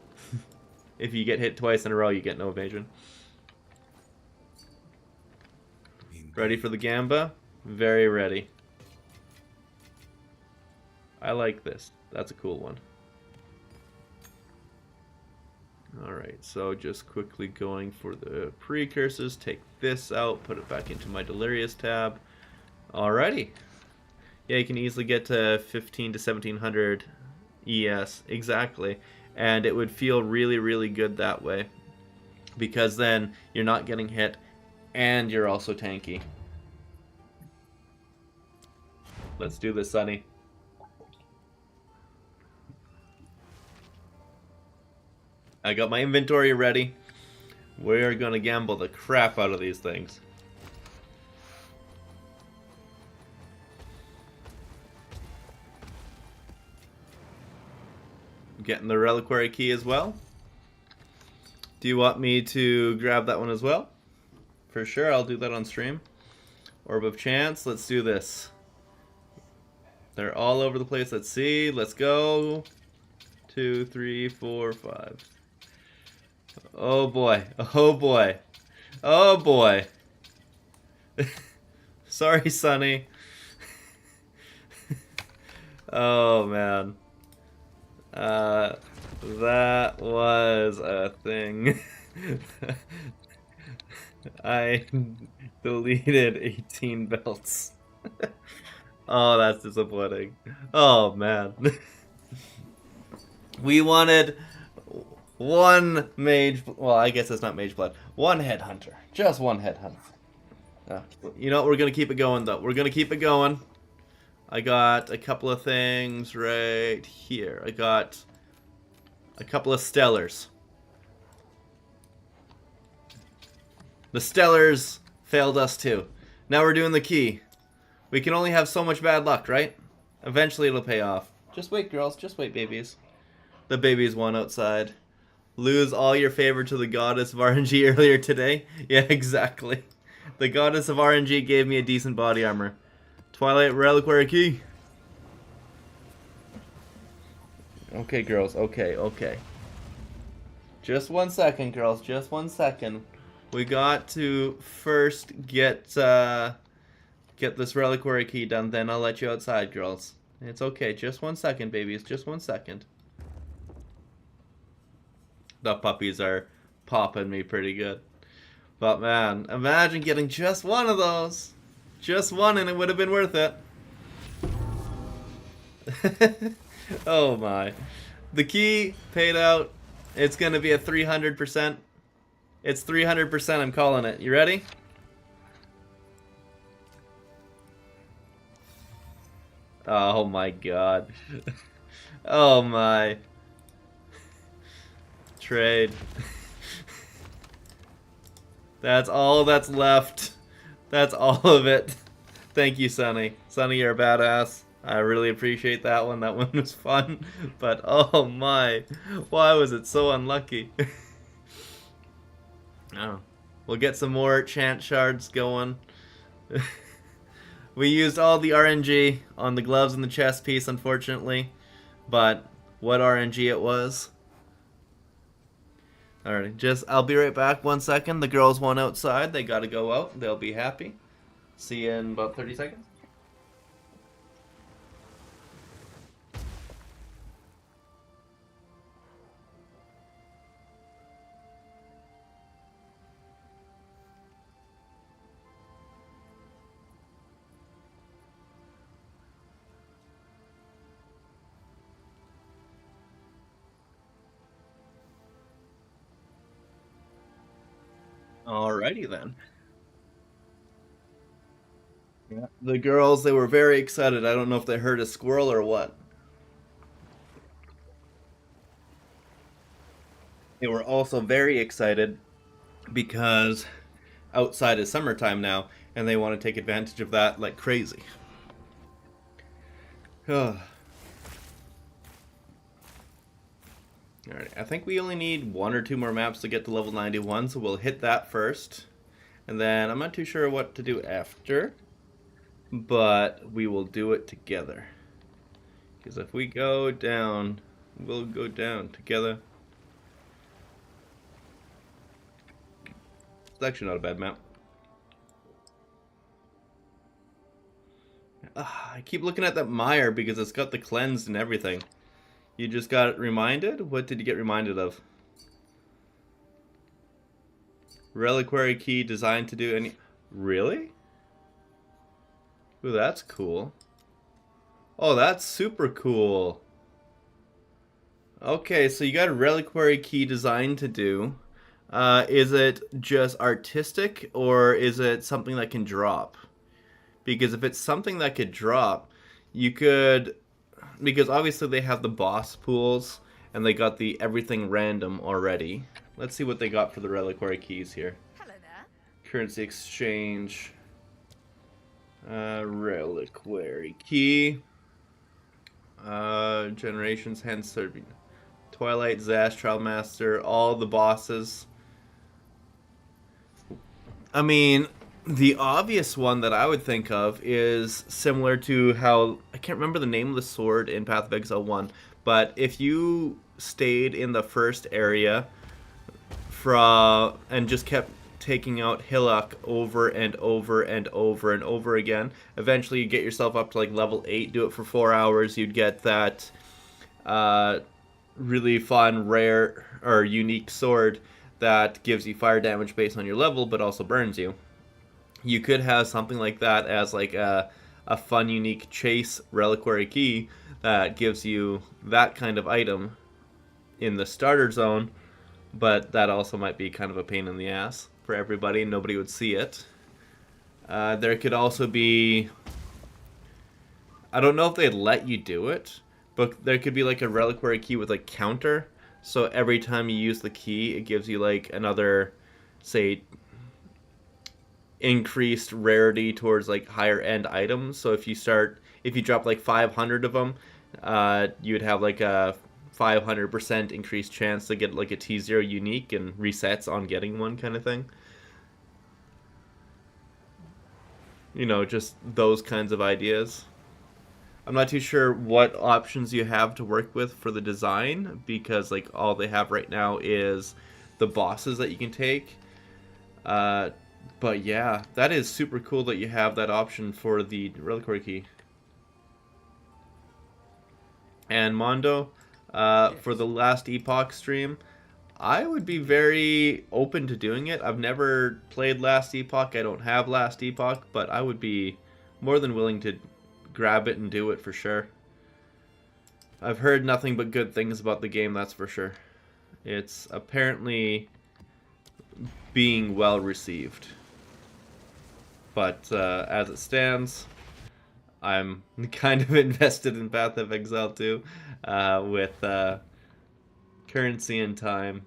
If you get hit twice in a row, you get no evasion. Ready for the Gamba? Very ready. I like this. That's a cool one. Alright, so just quickly going for the precursors. Take this out, put it back into my Delirious tab. Alrighty. Yeah, you can easily get to 15 to 1700 ES, exactly. And it would feel really, really good that way. Because then you're not getting hit, and you're also tanky. Let's do this, Sonny. I got my inventory ready. We're gonna gamble the crap out of these things. Getting the reliquary key as well. Do you want me to grab that one as well? For sure, I'll do that on stream. Orb of Chance, let's do this. They're all over the place. Let's see. Let's go. 2, 3, 4, 5. Oh boy. Oh boy. Oh boy. Sorry, Sonny. Oh man. That was a thing. I deleted 18 belts. Oh, that's disappointing. Oh man. We wanted one mage. Well, I guess it's not mage blood. One headhunter. Just one headhunter. You know what? We're gonna keep it going though. We're gonna keep it going. I got a couple of things right here. I got a couple of stellars. The stellars failed us too. Now we're doing the key. We can only have so much bad luck, right? Eventually it'll pay off. Just wait, girls. Just wait, babies. The babies won outside. Lose all your favor to the goddess of RNG earlier today? Yeah, exactly. The goddess of RNG gave me a decent body armor. Twilight Reliquary Key. Okay, girls. Okay, okay. Just 1 second, girls. Just 1 second. We got to first get this reliquary key done, then I'll let you outside, girls. It's okay. Just 1 second, babies. Just 1 second. The puppies are popping me pretty good. But man, imagine getting just one of those. Just one and it would have been worth it. Oh my. The key paid out. It's going to be a 300%. It's 300%, I'm calling it. You ready? Oh my god. Oh my. Trade. That's all that's left. That's all of it. Thank you, Sonny. Sonny, you're a badass. I really appreciate that one. That one was fun. But oh my. Why was it so unlucky? Oh. We'll get some more chant shards going. We used all the RNG on the gloves and the chest piece, unfortunately. But what RNG it was. Alright, I'll be right back 1 second. The girls want outside. They gotta go out. They'll be happy. See you in about 30 seconds. Alrighty then. Yeah. The girls, they were very excited. I don't know if they heard a squirrel or what. They were also very excited because outside is summertime now and they want to take advantage of that like crazy. Alright, I think we only need 1 or 2 more maps to get to level 91, so we'll hit that first. And then I'm not too sure what to do after, but we will do it together. Because if we go down, we'll go down together. It's actually not a bad map. I keep looking at that mire because it's got the cleansed and everything. You just got reminded? What did you get reminded of? Reliquary key designed to do any... Really? Ooh, that's cool. Oh, that's super cool. Okay, so you got a reliquary key designed to do. Is it just artistic or is it something that can drop? Because if it's something that could drop, You could, because obviously they have the boss pools, and they got the everything random already. Let's see what they got for the reliquary keys here. Hello there. Currency exchange. Reliquary key. Generations, hence serving. Twilight, Xesht, Trial Master, all the bosses. I mean, the obvious one that I would think of is similar to how, I can't remember the name of the sword in Path of Exile 1, but if you stayed in the first area and just kept taking out Hillock over and over and over and over again, eventually you get yourself up to like level 8, do it for 4 hours, you'd get that really fun, rare, or unique sword that gives you fire damage based on your level, but also burns you. You could have something like that as like a fun, unique chase reliquary key that gives you that kind of item in the starter zone, but that also might be kind of a pain in the ass for everybody, and nobody would see it. There could also be, I don't know if they'd let you do it, but there could be like a reliquary key with a counter. So every time you use the key, it gives you like another, say, increased rarity towards like higher end items. So if you drop like 500 of them, you'd have like a 500% increased chance to get like a T0 unique and resets on getting one kind of thing. You know, just those kinds of ideas. I'm not too sure what options you have to work with for the design, because like all they have right now is the bosses that you can take. But yeah, that is super cool that you have that option for the reliquary key. And Mondo, for the Last Epoch stream, I would be very open to doing it. I've never played Last Epoch, I don't have Last Epoch, but I would be more than willing to grab it and do it for sure. I've heard nothing but good things about the game, that's for sure. It's apparently being well received. But as it stands, I'm kind of invested in Path of Exile 2 with currency and time.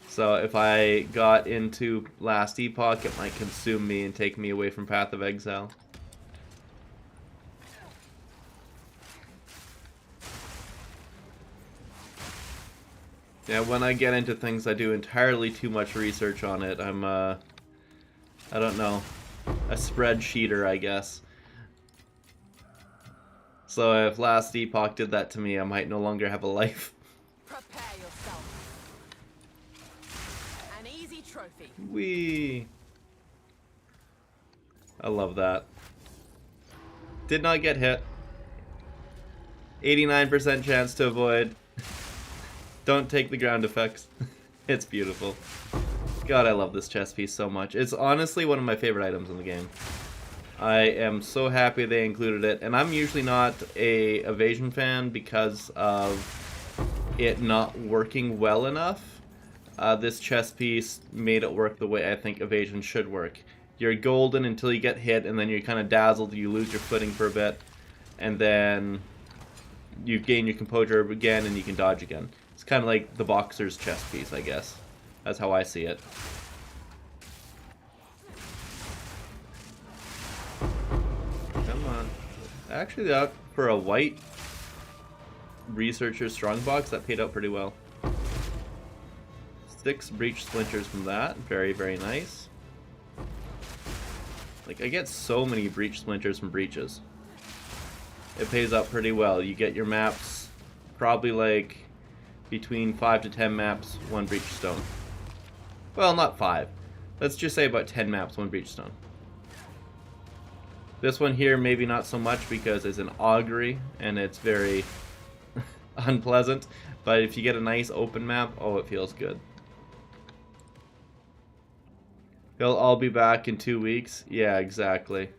So if I got into Last Epoch, it might consume me and take me away from Path of Exile. Yeah, when I get into things, I do entirely too much research on it. I'm, I don't know, a spreadsheeter, I guess. So if Last Epoch did that to me, I might no longer have a life. Prepare yourself. An easy trophy. Whee! I love that. Did not get hit. 89% chance to avoid. Don't take the ground effects. It's beautiful. God, I love this chest piece so much. It's honestly one of my favorite items in the game. I am so happy they included it, and I'm usually not a evasion fan because of it not working well enough. This chest piece made it work the way I think evasion should work. You're golden until you get hit, and then you're kind of dazzled, you lose your footing for a bit, and then you gain your composure again and you can dodge again. It's kind of like the boxer's chest piece, I guess. That's how I see it. Come on. Actually, that for a white researcher strongbox, that paid out pretty well. 6 breach splinters from that. Very, very nice. Like, I get so many breach splinters from breaches. It pays out pretty well. You get your maps, probably like between 5 to 10 maps, 1 breach stone. Well, not 5. Let's just say about 10 maps, 1 breach stone. This one here, maybe not so much because it's an augury and it's very unpleasant. But if you get a nice open map, oh, it feels good. They'll all be back in 2 weeks. Yeah, exactly.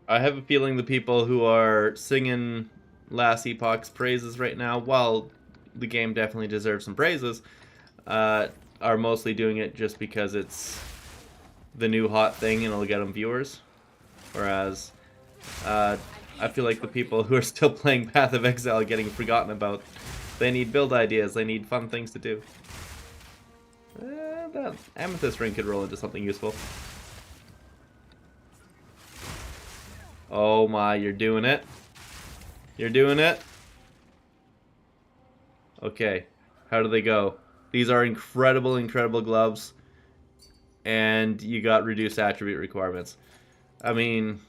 I have a feeling the people who are singing Last Epoch's praises right now, while the game definitely deserves some praises, are mostly doing it just because it's the new hot thing and it'll get them viewers. Whereas, I feel like the people who are still playing Path of Exile are getting forgotten about. They need build ideas, they need fun things to do. That Amethyst Ring could roll into something useful. Oh my, you're doing it. You're doing it. Okay, how do they go? These are incredible, incredible gloves. And you got reduced attribute requirements. I mean,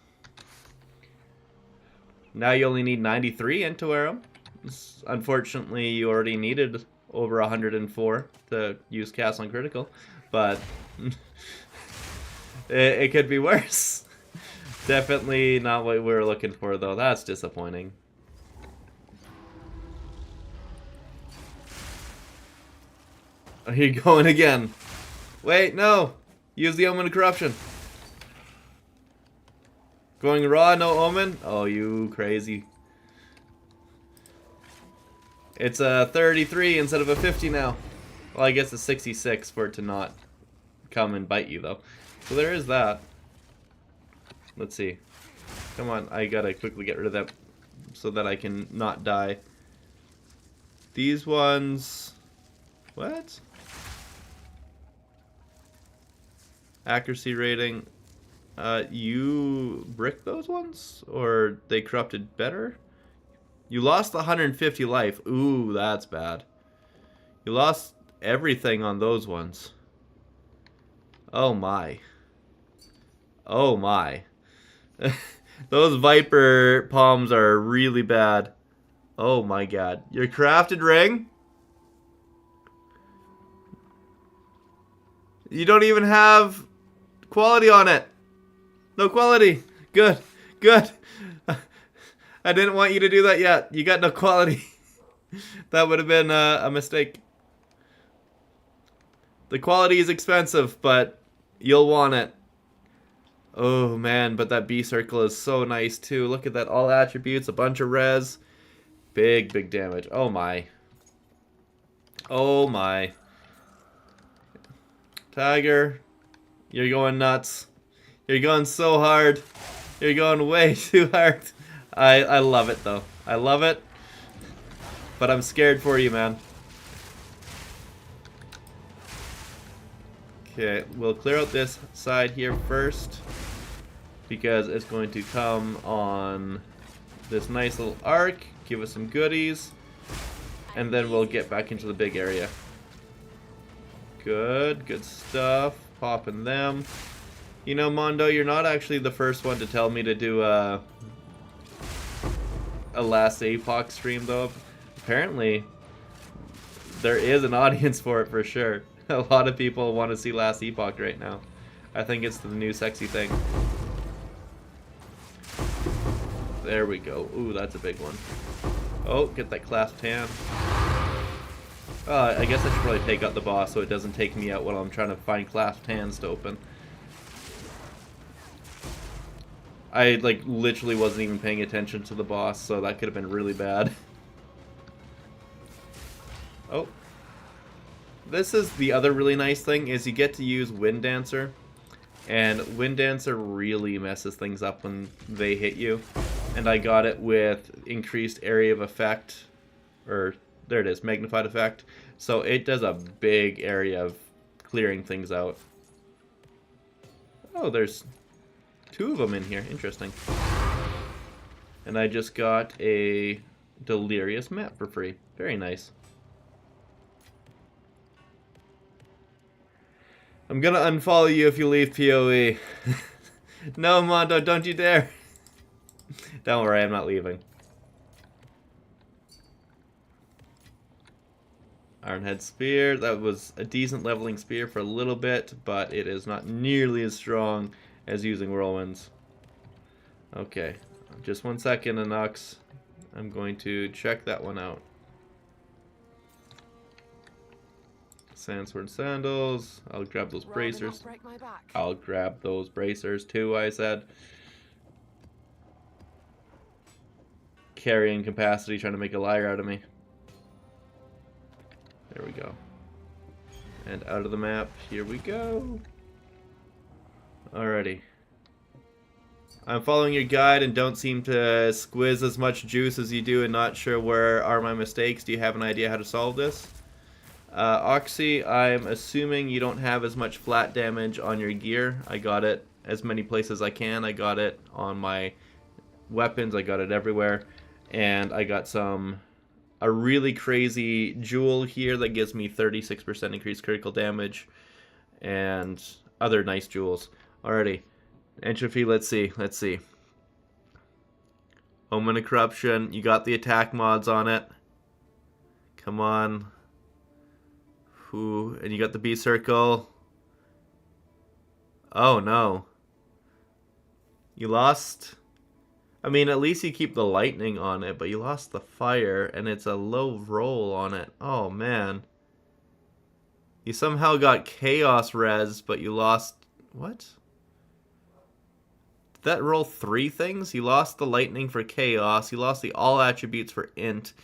now you only need 93 and to wear them. Unfortunately, you already needed over 104 to use cast on critical, but it could be worse. Definitely not what we were looking for, though. That's disappointing. Oh, you're going again. Wait, no. Use the Omen of Corruption. Going raw, no Omen? Oh, you crazy. It's a 33 instead of a 50 now. Well, I guess it's 66 for it to not come and bite you, though. So there is that. Let's see. Come on, I gotta quickly get rid of that so that I can not die. These ones... What? Accuracy rating. You bricked those ones? Or they corrupted better? You lost 150 life. Ooh, that's bad. You lost everything on those ones. Oh my. Oh my. Those Viper palms are really bad. Oh my god. Your crafted ring? You don't even have quality on it. No quality. Good. Good. I didn't want you to do that yet. You got no quality. That would have been a mistake. The quality is expensive, but you'll want it. Oh man, but that B circle is so nice too. Look at that. All attributes, a bunch of res. Big, big damage. Oh my. Oh my. Tiger, you're going nuts. You're going so hard. You're going way too hard. I love it though. I love it. But I'm scared for you, man. Okay, we'll clear out this side here first, because it's going to come on this nice little arc, give us some goodies, and then we'll get back into the big area. Good, good stuff. Popping them. You know, Mondo, you're not actually the first one to tell me to do a Last Epoch stream, though. Apparently, there is an audience for it for sure. A lot of people want to see Last Epoch right now. I think it's the new sexy thing. There we go. Ooh, that's a big one. Oh, get that clasped hand. I guess I should probably take out the boss so it doesn't take me out while I'm trying to find clasped hands to open. I, like, literally wasn't even paying attention to the boss, so that could have been really bad. Oh. This is the other really nice thing, is you get to use Wind Dancer. And Wind Dancer really messes things up when they hit you. And I got it with increased area of effect. Or, there it is, magnified effect. So it does a big area of clearing things out. Oh, there's 2 of them in here. Interesting. And I just got a Delirious map for free. Very nice. I'm gonna unfollow you if you leave POE. No, Mondo, don't you dare. Don't worry, I'm not leaving. Ironhead Spear. That was a decent leveling spear for a little bit, but it is not nearly as strong as using Whirlwinds. Okay, just 1 second, Anox. I'm going to check that one out. Sandsword Sandals. I'll grab those bracers. I'll grab those bracers too, I said. Carrying capacity, trying to make a liar out of me. There we go. And out of the map. Here we go. Alrighty. I'm following your guide and don't seem to squeeze as much juice as you do and not sure where are my mistakes. Do you have an idea how to solve this? Oxy, I'm assuming you don't have as much flat damage on your gear. I got it as many places as I can. I got it on my weapons. I got it everywhere. And I got a really crazy jewel here that gives me 36% increased critical damage. And other nice jewels. Alrighty. Entropy, let's see. Omen of Corruption, you got the attack mods on it. Come on. Ooh, and you got the B circle. Oh no. You lost. I mean, at least you keep the lightning on it, but you lost the fire, and it's a low roll on it. Oh man. You somehow got chaos res, but you lost. What? That roll 3 things? You lost the lightning for chaos, you lost the all attributes for int,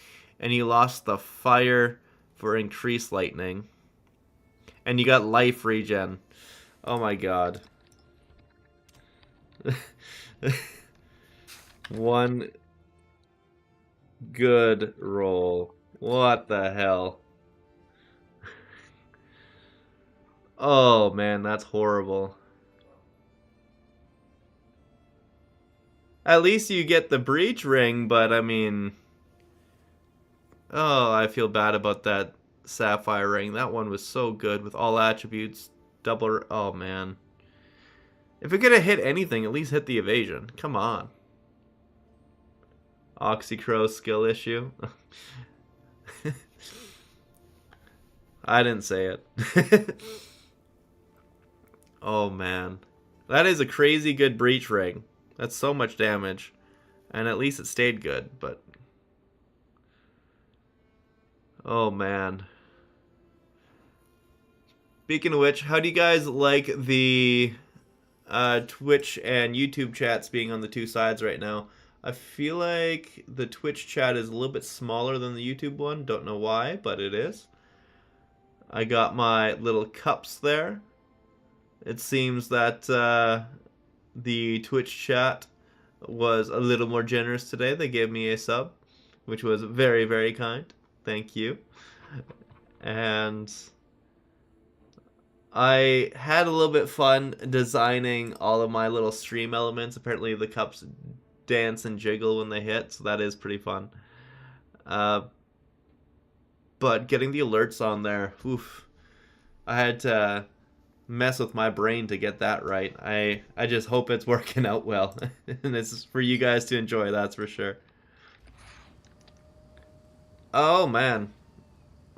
and you lost the fire for increased lightning. And you got life regen. Oh my god. One good roll. What the hell? Oh man, that's horrible. At least you get the breach ring, but I mean... Oh, I feel bad about that sapphire ring. That one was so good with all attributes. Double... Oh, man. If it could have hit anything, at least hit the evasion. Come on. Oxycrow skill issue. I didn't say it. Oh, man. That is a crazy good breach ring. That's so much damage. And at least it stayed good, but... Oh, man. Speaking of which, how do you guys like the Twitch and YouTube chats being on the two sides right now? I feel like the Twitch chat is a little bit smaller than the YouTube one. Don't know why, but it is. I got my little cups there. It seems that the Twitch chat was a little more generous today. They gave me a sub, which was very, very kind. Thank you. And I had a little bit fun designing all of my little stream elements. Apparently the cups dance and jiggle when they hit, so that is pretty fun. But getting the alerts on there, oof. I had to mess with my brain to get that right. I just hope it's working out well. And it's for you guys to enjoy, that's for sure. Oh man.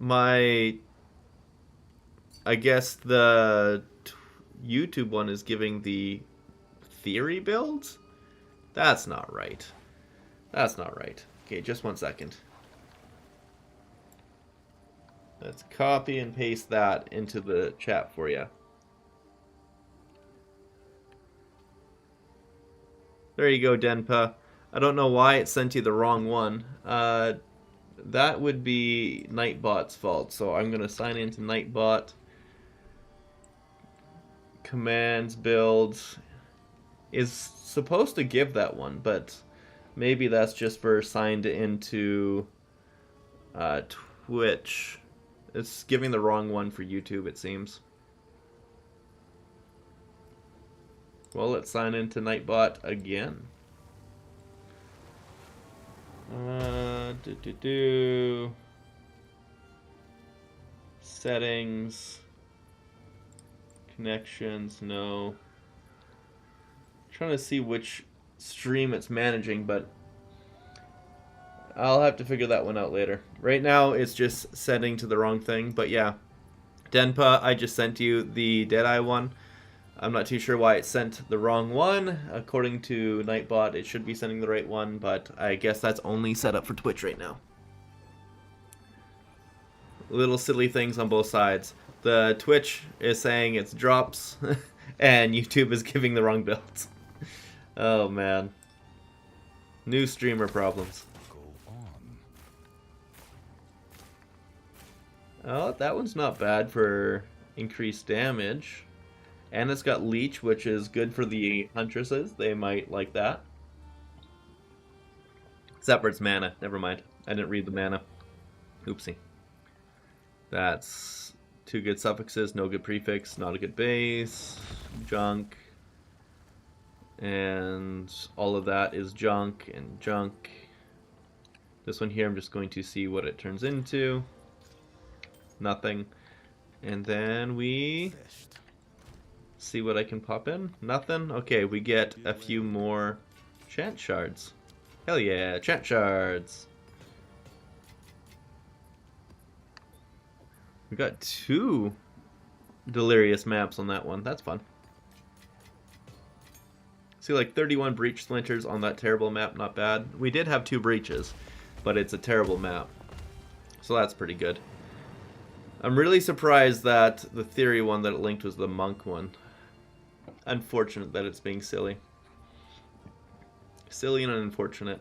I guess the YouTube one is giving the theory builds? That's not right. That's not right. Okay, just 1 second. Let's copy and paste that into the chat for you. There you go, Denpa. I don't know why it sent you the wrong one. That would be Nightbot's fault. So I'm going to sign into Nightbot. Commands build is supposed to give that one, but maybe that's just for signed into Twitch. It's giving the wrong one for YouTube, it seems. Well, let's sign into Nightbot again. Settings. Connections, no. Trying to see which stream it's managing, but I'll have to figure that one out later. Right now, it's just setting to the wrong thing, but yeah. Denpa, I just sent you the Deadeye one. I'm not too sure why it sent the wrong one. According to Nightbot, it should be sending the right one, but I guess that's only set up for Twitch right now. Little silly things on both sides. The Twitch is saying it's drops, and YouTube is giving the wrong builds. Oh man. New streamer problems. Go Oh, that one's not bad for increased damage. And it's got leech, which is good for the huntresses. They might like that. Except for its mana. Never mind. I didn't read the mana. Oopsie. That's 2 good suffixes, no good prefix, not a good base, junk. And all of that is junk and junk. This one here, I'm just going to see what it turns into. Nothing. And then we see what I can pop in. Nothing. Okay, we get a few more chant shards. Hell yeah, chant shards. We got 2 delirious maps on that one. That's fun. See, like 31 breach splinters on that terrible map. Not bad. We did have 2 breaches, but it's a terrible map. So that's pretty good. I'm really surprised that the theory one that it linked was the monk one. Unfortunate that it's being silly. Silly and unfortunate.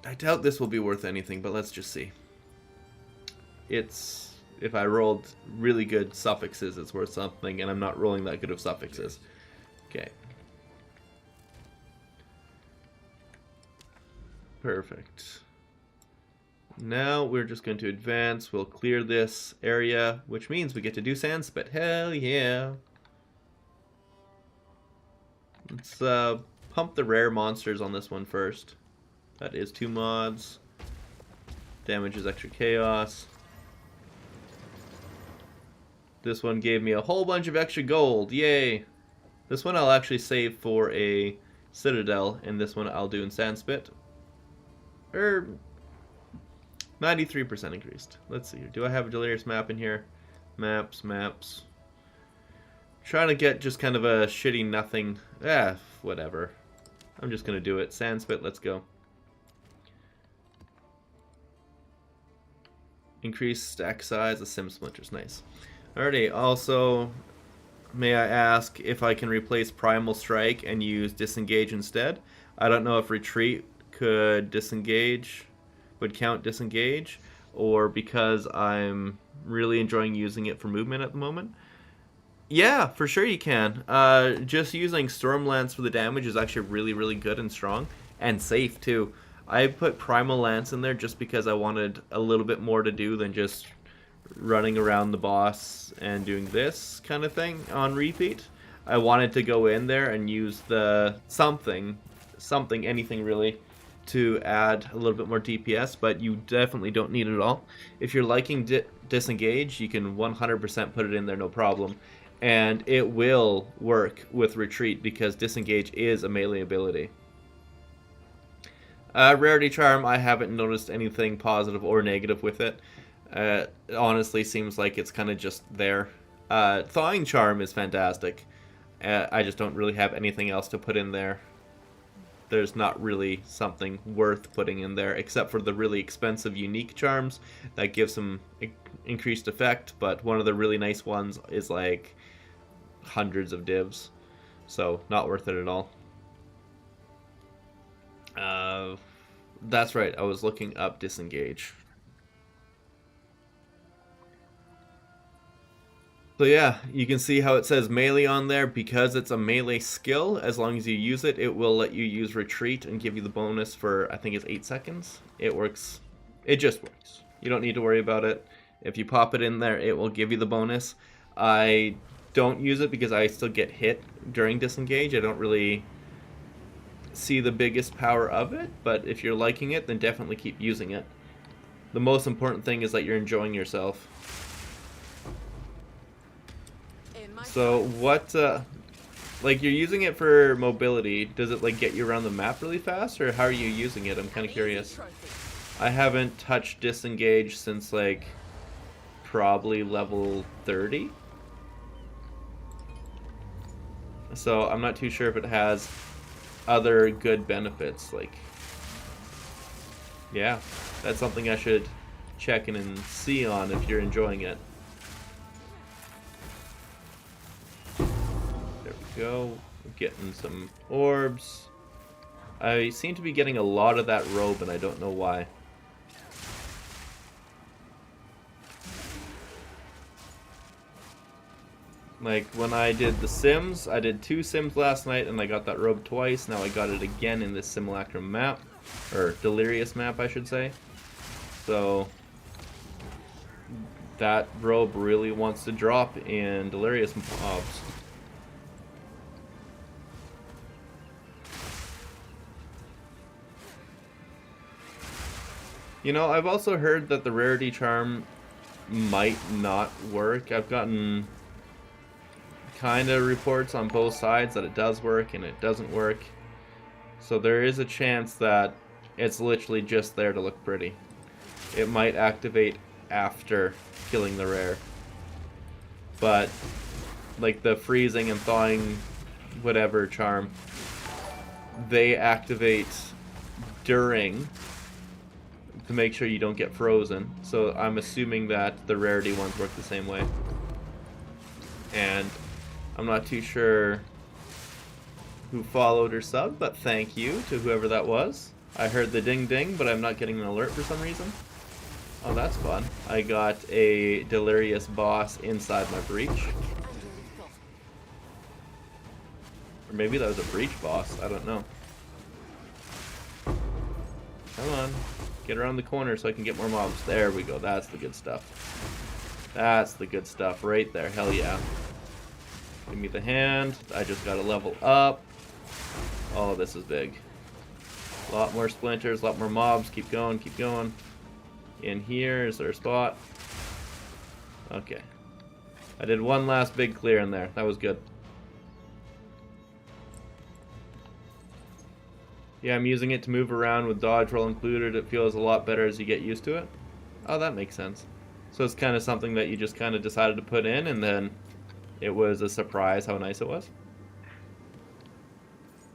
I doubt this will be worth anything, but let's just see. It's, if I rolled really good suffixes, it's worth something, and I'm not rolling that good of suffixes. Okay. Perfect. Now we're just going to advance. We'll clear this area, which means we get to do Sandspit. Hell yeah. Let's pump the rare monsters on this one first. That is 2 mods. Damage is extra chaos. This one gave me a whole bunch of extra gold. Yay! This one I'll actually save for a Citadel, and this one I'll do in Sandspit. 93% increased. Let's see. Do I have a delirious map in here? Maps. Trying to get just kind of a shitty nothing. Whatever. I'm just gonna do it. Sandspit, let's go. Increase stack size of sim splinters. Nice. Alrighty, also, may I ask if I can replace Primal Strike and use Disengage instead? I don't know if Retreat could disengage, would count disengage, or because I'm really enjoying using it for movement at the moment. Yeah, for sure you can. Just using Stormlance for the damage is actually really, really good and strong, and safe too. I put Primal Lance in there just because I wanted a little bit more to do than just running around the boss and doing this kind of thing on repeat. I wanted to go in there and use the something, anything really, to add a little bit more DPS, but you definitely don't need it all. If you're liking Disengage, you can 100% put it in there, no problem. And it will work with Retreat because Disengage is a melee ability. Rarity Charm, I haven't noticed anything positive or negative with it. It honestly seems like it's kind of just there. Thawing Charm is fantastic. I just don't really have anything else to put in there. There's not really something worth putting in there, except for the really expensive unique charms that give some increased effect, but one of the really nice ones is like hundreds of divs, so not worth it at all. That's right, I was looking up Disengage. So yeah, you can see how it says melee on there. Because it's a melee skill, as long as you use it, it will let you use Retreat and give you the bonus for, I think it's 8 seconds. It works. It just works. You don't need to worry about it. If you pop it in there, it will give you the bonus. I don't use it because I still get hit during Disengage. I don't really see the biggest power of it, but if you're liking it, then definitely keep using it. The most important thing is that you're enjoying yourself. So what, like, you're using it for mobility. Does it, like, get you around the map really fast, or how are you using it? I'm kind of curious. I haven't touched Disengage since, like, probably level 30. So I'm not too sure if it has other good benefits. Like, yeah, that's something I should check in and see on if you're enjoying it. There we go. We're getting some orbs. I seem to be getting a lot of that robe, and I don't know why. Like, when I did the Sims, I did 2 Sims last night, and I got that robe twice. Now I got it again in this Simulacrum map. Or Delirious map, I should say. So, that robe really wants to drop in Delirious mobs. You know, I've also heard that the rarity charm might not work. I've gotten kind of reports on both sides that it does work and it doesn't work. So there is a chance that it's literally just there to look pretty. It might activate after killing the rare. But, like the freezing and thawing whatever charm, they activate during to make sure you don't get frozen. So I'm assuming that the rarity ones work the same way. And I'm not too sure who followed or subbed, but thank you to whoever that was. I heard the ding ding, but I'm not getting an alert for some reason. Oh, that's fun. I got a Delirious boss inside my breach. Or maybe that was a breach boss, I don't know. Come on. Get around the corner so I can get more mobs. There we go. That's the good stuff. That's the good stuff right there. Hell yeah. Give me the hand. I just gotta level up. Oh, this is big. A lot more splinters, a lot more mobs. Keep going, keep going. In here, is there a spot? Okay. I did one last big clear in there. That was good. Yeah, I'm using it to move around with dodge roll included. It feels a lot better as you get used to it. Oh, that makes sense. So it's kind of something that you just kind of decided to put in, and then it was a surprise how nice it was.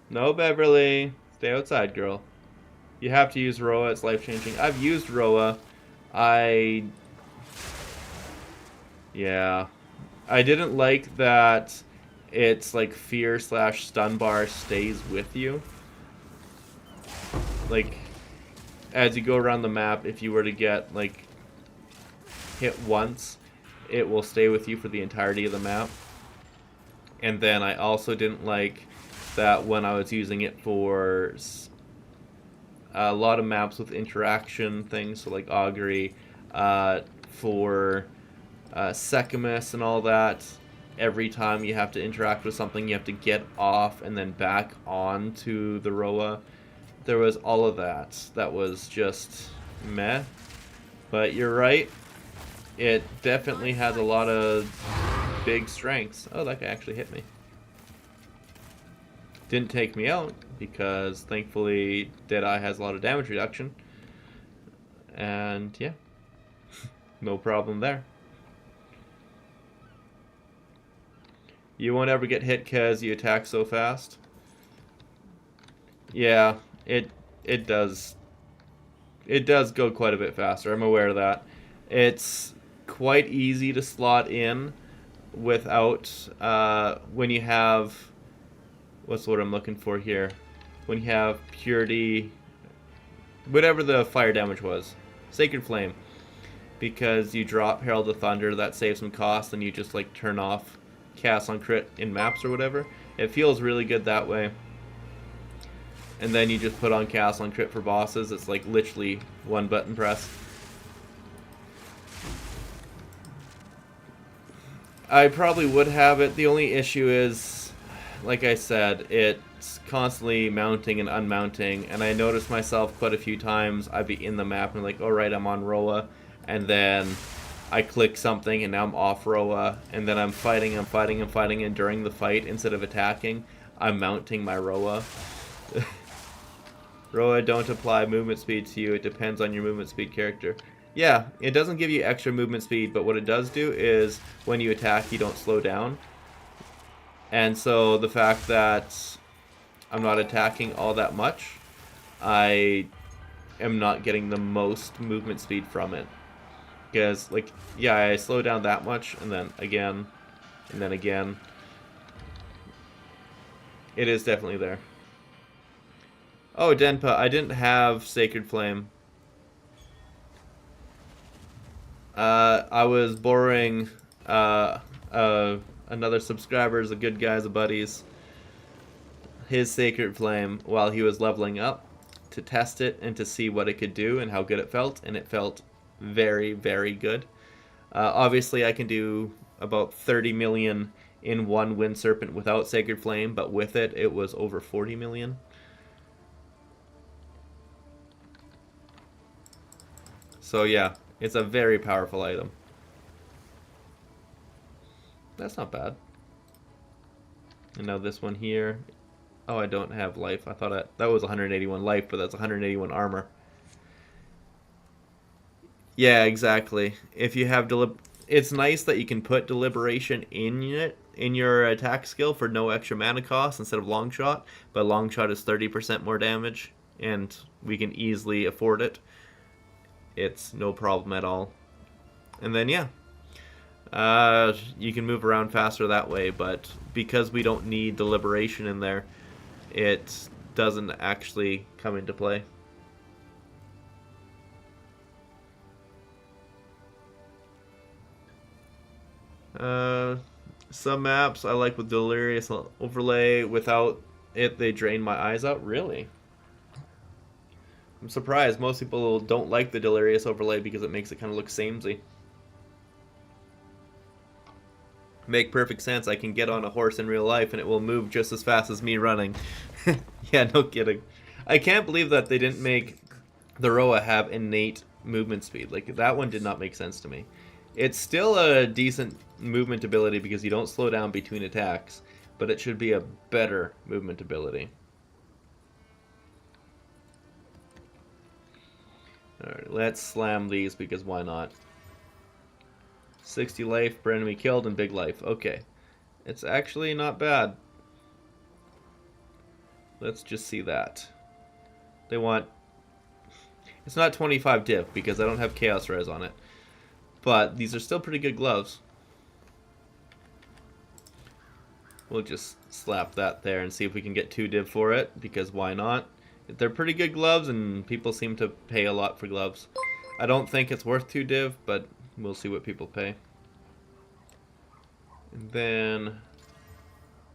No, Beverly. Stay outside, girl. You have to use Roa. It's life-changing. I've used Roa. Yeah. I didn't like that it's like fear / stun bar stays with you. Like, as you go around the map, if you were to get, like, hit once, it will stay with you for the entirety of the map. And then I also didn't like that when I was using it for a lot of maps with interaction things, so like Augury, for Secamus and all that, every time you have to interact with something, you have to get off and then back on to the Roa. There was all of that. That was just meh. But you're right. It definitely has a lot of big strengths. Oh, that guy actually hit me. Didn't take me out because thankfully Deadeye has a lot of damage reduction. And yeah, no problem there. You won't ever get hit because you attack so fast. Yeah, it does. It does go quite a bit faster. I'm aware of that. It's quite easy to slot in without when you have, what's the word I'm looking for here? When you have purity, whatever the fire damage was, Sacred Flame, because you drop Herald of Thunder, that saves some cost, and you just like turn off cast on crit in maps or whatever. It feels really good that way. And then you just put on cast on crit for bosses. It's like literally one button press. I probably would have it. The only issue is, like I said, it's constantly mounting and unmounting, and I noticed myself quite a few times I'd be in the map and like, alright, I'm on Roa, and then I click something and now I'm off Roa, and then I'm fighting, and during the fight, instead of attacking, I'm mounting my Roa. Roa don't apply movement speed to you, it depends on your movement speed character. Yeah, it doesn't give you extra movement speed, but what it does do is when you attack, you don't slow down. And so the fact that I'm not attacking all that much, I am not getting the most movement speed from it. Because, like, yeah, I slow down that much, and then again, and then again. It is definitely there. Oh, Denpa, I didn't have Sacred Flame. I was borrowing an another subscriber is a good guy's a buddies his Sacred Flame while he was leveling up to test it and to see what it could do and how good it felt, and it felt very, very good. Obviously, I can do about 30 million in one Wind Serpent without Sacred Flame, but with it, it was over 40 million. So yeah, it's a very powerful item. That's not bad. And now this one here. Oh, I don't have life. I thought that was 181 life, but that's 181 armor. Yeah, exactly. If you have it's nice that you can put Deliberation in it in your attack skill for no extra mana cost instead of long shot, but long shot is 30% more damage, and we can easily afford it. It's no problem at all. And then yeah, you can move around faster that way, but because we don't need Deliberation in there, it doesn't actually come into play. Some maps I like with Delirious Overlay. Without it, they drain my eyes out. Really? I'm surprised. Most people don't like the Delirious Overlay because it makes it kind of look samey. Make perfect sense. I can get on a horse in real life and it will move just as fast as me running. Yeah, no kidding. I can't believe that they didn't make the Roa have innate movement speed. Like, that one did not make sense to me. It's still a decent movement ability because you don't slow down between attacks, but it should be a better movement ability. Alright, let's slam these because why not? 60 life per enemy killed and big life. Okay. It's actually not bad. Let's just see that. They want... It's not 25 diff because I don't have Chaos Res on it. But these are still pretty good gloves. We'll just slap that there and see if we can get 2 div for it, because why not? They're pretty good gloves and people seem to pay a lot for gloves. I don't think it's worth 2 div, but we'll see what people pay. And then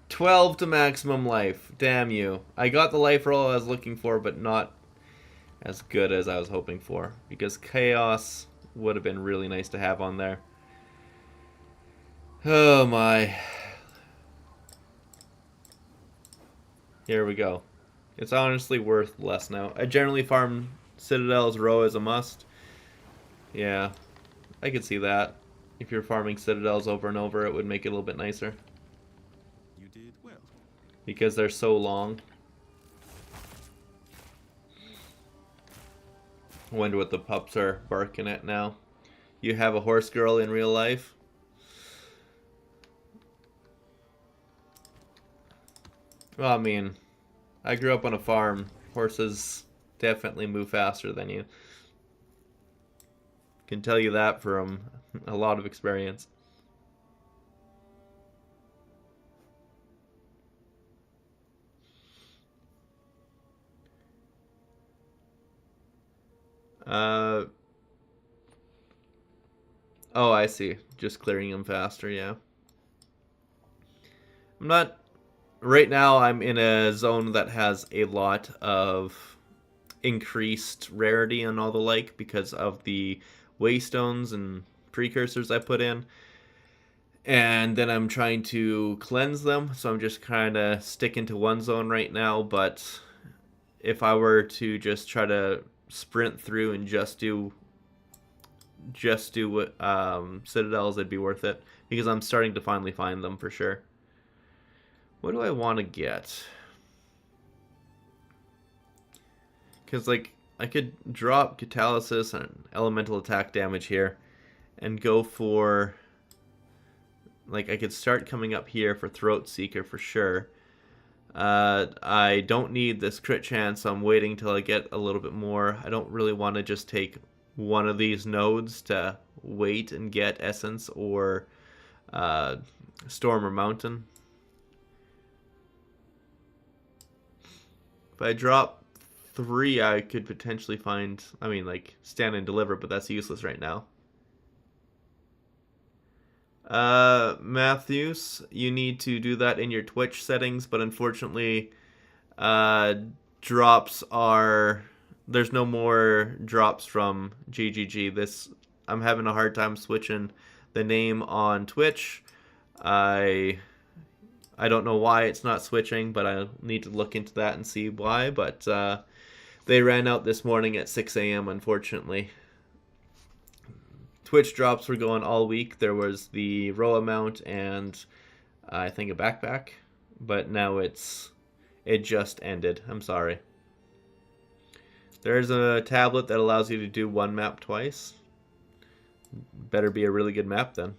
12 to maximum life. Damn you. I got the life roll I was looking for, but not as good as I was hoping for, because Chaos would have been really nice to have on there. Oh my. Here we go. It's honestly worth less now. I generally farm Citadel's Row as a must. Yeah, I could see that. If you're farming Citadels over and over, it would make it a little bit nicer. You did well. Because they're so long. I wonder what the pups are barking at now. You have a horse girl in real life? Well, I mean, I grew up on a farm. Horses definitely move faster than you. Can tell you that from a lot of experience. Oh, I see. Just clearing them faster, yeah. I'm not... Right now, I'm in a zone that has a lot of increased rarity and all the like because of the waystones and precursors I put in. And then I'm trying to cleanse them, so I'm just kind of sticking to one zone right now, but if I were to just try to sprint through and just do citadels, it'd be worth it, because I'm starting to finally find them for sure. What do I want to get? Because, like, I could drop Catalysis and Elemental Attack damage here and go for... Like, I could start coming up here for Throat Seeker for sure. I don't need this crit chance, so I'm waiting till I get a little bit more. I don't really want to just take one of these nodes to wait and get Essence or Storm or Mountain. If I drop 3, I could potentially find, I mean, like, Stand and Deliver, but that's useless right now. Matthews, you need to do that in your Twitch settings, but unfortunately, drops are... There's no more drops from GGG. I'm having a hard time switching the name on Twitch. I don't know why it's not switching, but I need to look into that and see why. But they ran out this morning at 6 a.m., unfortunately. Twitch drops were going all week. There was the Roa mount and I think a backpack, but now it just ended. I'm sorry. There's a tablet that allows you to do one map twice. Better be a really good map then.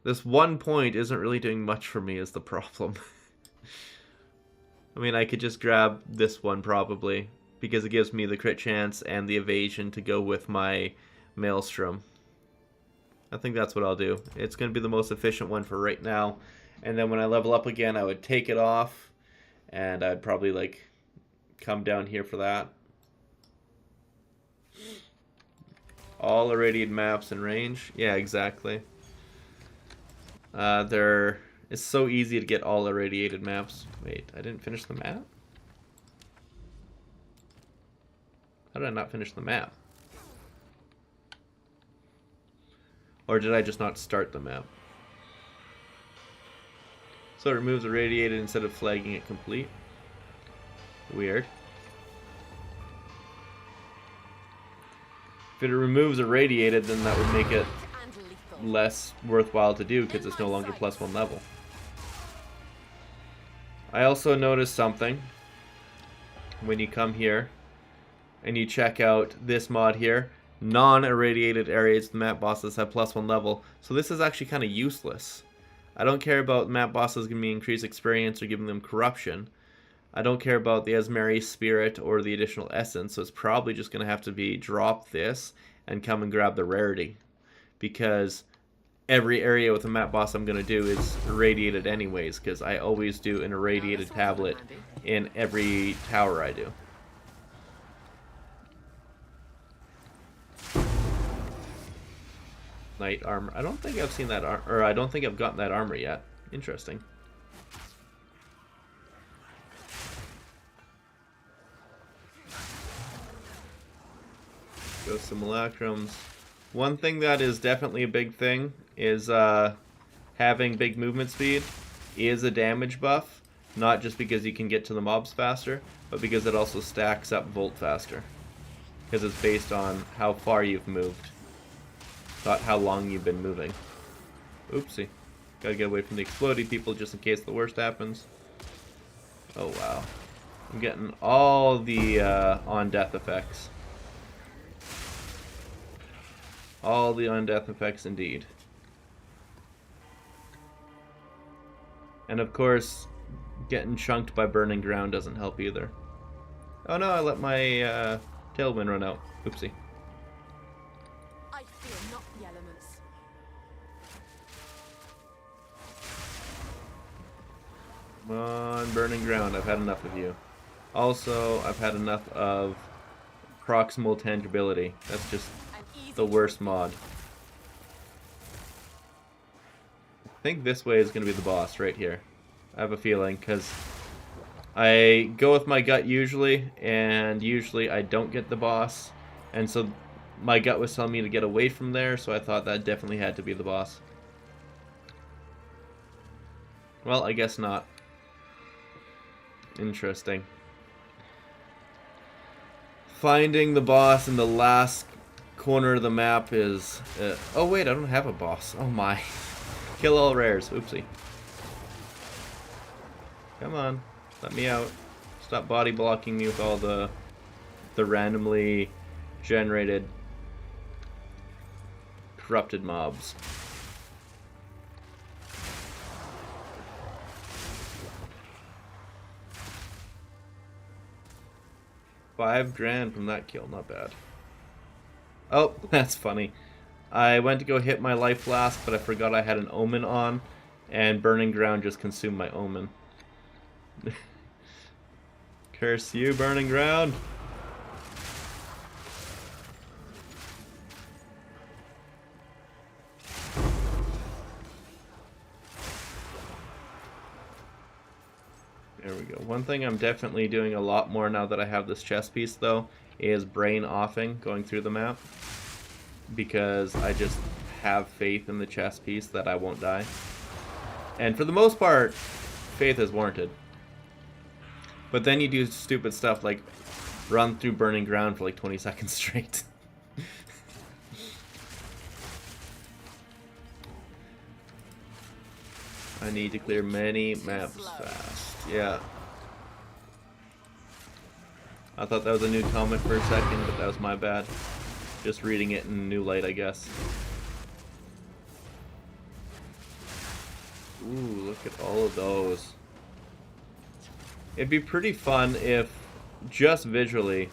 This 1 point isn't really doing much for me is the problem. I mean, I could just grab this one probably, because it gives me the crit chance and the evasion to go with my Maelstrom. I think that's what I'll do. It's going to be the most efficient one for right now. And then when I level up again, I would take it off, and I'd probably like come down here for that. All irradiated maps in range. Yeah, exactly. It's so easy to get all irradiated maps. Wait, I didn't finish the map? How did I not finish the map? Or did I just not start the map? So it removes irradiated instead of flagging it complete. Weird. If it removes irradiated, then that would make it less worthwhile to do because it's no longer +1 level. I also noticed something when you come here and you check out this mod here. Non-irradiated areas, the map bosses have +1 level, so this is actually kind of useless. I don't care about map bosses giving me increased experience or giving them corruption. I don't care about the Esmeri Spirit or the additional essence, so it's probably just going to have to be drop this and come and grab the rarity. Because every area with a map boss I'm going to do is irradiated anyways, because I always do an irradiated tablet in every tower I do. Knight armor. I don't think I've seen that or I don't think I've gotten that armor yet. Interesting. Go simulacrums. One thing that is definitely a big thing is having big movement speed is a damage buff. Not just because you can get to the mobs faster, but because it also stacks up Volt faster. Because it's based on how far you've moved. Not how long you've been moving. Oopsie. Gotta get away from the exploding people just in case the worst happens. Oh wow. I'm getting all the on-death effects. All the on-death effects indeed. And of course, getting chunked by burning ground doesn't help either. Oh no, I let my tailwind run out. Oopsie. I fear not the elements. Come on, burning ground. I've had enough of you. Also, I've had enough of proximal tangibility. That's just the worst mod. I think this way is going to be the boss right here. I have a feeling, because I go with my gut usually, and usually I don't get the boss. And so my gut was telling me to get away from there, so I thought that definitely had to be the boss. Well, I guess not. Interesting. Finding the boss in the last corner of the map is... oh wait, I don't have a boss. Oh my. Kill all rares. Oopsie. Come on. Let me out. Stop body blocking me with all the randomly generated corrupted mobs. $5,000 from that kill, not bad. Oh, that's funny. I went to go hit my life flask, but I forgot I had an omen on, and burning ground just consumed my omen. Curse you, burning ground! There we go. One thing I'm definitely doing a lot more now that I have this chess piece, though, is brain offing, going through the map. Because I just have faith in the chess piece that I won't die. And for the most part, faith is warranted. But then you do stupid stuff like run through burning ground for like 20 seconds straight. I need to clear many maps fast. Yeah. I thought that was a new comment for a second, but that was my bad. Just reading it in a new light, I guess. Ooh, look at all of those. It'd be pretty fun if, just visually,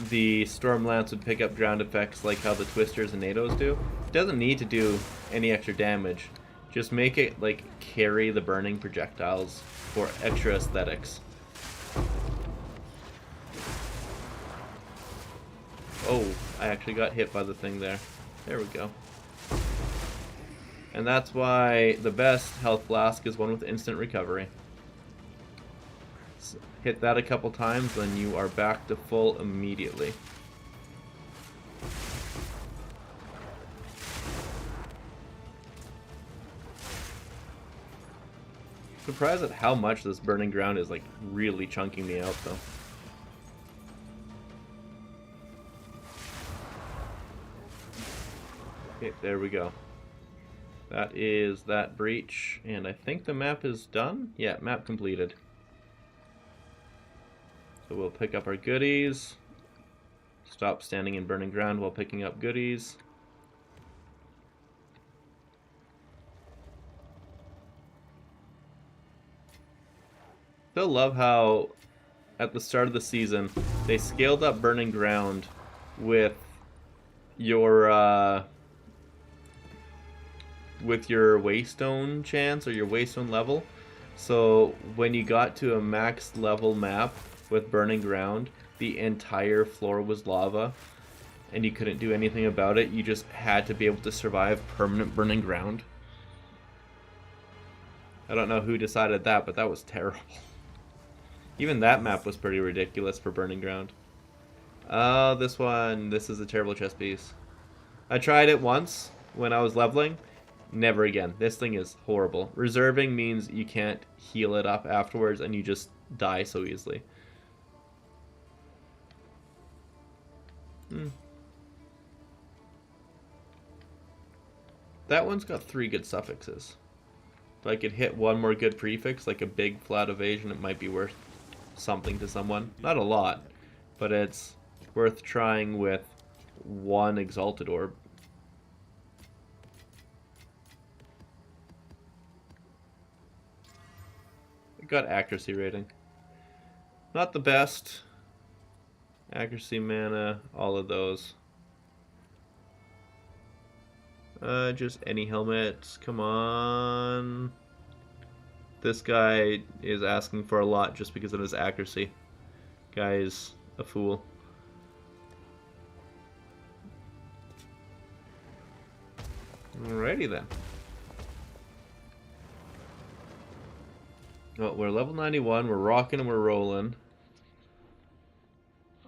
the Stormlance would pick up ground effects like how the Twisters and NATOs do. It doesn't need to do any extra damage. Just make it, like, carry the burning projectiles for extra aesthetics. Oh, I actually got hit by the thing there. There we go. And that's why the best health flask is one with instant recovery. So hit that a couple times, then you are back to full immediately. Surprised at how much this burning ground is like really chunking me out though. Okay, there we go. That is that breach, and I think the map is done. Yeah, map completed. So we'll pick up our goodies. Stop standing in burning ground while picking up goodies. Still love how at the start of the season they scaled up burning ground with your waystone chance or your waystone level. So when you got to a max level map with burning ground, the entire floor was lava and you couldn't do anything about it. You just had to be able to survive permanent burning ground. I don't know who decided that, but that was terrible. Even that map was pretty ridiculous for burning ground. Oh, this is a terrible chess piece. I tried it once when I was leveling. Never again. This thing is horrible. Reserving means you can't heal it up afterwards and you just die so easily. That one's got 3 good suffixes. If I could hit one more good prefix, like a big flat evasion, it might be worth something to someone. Not a lot, but it's worth trying with 1 exalted orb. Got accuracy rating. Not the best. Accuracy, mana, all of those. Just any helmets. Come on. This guy is asking for a lot just because of his accuracy. Guy is a fool. Alrighty then. Oh, we're level 91, we're rocking and we're rolling.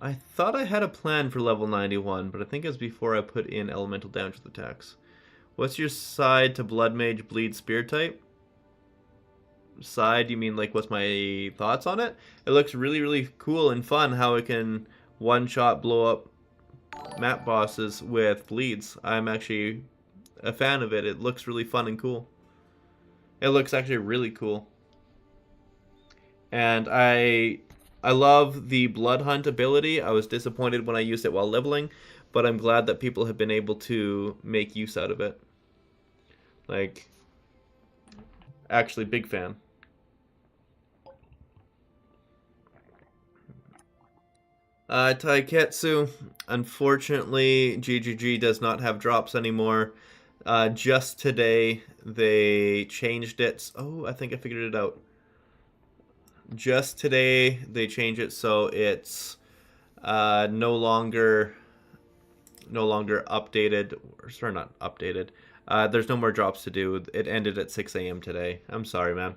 I thought I had a plan for level 91, but I think it was before I put in elemental damage with attacks. What's your side to Blood Mage Bleed Spear type? Side, you mean like what's my thoughts on it? It looks really, really cool and fun how it can one-shot blow up map bosses with bleeds. I'm actually a fan of it. It looks really fun and cool. It looks actually really cool. And I love the Blood Hunt ability. I was disappointed when I used it while leveling, but I'm glad that people have been able to make use out of it. Like, actually, big fan. Taiketsu, unfortunately, GGG does not have drops anymore. Just today, they changed it. Oh, I think I figured it out. Just today, they changed it so it's no longer updated. Or sorry, not updated. There's no more drops to do. It ended at 6 a.m. today. I'm sorry, man.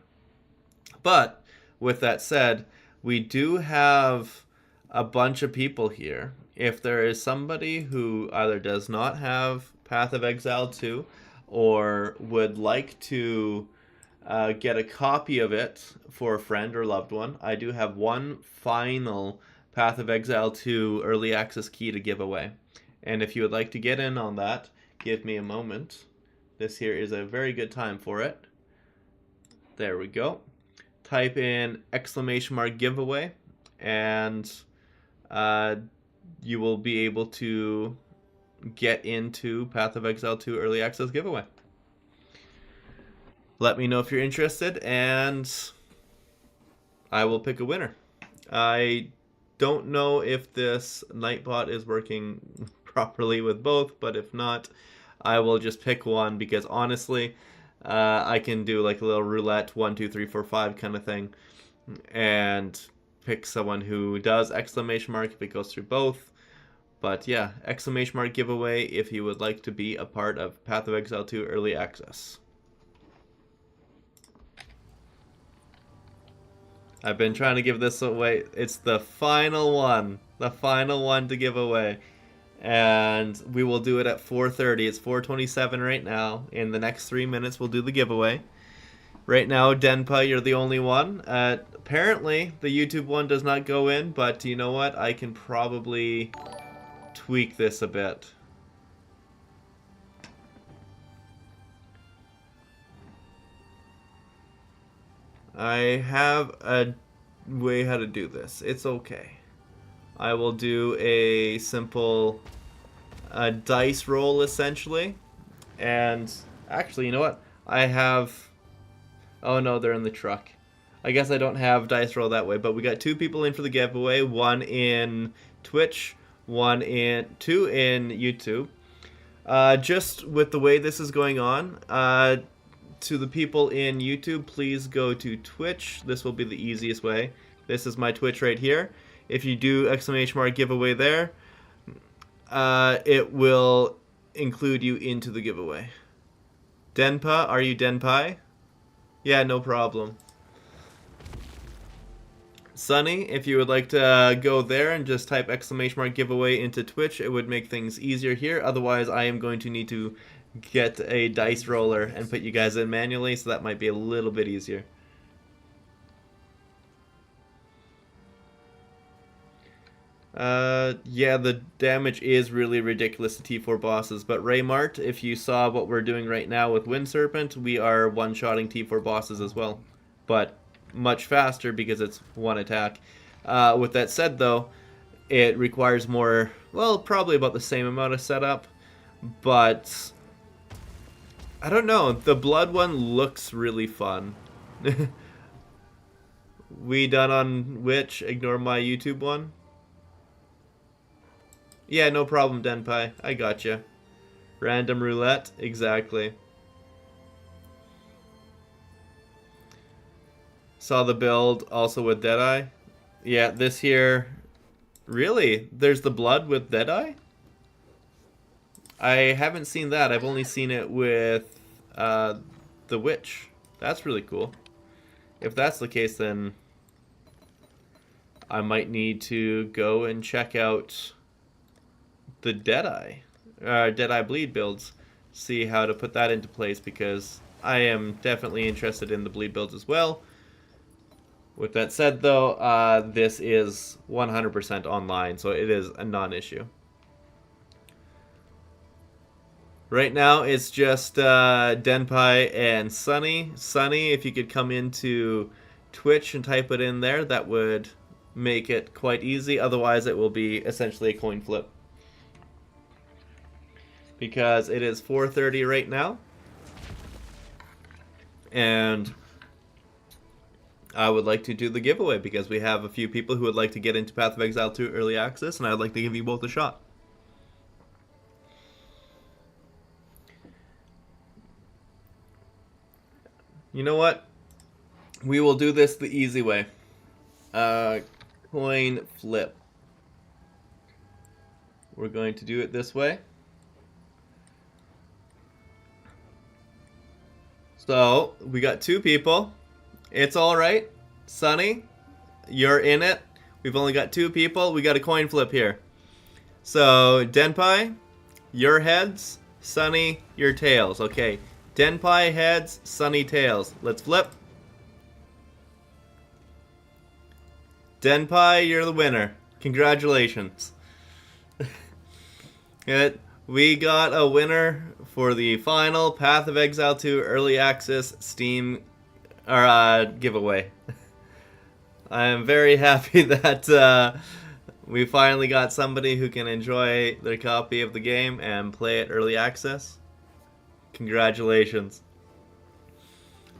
But with that said, we do have a bunch of people here. If there is somebody who either does not have Path of Exile 2 or would like to get a copy of it for a friend or loved one, I do have one final Path of Exile 2 early access key to give away. And if you would like to get in on that, give me a moment. This here is a very good time for it. There we go. Type in !giveaway and you will be able to get into Path of Exile 2 early access giveaway. Let me know if you're interested, and I will pick a winner. I don't know if this Nightbot is working properly with both, but if not, I will just pick one because honestly, I can do like a little roulette 1, 2, 3, 4, 5 kind of thing, and pick someone who does ! if it goes through both. But yeah, ! giveaway if you would like to be a part of Path of Exile 2 early access. I've been trying to give this away. It's the final one to give away. And we will do it at 4:30. It's 4:27 right now. In the next 3 minutes, we'll do the giveaway. Right now, Denpa, you're the only one. Apparently, the YouTube one does not go in, but you know what? I can probably tweak this a bit. I have a way how to do this. It's okay. I will do a simple dice roll, essentially. And actually, you know what? I have... Oh no, they're in the truck. I guess I don't have dice roll that way, but we got 2 people in for the giveaway. 1 in Twitch, 2 in YouTube. Just with the way this is going on, to the people in YouTube, please go to Twitch. This will be the easiest way. This is my Twitch right here. If you do ! giveaway there, it will include you into the giveaway. Denpa, are you Denpai? Yeah, no problem. Sunny, if you would like to go there and just type ! giveaway into Twitch, it would make things easier here. Otherwise, I am going to need to get a dice roller and put you guys in manually, so that might be a little bit easier. Yeah, the damage is really ridiculous to T4 bosses, but Raymart, if you saw what we're doing right now with Wind Serpent, we are one-shotting T4 bosses as well, but much faster because it's one attack. With that said, though, it requires more, well, probably about the same amount of setup, but I don't know, the blood one looks really fun. We done on which? Ignore my YouTube one? Yeah, no problem, Denpai. I gotcha. Random roulette? Exactly. Saw the build also with Deadeye. Yeah, this here... Really? There's the blood with Deadeye? I haven't seen that. I've only seen it with the Witch. That's really cool. If that's the case, then I might need to go and check out the Deadeye Bleed builds, see how to put that into place, because I am definitely interested in the Bleed builds as well. With that said, though, this is 100% online, so it is a non-issue. Right now, it's just Denpai and Sunny. Sunny, if you could come into Twitch and type it in there, that would make it quite easy. Otherwise, it will be essentially a coin flip. Because it is 4:30 right now. And I would like to do the giveaway because we have a few people who would like to get into Path of Exile 2 early access, and I'd like to give you both a shot. You know what? We will do this the easy way. Coin flip. We're going to do it this way. So, we got 2 people. It's alright. Sunny, you're in it. We've only got 2 people. We got a coin flip here. So, Denpai, your heads. Sunny, your tails. Okay. Denpai heads, Sunny tails. Let's flip. Denpai, you're the winner. Congratulations. We got a winner for the final Path of Exile 2 Early Access Steam giveaway. I am very happy that we finally got somebody who can enjoy their copy of the game and play it early access. Congratulations.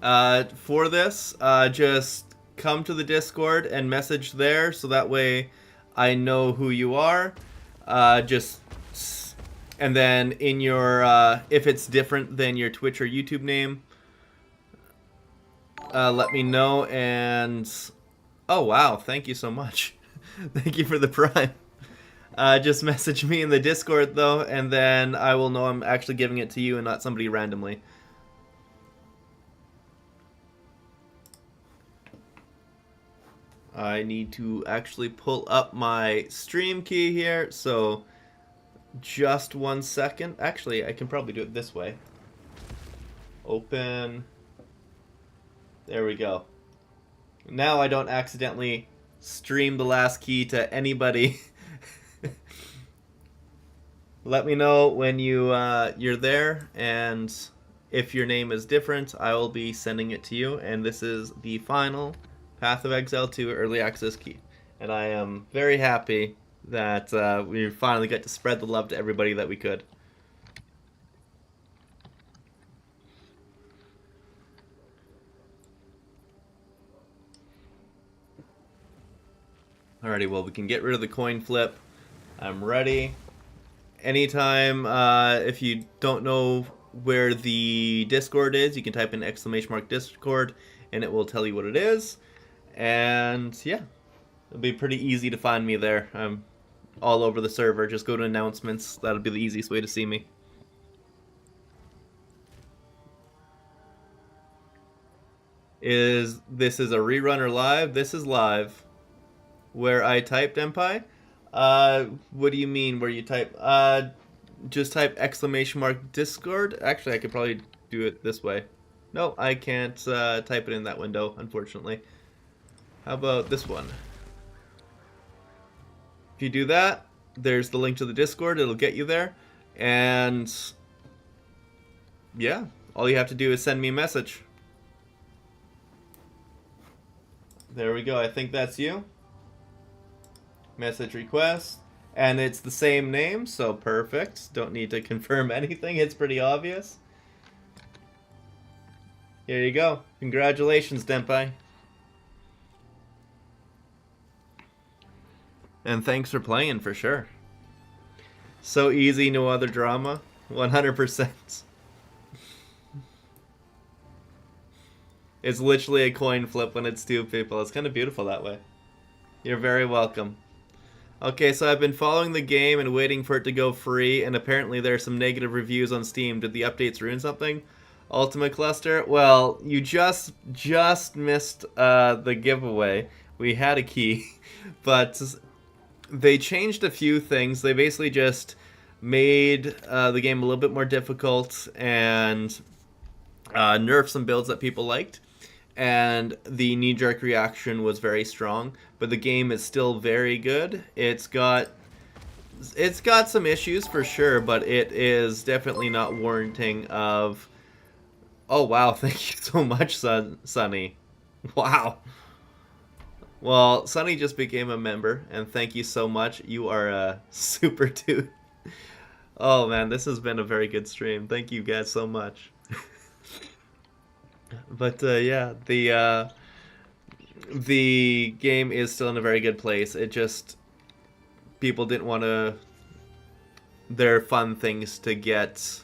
For this, just come to the Discord and message there so that way I know who you are. And then in your, if it's different than your Twitch or YouTube name, let me know. And oh wow, thank you so much. Thank you for the Prime. Just message me in the Discord though, and then I will know I'm actually giving it to you and not somebody randomly. I need to actually pull up my stream key here, so just 1 second. Actually, I can probably do it this way. Open. There we go. Now I don't accidentally stream the last key to anybody. Let me know when you're there, and if your name is different, I will be sending it to you. And this is the final Path of Exile 2 Early Access key. And I am very happy that we finally got to spread the love to everybody that we could. Alrighty, well, we can get rid of the coin flip. I'm ready. Anytime, if you don't know where the Discord is, you can type in !Discord and it will tell you what it is. And yeah, it'll be pretty easy to find me there. I'm all over the server. Just go to announcements. That'll be the easiest way to see me. This is a rerun or live? This is live. Where I typed Empai? What do you mean where you type? Just type !Discord. Actually, I could probably do it this way. No, I can't type it in that window, unfortunately. How about this one? If you do that, there's the link to the Discord. It'll get you there. And yeah, all you have to do is send me a message. There we go. I think that's you. Message request. And it's the same name, so perfect. Don't need to confirm anything. It's pretty obvious. Here you go. Congratulations, Denpai. And thanks for playing, for sure. So easy, no other drama. 100%. It's literally a coin flip when it's 2 people. It's kind of beautiful that way. You're very welcome. Okay, so I've been following the game and waiting for it to go free, and apparently there are some negative reviews on Steam. Did the updates ruin something? Ultimate Cluster? Well, you just missed the giveaway. We had a key, but they changed a few things. They basically just made the game a little bit more difficult and nerfed some builds that people liked. And the knee-jerk reaction was very strong, but the game is still very good. It's got some issues for sure, but it is definitely not warranting of... Oh wow, thank you so much, Sunny. Wow. Well, Sunny just became a member, and thank you so much. You are a super dude. Oh man, this has been a very good stream. Thank you guys so much. But yeah, the game is still in a very good place. It just, people didn't want their fun things to get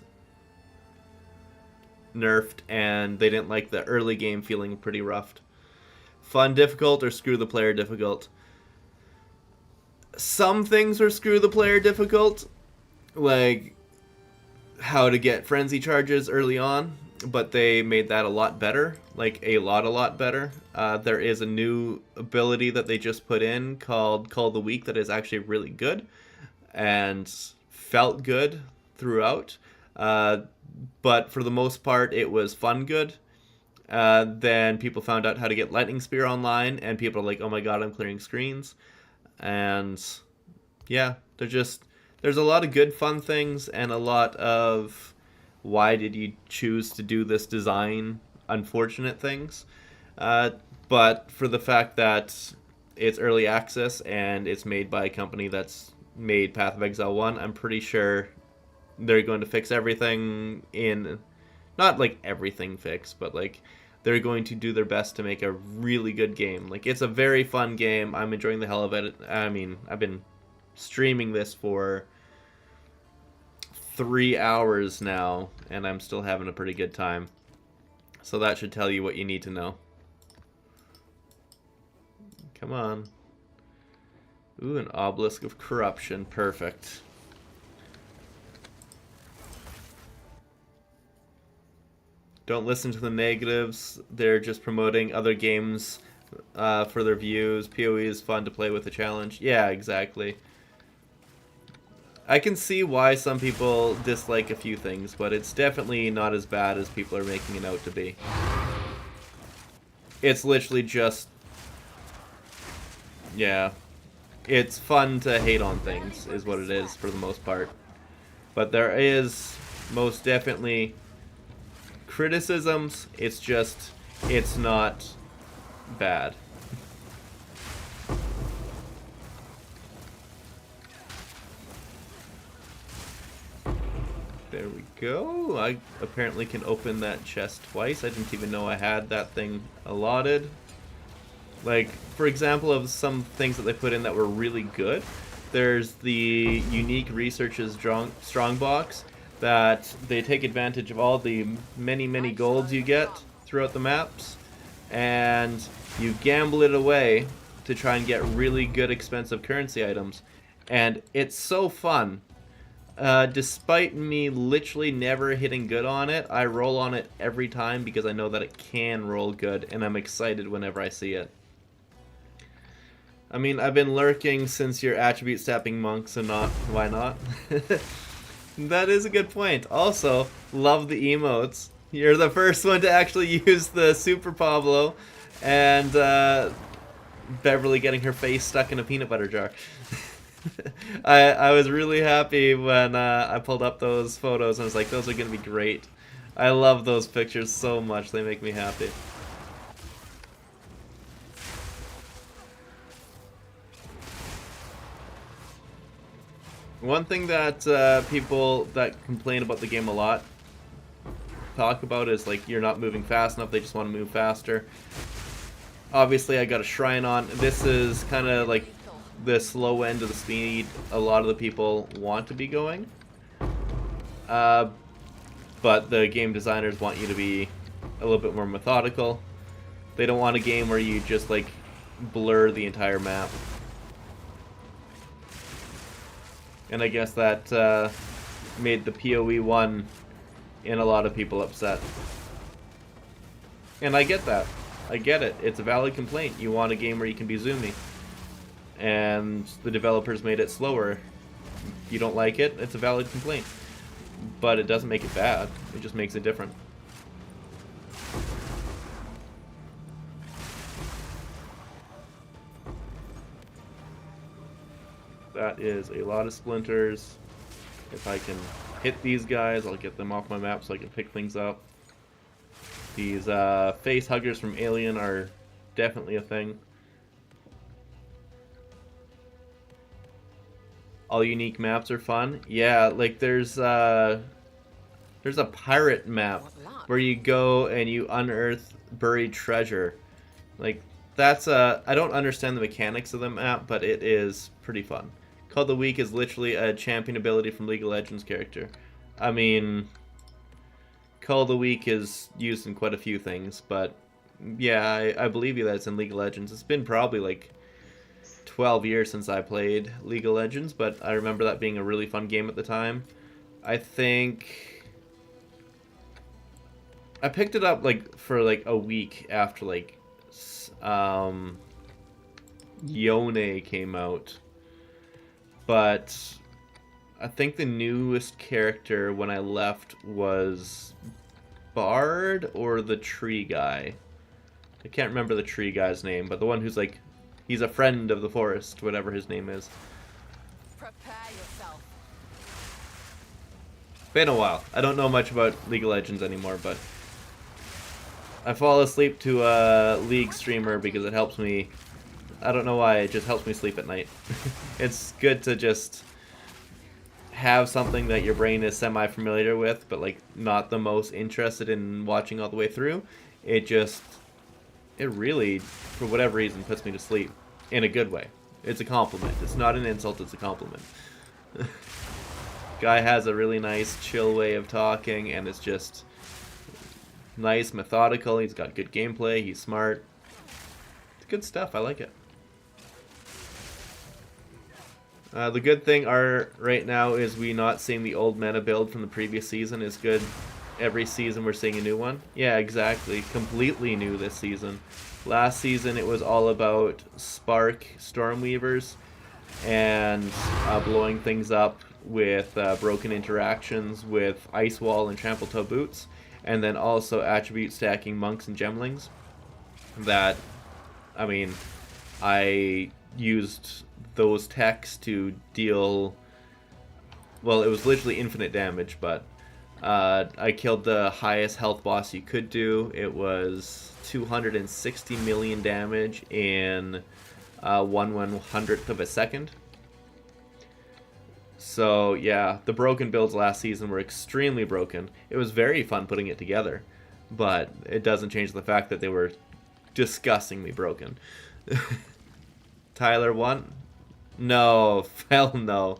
nerfed, and they didn't like the early game feeling pretty roughed. Fun difficult or screw the player difficult? Some things are screw the player difficult, like how to get frenzy charges early on. but they made that a lot better, like a lot better. There is a new ability that they just put in called Call the Weak that is actually really good and felt good throughout. But for the most part, it was fun good. Then people found out how to get Lightning Spear online, and people are like, "Oh my god, I'm clearing screens." And yeah, there's a lot of good fun things and a lot of why did you choose to do this design unfortunate things. But for the fact that it's early access and it's made by a company that's made Path of Exile 1, I'm pretty sure they're going to fix everything in, not like everything fixed, but like they're going to do their best to make a really good game. Like, it's a very fun game. I'm enjoying the hell of it. I mean, I've been streaming this for 3 hours now, and I'm still having a pretty good time. So that should tell you what you need to know. Come on. Ooh, an Obelisk of Corruption. Perfect. Don't listen to the negatives. They're just promoting other games for their views. POE is fun to play with a challenge. Yeah, exactly. I can see why some people dislike a few things, but it's definitely not as bad as people are making it out to be. It's literally just... yeah. It's fun to hate on things, is what it is, for the most part. But there is most definitely criticisms. It's just... it's not bad. There we go. I apparently can open that chest twice. I didn't even know I had that thing allotted. Like, for example, of some things that they put in that were really good, there's the unique researchers strongbox that they take advantage of all the many golds you get throughout the maps, and you gamble it away to try and get really good expensive currency items. And it's so fun. Despite me literally never hitting good on it, I roll on it every time because I know that it can roll good, and I'm excited whenever I see it. I mean, I've been lurking since your attribute stepping monk, so why not? That is a good point. Also, love the emotes. You're the first one to actually use the Super Pablo, and Beverly getting her face stuck in a peanut butter jar. I was really happy when I pulled up those photos and I was like, those are going to be great. I love those pictures so much. They make me happy. One thing that people that complain about the game a lot talk about is like you're not moving fast enough. They just want to move faster. Obviously, I got a shrine on. This is kind of like the slow end of the speed a lot of the people want to be going. But the game designers want you to be a little bit more methodical. They don't want a game where you just like blur the entire map. And I guess that made the POE 1 in a lot of people upset. And I get that. I get it. It's a valid complaint. You want a game where you can be zoomy. And the developers made it slower. If you don't like it, it's a valid complaint. But it doesn't make it bad. It just makes it different. That is a lot of splinters. If I can hit these guys, I'll get them off my map so I can pick things up. These face huggers from Alien are definitely a thing. All unique maps are fun. Yeah, like there's a pirate map where you go and you unearth buried treasure. Like that's I don't understand the mechanics of the map, but it is pretty fun. Call the Weak is literally a champion ability from League of Legends character. I mean, Call the Weak is used in quite a few things, but yeah, I believe you that it's in League of Legends. It's been probably like 12 years since I played League of Legends, but I remember that being a really fun game at the time. I think I picked it up like for like a week after like Yone came out, but I think the newest character when I left was Bard or the tree guy. I can't remember the tree guy's name, but the one who's like, he's a friend of the forest, whatever his name is. Prepare yourself. Been a while. I don't know much about League of Legends anymore, but I fall asleep to a League streamer because it helps me. I don't know why, it just helps me sleep at night. It's good to just have something that your brain is semi-familiar with, but like not the most interested in watching all the way through. It really, for whatever reason, puts me to sleep in a good way. It's a compliment. It's not an insult, it's a compliment. Guy has a really nice, chill way of talking, and it's just nice, methodical. He's got good gameplay. He's smart. It's good stuff. I like it. The good thing right now is we not seeing the old meta build from the previous season is good. Every season we're seeing a new one. Yeah, exactly. Completely new this season. Last season it was all about Spark Stormweavers and blowing things up with broken interactions with Ice Wall and Trample Toe Boots, and then also attribute stacking monks and gemlings. That, I mean, I used those techs to deal, well, it was literally infinite damage, but I killed the highest health boss you could do. It was 260 million damage in 1/100th of a second. So yeah, the broken builds last season were extremely broken. It was very fun putting it together, but it doesn't change the fact that they were disgustingly broken. Tyler 1? No, hell no.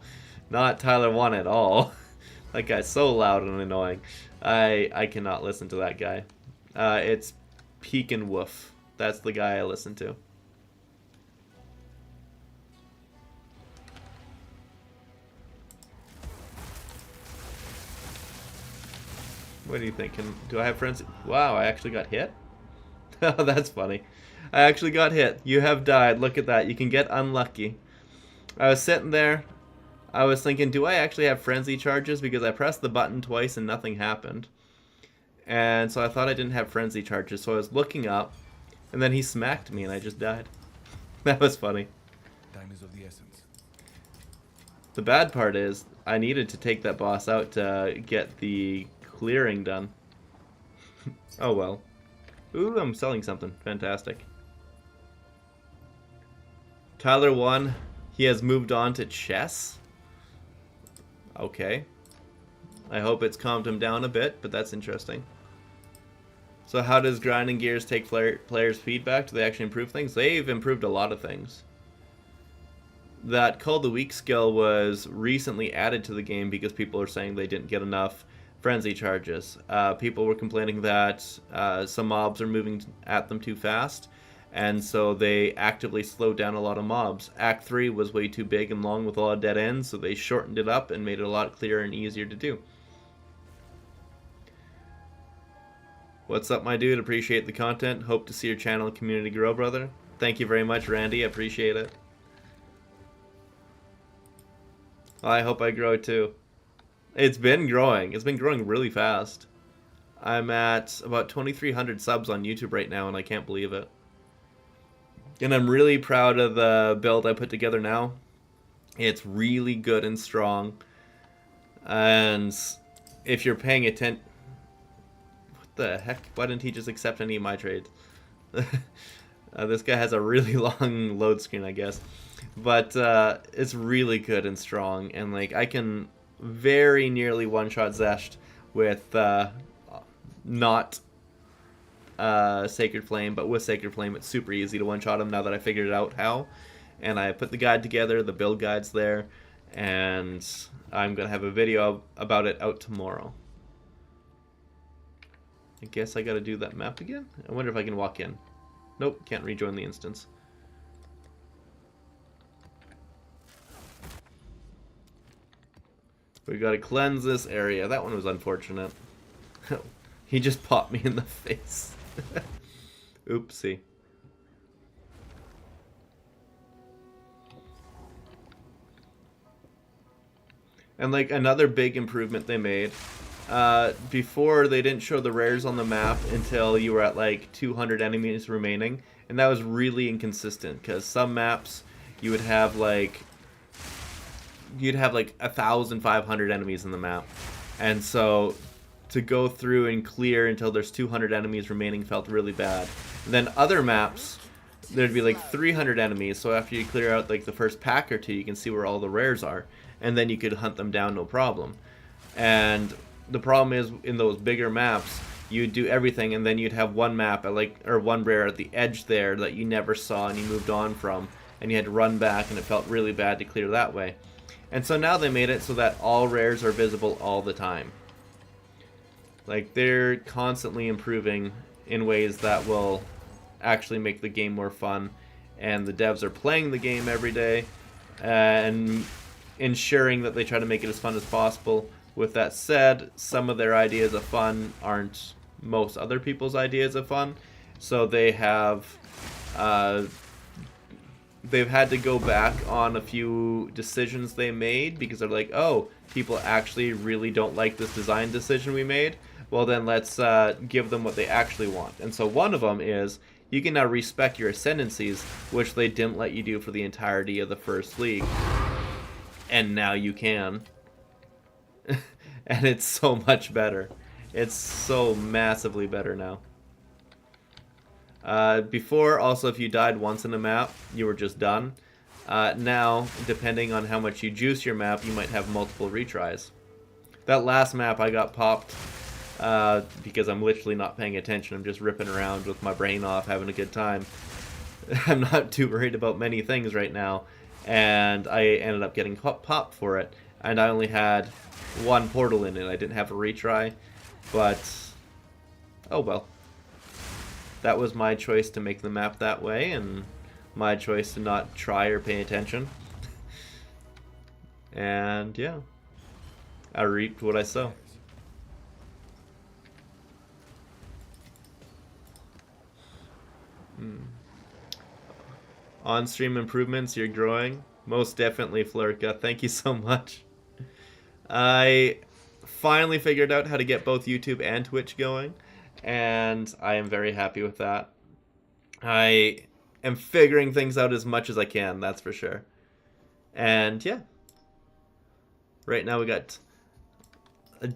Not Tyler 1 at all. That guy's so loud and annoying. I cannot listen to that guy. It's Pekin Woof. That's the guy I listen to. What do you think? Do I have friends? Wow, I actually got hit? Oh, that's funny. I actually got hit. You have died. Look at that. You can get unlucky. I was sitting there. I was thinking, do I actually have frenzy charges? Because I pressed the button twice and nothing happened. And so I thought I didn't have frenzy charges. So I was looking up. And then he smacked me and I just died. That was funny. Time is of the essence. The bad part is, I needed to take that boss out to get the clearing done. Oh well. Ooh, I'm selling something. Fantastic. Tyler 1, he has moved on to chess. Okay. I hope it's calmed him down a bit, but that's interesting. So how does grinding gears take players' feedback? Do they actually improve things? They've improved a lot of things. That Call the Weak skill was recently added to the game because people are saying they didn't get enough frenzy charges. People were complaining that some mobs are moving at them too fast, and so they actively slowed down a lot of mobs. Act 3 was way too big and long with a lot of dead ends, so they shortened it up and made it a lot clearer and easier to do. What's up, my dude? Appreciate the content. Hope to see your channel and community grow, brother. Thank you very much, Randy. I appreciate it. I hope I grow too. It's been growing. It's been growing really fast. I'm at about 2,300 subs on YouTube right now, and I can't believe it. And I'm really proud of the build I put together now. It's really good and strong. And if you're paying attention... What the heck? Why didn't he just accept any of my trades? This guy has a really long load screen, I guess. But it's really good and strong. And like I can very nearly one-shot Xesht with not Sacred Flame, but with Sacred Flame it's super easy to one-shot him now that I figured out how. And I put the guide together, the build guide's there, and I'm going to have a video about it out tomorrow. I guess I got to do that map again? I wonder if I can walk in. Nope, can't rejoin the instance. We gotta cleanse this area. That one was unfortunate. He just popped me in the face. Oopsie. And like another big improvement they made, before they didn't show the rares on the map until you were at like 200 enemies remaining, and that was really inconsistent because some maps you would have like 1,500 enemies in the map, and so to go through and clear until there's 200 enemies remaining felt really bad. And then other maps, there'd be like 300 enemies, so after you clear out like the first pack or two, you can see where all the rares are, and then you could hunt them down no problem. And the problem is, in those bigger maps, you'd do everything, and then you'd have one map at one rare at the edge there that you never saw and you moved on from, and you had to run back, and it felt really bad to clear that way. And so now they made it so that all rares are visible all the time. Like, they're constantly improving in ways that will actually make the game more fun, and the devs are playing the game every day and ensuring that they try to make it as fun as possible. With that said, some of their ideas of fun aren't most other people's ideas of fun, so they've had to go back on a few decisions they made because they're like, oh, people actually really don't like this design decision we made. Well, then let's give them what they actually want. And so one of them is you can now respec your Ascendancies, which they didn't let you do for the entirety of the first league. And now you can. And it's so much better. It's so massively better now. Before, also, if you died once in a map, you were just done. Now, depending on how much you juice your map, you might have multiple retries. That last map I got popped because I'm literally not paying attention. I'm just ripping around with my brain off, having a good time. I'm not too worried about many things right now. And I ended up getting popped for it. And I only had one portal in it. I didn't have a retry. But, oh well. That was my choice to make the map that way, and my choice to not try or pay attention. And yeah, I reaped what I sow. On-stream improvements, you're growing. Most definitely, Flurka. Thank you so much. I finally figured out how to get both YouTube and Twitch going, and I am very happy with that. I am figuring things out as much as I can, that's for sure. And yeah, right now we got a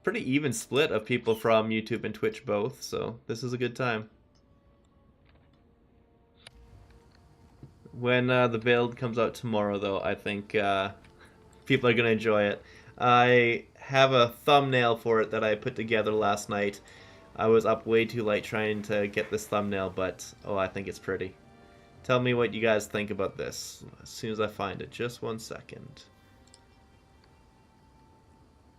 pretty even split of people from YouTube and Twitch both, so this is a good time. When the build comes out tomorrow, though, I think people are going to enjoy it. I have a thumbnail for it that I put together last night. I was up way too late trying to get this thumbnail, but oh, I think it's pretty. Tell me what you guys think about this as soon as I find it. Just 1 second.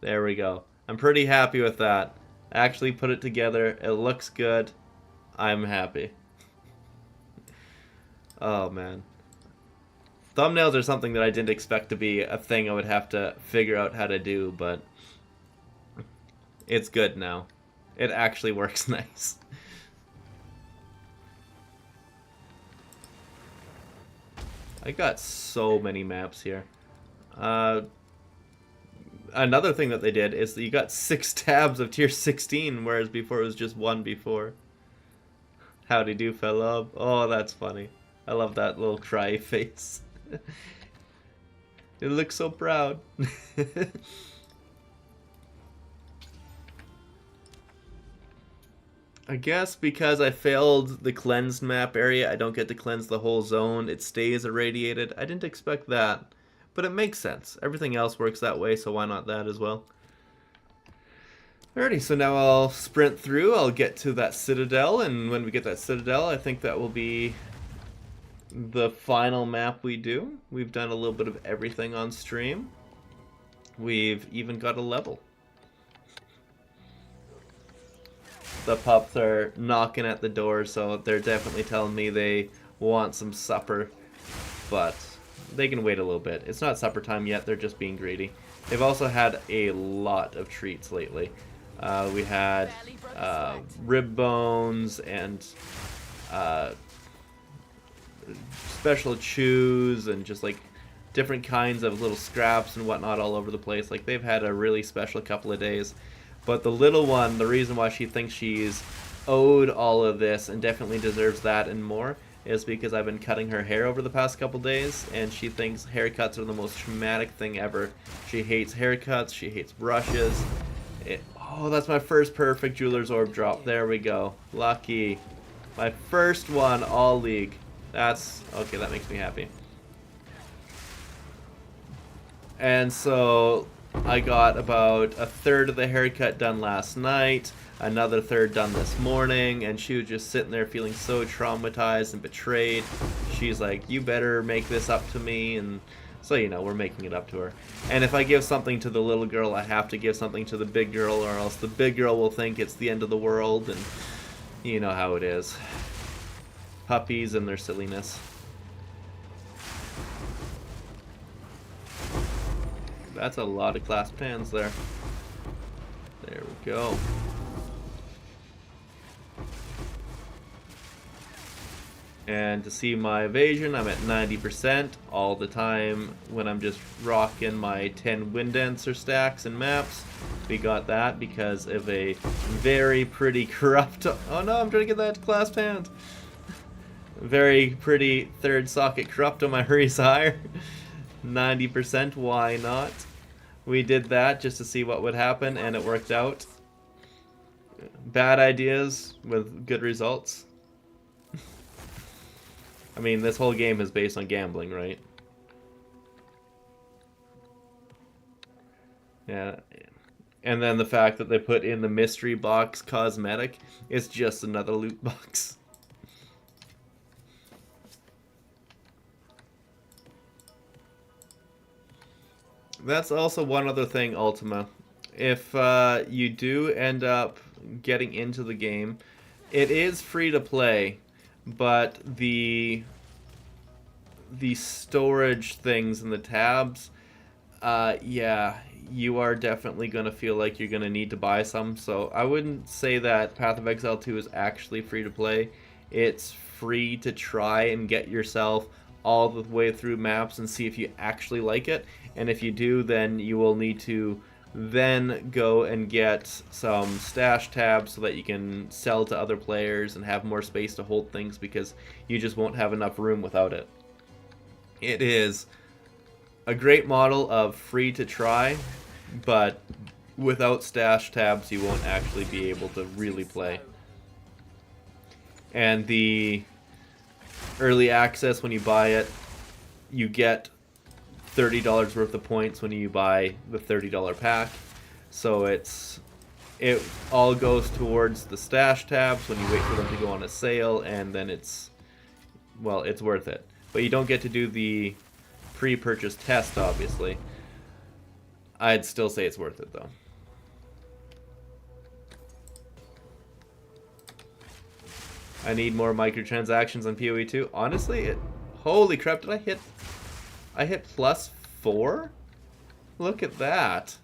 There we go. I'm pretty happy with that. I actually put it together. It looks good. I'm happy. Oh, man. Thumbnails are something that I didn't expect to be a thing I would have to figure out how to do, but it's good now. It actually works nice. I got so many maps here. Another thing that they did is that you got 6 tabs of tier 16, whereas before it was just 1 before. Howdy do, fella. Oh, that's funny. I love that little cry face. It looks so proud. I guess because I failed the cleansed map area, I don't get to cleanse the whole zone. It stays irradiated. I didn't expect that, but it makes sense. Everything else works that way, so why not that as well? Alrighty, so now I'll sprint through. I'll get to that citadel, and when we get that citadel, I think that will be the final map we do. We've done a little bit of everything on stream. We've even got a level. The pups are knocking at the door, so they're definitely telling me they want some supper, but they can wait a little bit. It's not supper time yet, they're just being greedy. They've also had a lot of treats lately. We had rib bones and special chews and just like different kinds of little scraps and whatnot all over the place. Like, they've had a really special couple of days. But the little one, the reason why she thinks she's owed all of this and definitely deserves that and more is because I've been cutting her hair over the past couple days, and she thinks haircuts are the most traumatic thing ever. She hates haircuts, she hates brushes. Oh, that's my first perfect Jeweler's Orb drop. There we go. Lucky. My first one all league. That's okay, that makes me happy. And so I got about a third of the haircut done last night, another third done this morning, and she was just sitting there feeling so traumatized and betrayed. She's like, you better make this up to me, and so, you know, we're making it up to her. And if I give something to the little girl, I have to give something to the big girl, or else the big girl will think it's the end of the world, and you know how it is. Puppies and their silliness. That's a lot of clasped hands there. There we go. And to see my evasion, I'm at 90% all the time when I'm just rocking my 10 Windancer stacks and maps. We got that because of a very pretty corrupt... Oh no, I'm trying to get that clasped hand. Very pretty third socket corrupt on my hurries higher. 90%, why not? We did that just to see what would happen, and it worked out. Bad ideas with good results. I mean, this whole game is based on gambling, right? Yeah. And then the fact that they put in the mystery box cosmetic is just another loot box. That's also one other thing, Ultima. If you do end up getting into the game, it is free to play, but the storage things and the tabs, yeah, you are definitely going to feel like you're going to need to buy some. So I wouldn't say that Path of Exile 2 is actually free to play. It's free to try and get yourself all the way through maps and see if you actually like it. And if you do, then you will need to then go and get some stash tabs so that you can sell to other players and have more space to hold things, because you just won't have enough room without it. It is a great model of free to try, but without stash tabs you won't actually be able to really play. And the early access, when you buy it, you get $30 worth of points when you buy the $30 pack. So it all goes towards the stash tabs when you wait for them to go on a sale, and then it's worth it. But you don't get to do the pre-purchase test, obviously. I'd still say it's worth it, though. I need more microtransactions on POE 2. Honestly, holy crap, did I hit +4? Look at that.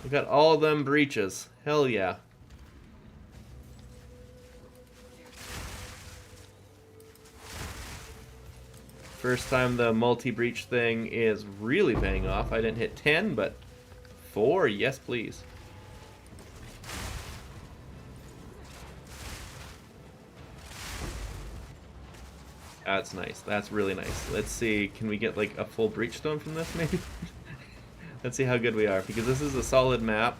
I got all of them breaches. Hell yeah. First time the multi-breach thing is really paying off. I didn't hit 10, but 4, yes please. That's nice. That's really nice. Let's see, can we get like a full breach stone from this maybe? Let's see how good we are, because this is a solid map.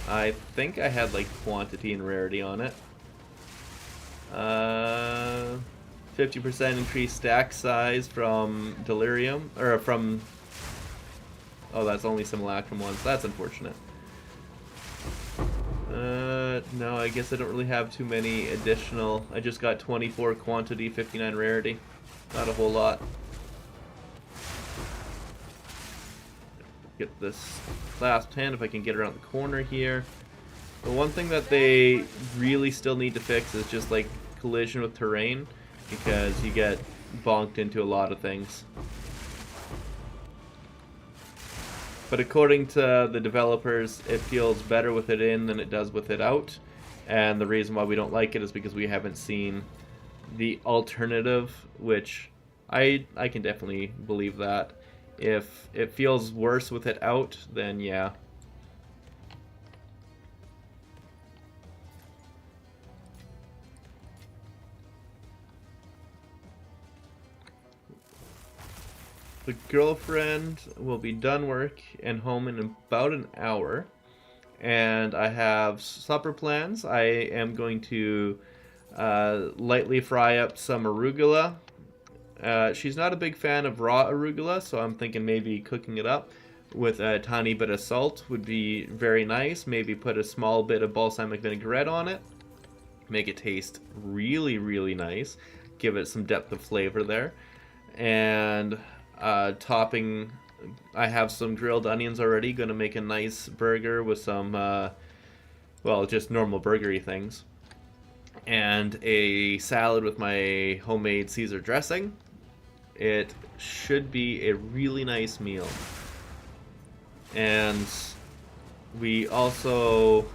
I think I had like quantity and rarity on it. 50% increased stack size from Delirium, or from... Oh, that's only simulacrum ones. That's unfortunate. No, I guess I don't really have too many additional. I just got 24 quantity, 59 rarity. Not a whole lot. Get this last hand if I can get around the corner here. The one thing that they really still need to fix is just like collision with terrain, because you get bonked into a lot of things. But according to the developers, it feels better with it in than it does with it out. And the reason why we don't like it is because we haven't seen the alternative, which I can definitely believe that. If it feels worse with it out, then yeah. The girlfriend will be done work and home in about an hour. And I have supper plans. I am going to lightly fry up some arugula. She's not a big fan of raw arugula, so I'm thinking maybe cooking it up with a tiny bit of salt would be very nice. Maybe put a small bit of balsamic vinaigrette on it. Make it taste really, really nice. Give it some depth of flavor there. And topping, I have some grilled onions already. Going to make a nice burger with some, well, just normal burgery things. And a salad with my homemade Caesar dressing. It should be a really nice meal. And we also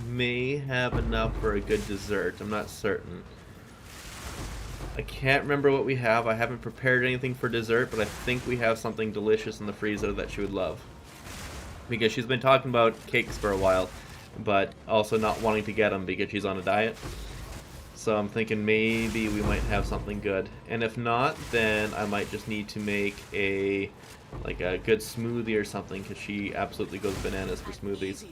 may have enough for a good dessert. I'm not certain. I can't remember what we have. I haven't prepared anything for dessert, but I think we have something delicious in the freezer that she would love. Because she's been talking about cakes for a while, but also not wanting to get them because she's on a diet. So I'm thinking maybe we might have something good. And if not, then I might just need to make a good smoothie or something, because she absolutely goes bananas for smoothies.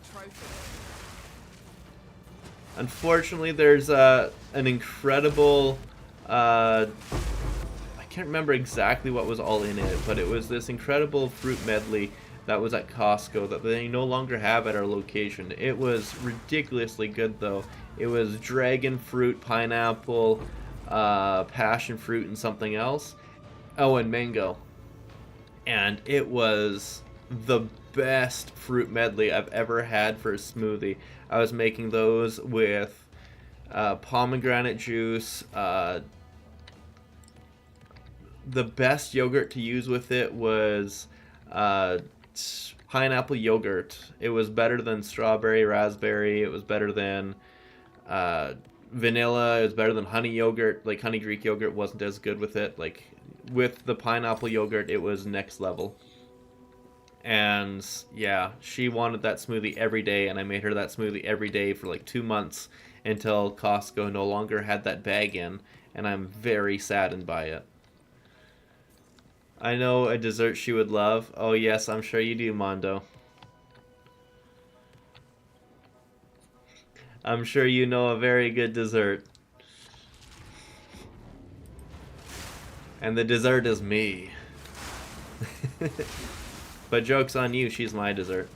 Unfortunately, there's an incredible... I can't remember exactly what was all in it, but it was this incredible fruit medley that was at Costco that they no longer have at our location. It was ridiculously good, though. It was dragon fruit, pineapple, passion fruit, and something else. Oh, and mango. And it was the best fruit medley I've ever had for a smoothie. I was making those with pomegranate juice. The best yogurt to use with it was pineapple yogurt. It was better than strawberry, raspberry. It was better than vanilla. It was better than honey yogurt. Like, honey Greek yogurt wasn't as good with it. Like, with the pineapple yogurt, it was next level. And yeah, she wanted that smoothie every day, and I made her that smoothie every day for like 2 months until Costco no longer had that bag in, and I'm very saddened by it. I know a dessert she would love. Oh yes, I'm sure you do, Mondo. I'm sure you know a very good dessert. And the dessert is me. But joke's on you, she's my dessert.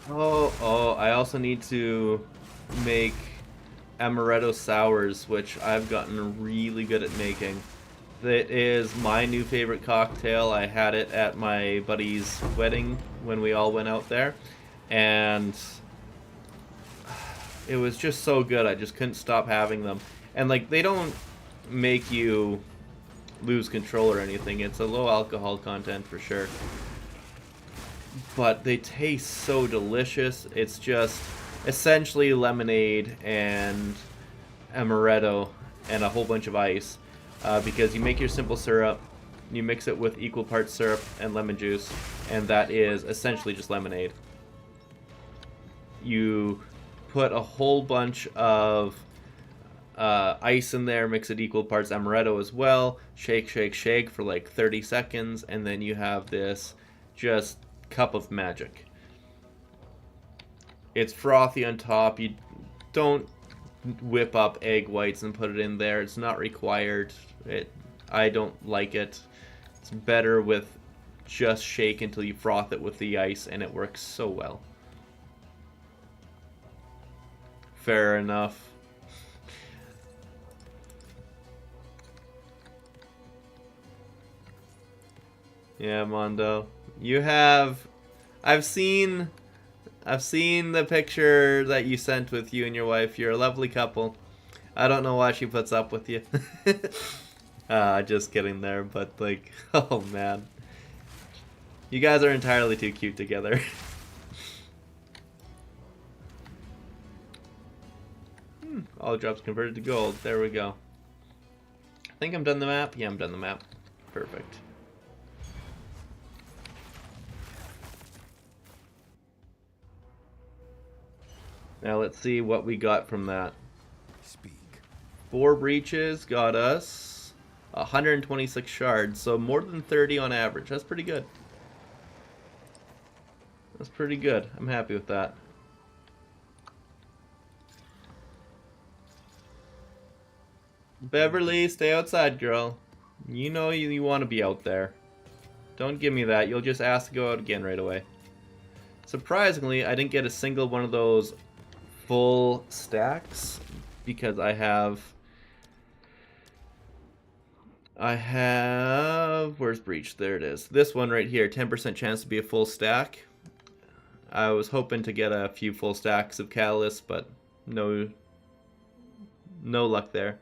Oh, I also need to make amaretto sours, which I've gotten really good at making. That is my new favorite cocktail. I had it at my buddy's wedding when we all went out there, and it was just so good. I just couldn't stop having them. And like, they don't make you lose control or anything. It's a low alcohol content for sure. But they taste so delicious. It's just essentially lemonade and amaretto and a whole bunch of ice. Because you make your simple syrup, you mix it with equal parts syrup and lemon juice, and that is essentially just lemonade. You put a whole bunch of ice in there, mix it equal parts amaretto as well, shake, shake, shake for like 30 seconds, and then you have this just cup of magic. It's frothy on top. You don't whip up egg whites and put it in there. It's not required. I don't like it. It's better with just shake until you froth it with the ice, and it works so well. Fair enough. Yeah, Mondo. You have... I've seen the picture that you sent with you and your wife. You're a lovely couple. I don't know why she puts up with you. Just kidding there, but like, oh man. You guys are entirely too cute together. All drops converted to gold. There we go. I think I'm done the map. Yeah, I'm done the map. Perfect. Now let's see what we got from that. Speak. 4 breaches got us 126 shards, so more than 30 on average. That's pretty good. That's pretty good. I'm happy with that. Beverly, stay outside, girl. You know you want to be out there. Don't give me that. You'll just ask to go out again right away. Surprisingly, I didn't get a single one of those full stacks because I have... Where's Breach? There it is. This one right here, 10% chance to be a full stack. I was hoping to get a few full stacks of Catalyst, but no luck there.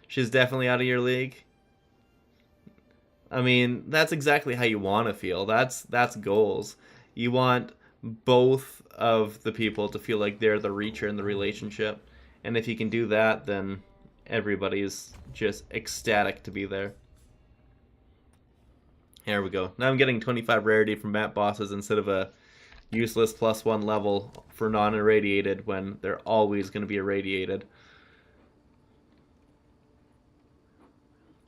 She's definitely out of your league. I mean, that's exactly how you want to feel. That's goals. You want both of the people to feel like they're the reacher in the relationship. And if you can do that, then everybody's just ecstatic to be there. Here we go. Now I'm getting 25 rarity from map bosses instead of a useless +1 level for non-irradiated when they're always going to be irradiated.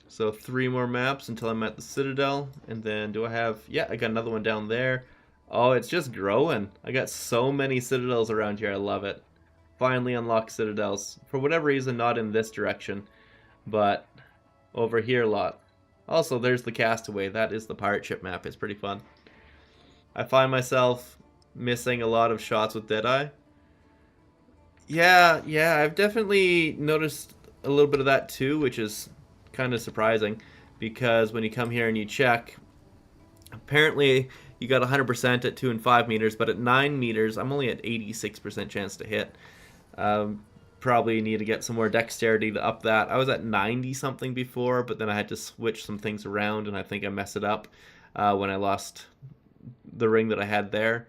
So 3 more maps until I'm at the Citadel. And then do I have... Yeah, I got another one down there. Oh, it's just growing. I got so many Citadels around here. I love it. Finally unlocked Citadels. For whatever reason, not in this direction. But over here a lot. Also, there's the Castaway. That is the pirate ship map. It's pretty fun. I find myself missing a lot of shots with Deadeye. Yeah, I've definitely noticed a little bit of that too, which is kind of surprising because when you come here and you check, apparently you got 100% at 2 and 5 meters, but at 9 meters, I'm only at 86% chance to hit. Probably need to get some more dexterity to up that. I was at 90 something before, but then I had to switch some things around, and I think I messed it up when I lost the ring that I had there.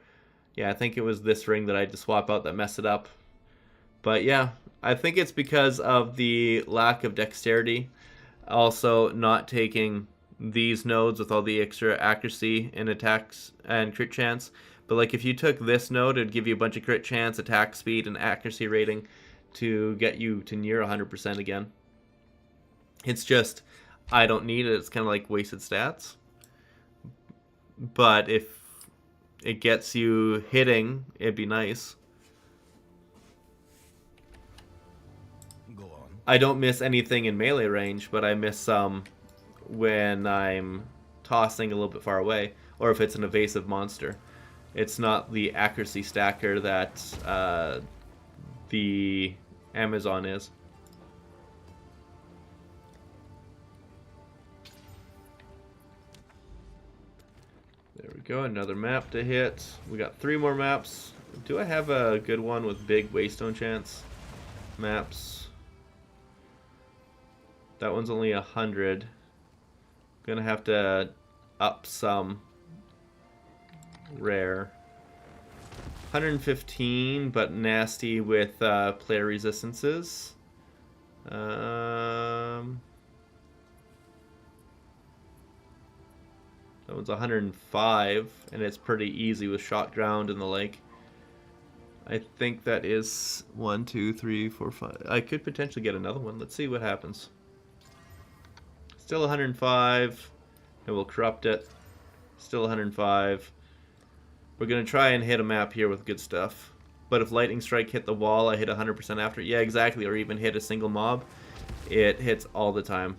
Yeah, I think it was this ring that I had to swap out that messed it up. But yeah, I think it's because of the lack of dexterity. Also, not taking these nodes with all the extra accuracy and attacks and crit chance. But like if you took this node, it'd give you a bunch of crit chance, attack speed, and accuracy rating to get you to near 100% again. It's just, I don't need it. It's kind of like wasted stats. But if it gets you hitting, it'd be nice. Go on. I don't miss anything in melee range, but I miss some when I'm tossing a little bit far away, or if it's an evasive monster. It's not the accuracy stacker that the Amazon is. There we go, another map to hit. We got 3 more maps. Do I have a good one with big waystone chance? Maps. That one's only 100. Gonna have to up some rare. 115, but nasty with player resistances. That one's 105, and it's pretty easy with shot ground and the like. I think that is 1, 2, 3, 4, 5. I could potentially get another one. Let's see what happens. Still 105, and we'll corrupt it. Still 105. We're going to try and hit a map here with good stuff. But if Lightning Strike hit the wall, I hit 100% after. Yeah, exactly. Or even hit a single mob. It hits all the time.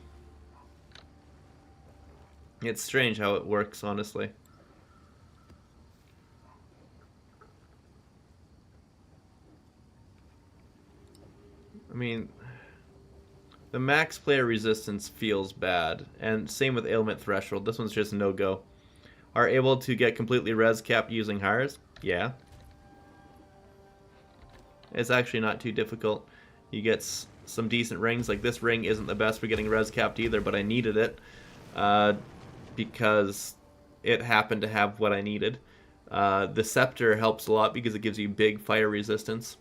It's strange how it works, honestly. I mean, the max player resistance feels bad. And same with ailment threshold. This one's just no-go. Are able to get completely res capped using Hars? Yeah. It's actually not too difficult. You get some decent rings. Like this ring isn't the best for getting res capped either, but I needed it because it happened to have what I needed. The scepter helps a lot because it gives you big fire resistance.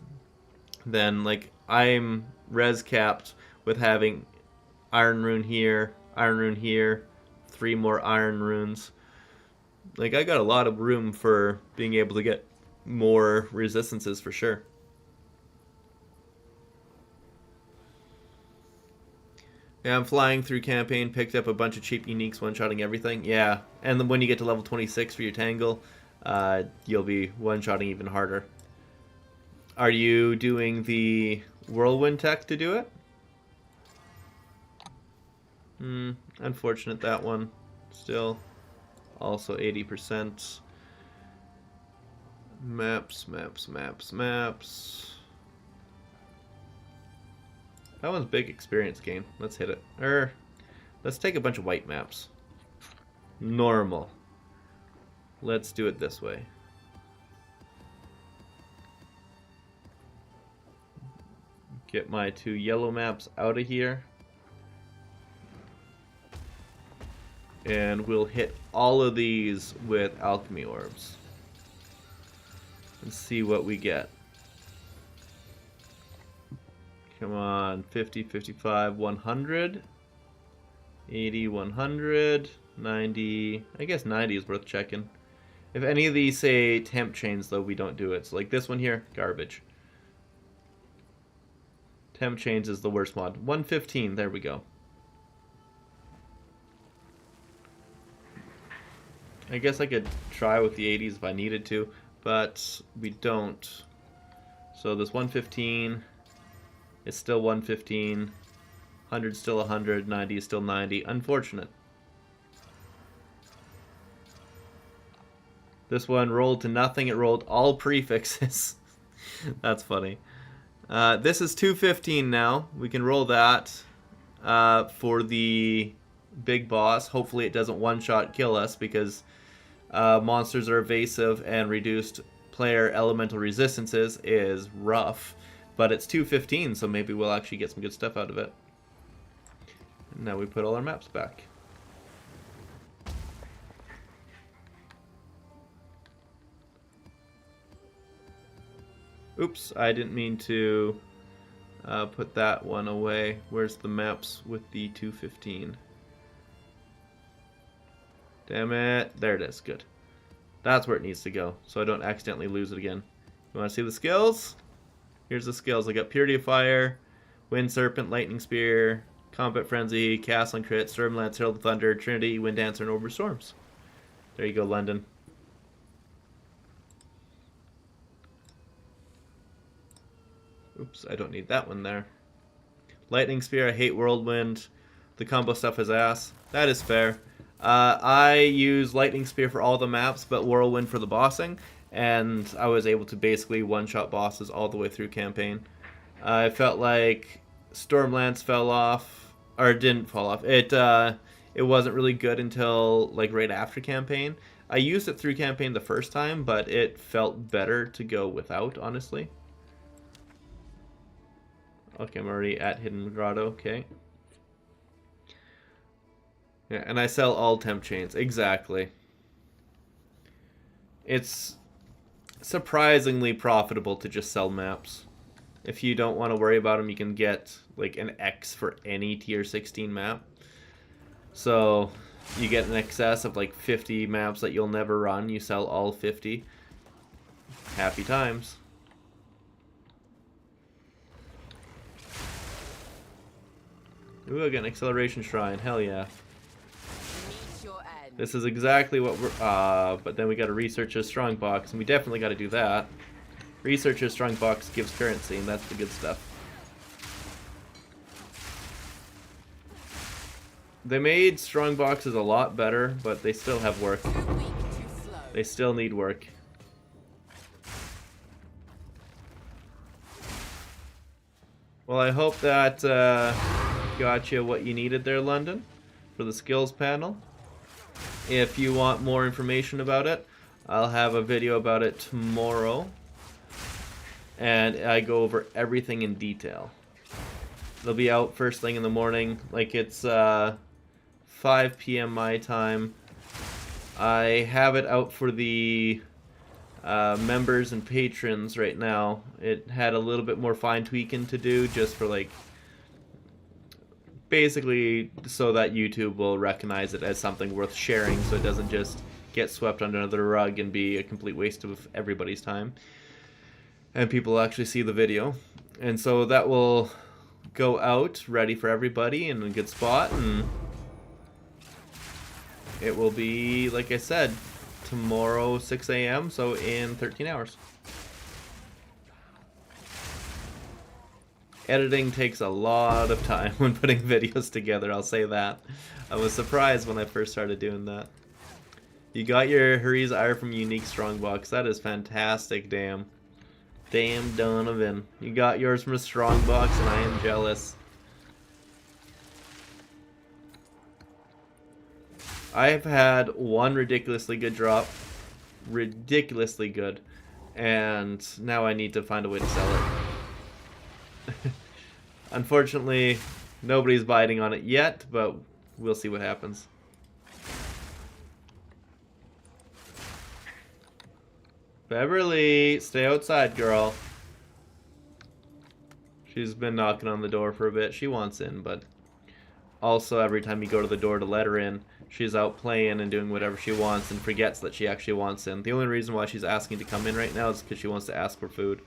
Then like I'm res capped with having iron rune here, 3 more iron runes. Like I got a lot of room for being able to get more resistances for sure. Yeah, I'm flying through campaign, picked up a bunch of cheap uniques, one-shotting everything. Yeah, and then when you get to level 26 for your Tangle, you'll be one-shotting even harder. Are you doing the Whirlwind tech to do it? Unfortunate that one. Still, also 80%. Maps. That one's big experience gain. Let's hit it. Let's take a bunch of white maps. Normal. Let's do it this way. Get my 2 yellow maps out of here. And we'll hit all of these with alchemy orbs. And see what we get. Come on, 50, 55, 100, 80, 100, 90. I guess 90 is worth checking. If any of these say temp chains, though, we don't do it. So like this one here, garbage. Temp chains is the worst mod. 115, there we go. I guess I could try with the 80s if I needed to, but we don't. So this 115... it's still 115, 100 still 100, 90 is still 90. Unfortunate. This one rolled to nothing. It rolled all prefixes. That's funny. This is 215 now. We can roll that for the big boss. Hopefully it doesn't one-shot kill us because monsters are evasive and reduced player elemental resistances is rough. But it's 215, so maybe we'll actually get some good stuff out of it. And now we put all our maps back. Oops, I didn't mean to put that one away. Where's the maps with the 215? Damn it. There it is. Good. That's where it needs to go, so I don't accidentally lose it again. You want to see the skills? Here's the skills. I got Purity of Fire, Wind Serpent, Lightning Spear, Combat Frenzy, Castle and Crit, Stormlance, Herald of Thunder, Trinity, Wind Dancer, and Over Storms. There you go, London. Oops, I don't need that one there. Lightning Spear, I hate Whirlwind. The combo stuff is ass. That is fair. I use Lightning Spear for all the maps, but Whirlwind for the bossing. And I was able to basically one-shot bosses all the way through campaign. I felt like Stormlance fell off, or didn't fall off. It wasn't really good until like right after campaign. I used it through campaign the first time, but it felt better to go without, honestly. Okay, I'm already at Hidden Grotto. Okay. Yeah, and I sell all temp chains. Exactly. It's surprisingly profitable to just sell maps. If you don't want to worry about them, you can get like an X for any tier 16 map. So you get an excess of like 50 maps that you'll never run. You sell all 50. Happy times. Ooh, I got an acceleration shrine. Hell yeah. This is exactly what we're... but then we got to research a strongbox, and we definitely got to do that. Research a strongbox gives currency, and that's the good stuff. They made strongboxes a lot better, but they still have work. They still need work. Well, I hope that got you what you needed there, London, for the skills panel. If you want more information about it, I'll have a video about it tomorrow. And I go over everything in detail. They'll be out first thing in the morning. Like, it's 5 p.m. my time. I have it out for the members and patrons right now. It had a little bit more fine tweaking to do, just for like basically so that YouTube will recognize it as something worth sharing, so it doesn't just get swept under the rug and be a complete waste of everybody's time, and people actually see the video. And so that will go out ready for everybody in a good spot, and it will be, like I said, tomorrow 6 a.m. so in 13 hours. Editing takes a lot of time when putting videos together, I'll say that. I was surprised when I first started doing that. You got your Hurry's Ire from Unique Strongbox. That is fantastic, damn. Damn Donovan. You got yours from a Strongbox and I am jealous. I've had one ridiculously good drop. Ridiculously good. And now I need to find a way to sell it. Unfortunately, nobody's biting on it yet, but we'll see what happens. Beverly, stay outside, girl. She's been knocking on the door for a bit. She wants in, but also every time you go to the door to let her in, she's out playing and doing whatever she wants and forgets that she actually wants in. The only reason why she's asking to come in right now is because she wants to ask for food.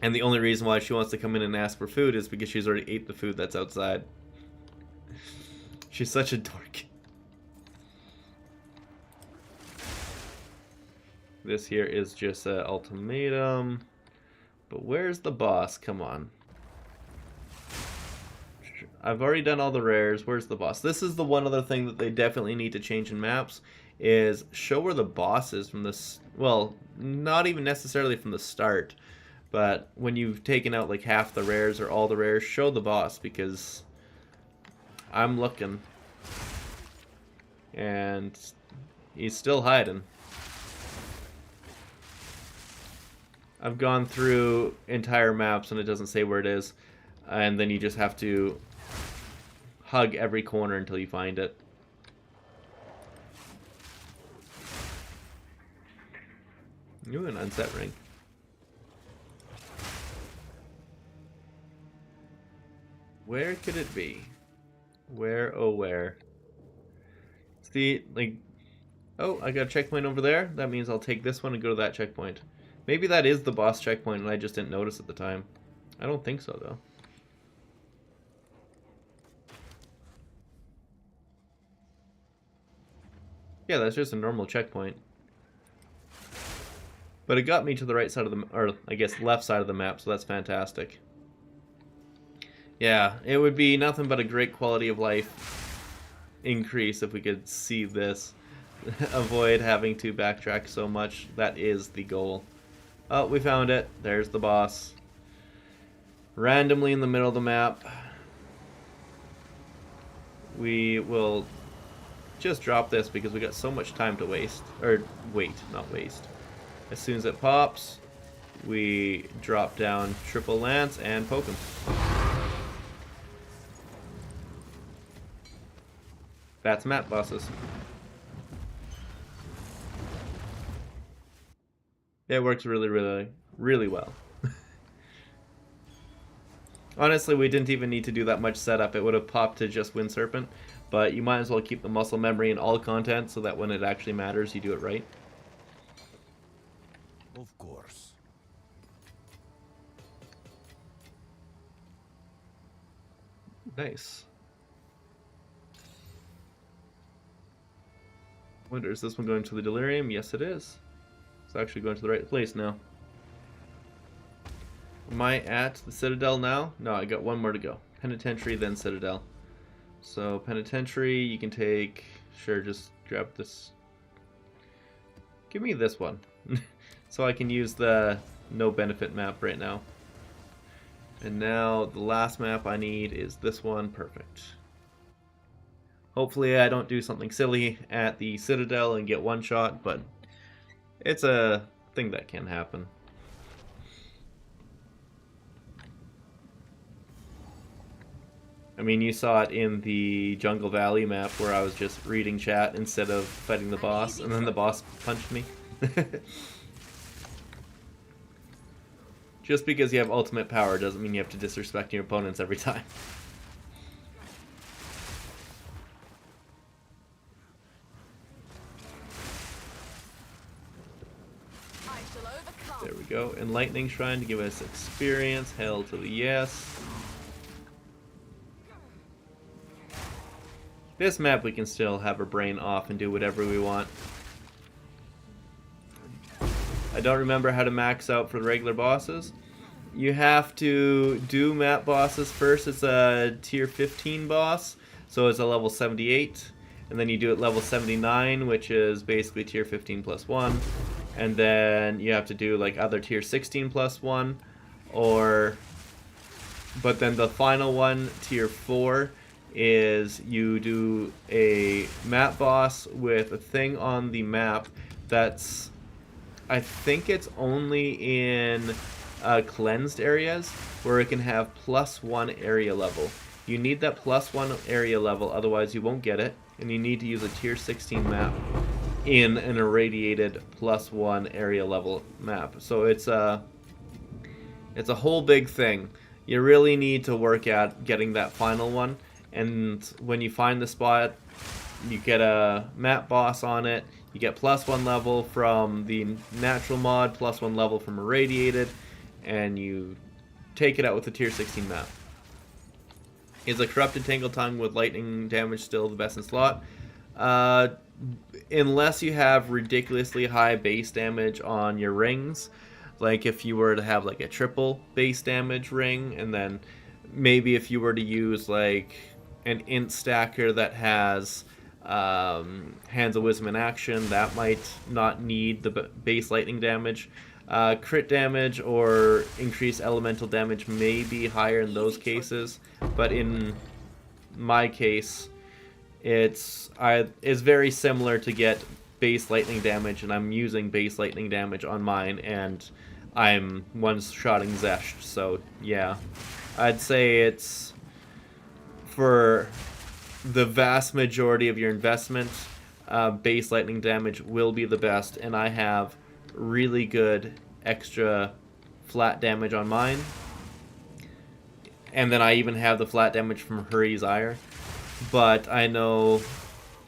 And the only reason why she wants to come in and ask for food is because she's already ate the food that's outside. She's such a dork. This here is just an ultimatum. But where's the boss? Come on. I've already done all the rares. Where's the boss? This is the one other thing that they definitely need to change in maps, is show where the boss is from this. Well, not even necessarily from the start, but when you've taken out like half the rares or all the rares, show the boss, because I'm looking and he's still hiding. I've gone through entire maps and it doesn't say where it is, and then you just have to hug every corner until you find it. Ooh, an unset ring. Where could it be? Where, oh where? See, like, oh, I got a checkpoint over there. That means I'll take this one and go to that checkpoint. Maybe that is the boss checkpoint and I just didn't notice at the time. I don't think so, though. Yeah, that's just a normal checkpoint. But it got me to the right side of the, or I guess left side of the map, so that's fantastic. Yeah, it would be nothing but a great quality of life increase if we could see this. Avoid having to backtrack so much. That is the goal. Oh, we found it. There's the boss. Randomly in the middle of the map. We will just drop this because we got so much time to waste. Or wait, not waste. As soon as it pops, we drop down triple lance and poke him. That's map bosses. It works really, really, really well. Honestly, we didn't even need to do that much setup. It would have popped to just Wind Serpent, but you might as well keep the muscle memory in all content so that when it actually matters, you do it right. Of course. Nice. Wonder, is this one going to the Delirium? Yes, it is. It's actually going to the right place now. Am I at the Citadel now? No, I got one more to go. Penitentiary, then Citadel. So, Penitentiary, you can take... Sure, just grab this. Give me this one. So I can use the no benefit map right now. And now, the last map I need is this one. Perfect. Hopefully I don't do something silly at the Citadel and get one shot, but it's a thing that can happen. I mean, you saw it in the Jungle Valley map where I was just reading chat instead of fighting the boss, and then the boss punched me. Just because you have ultimate power doesn't mean you have to disrespect your opponents every time. I shall overcome. There we go. Enlightening Shrine to give us experience. Hell to the yes. This map we can still have our brain off and do whatever we want. I don't remember how to max out for the regular bosses. You have to do map bosses first. It's a tier 15 boss, so it's a level 78. And then you do it level 79, which is basically tier 15 plus 1. And then you have to do like either tier 16 plus 1, or... But then the final one, tier 4, is you do a map boss with a thing on the map that's... I think it's only in cleansed areas where it can have +1 area level. You need that +1 area level, otherwise you won't get it. And you need to use a tier 16 map in an irradiated +1 area level map. So it's a whole big thing. You really need to work at getting that final one. And when you find the spot, you get a map boss on it. You get +1 level from the natural mod, +1 level from irradiated, and you take it out with a tier 16 map. Is a corrupted Tangle Tongue with lightning damage still the best in slot? Unless you have ridiculously high base damage on your rings. Like if you were to have like a triple base damage ring, and then maybe if you were to use like an int stacker that has Hands of Wisdom in action, that might not need the base lightning damage. Crit damage or increased elemental damage may be higher in those cases, but in my case, it's very similar to get base lightning damage, and I'm using base lightning damage on mine, and I'm one-shotting Xesht, so yeah. I'd say it's, for the vast majority of your investment, base lightning damage will be the best, and I have really good extra flat damage on mine. And then I even have the flat damage from Hurry's Ire. But I know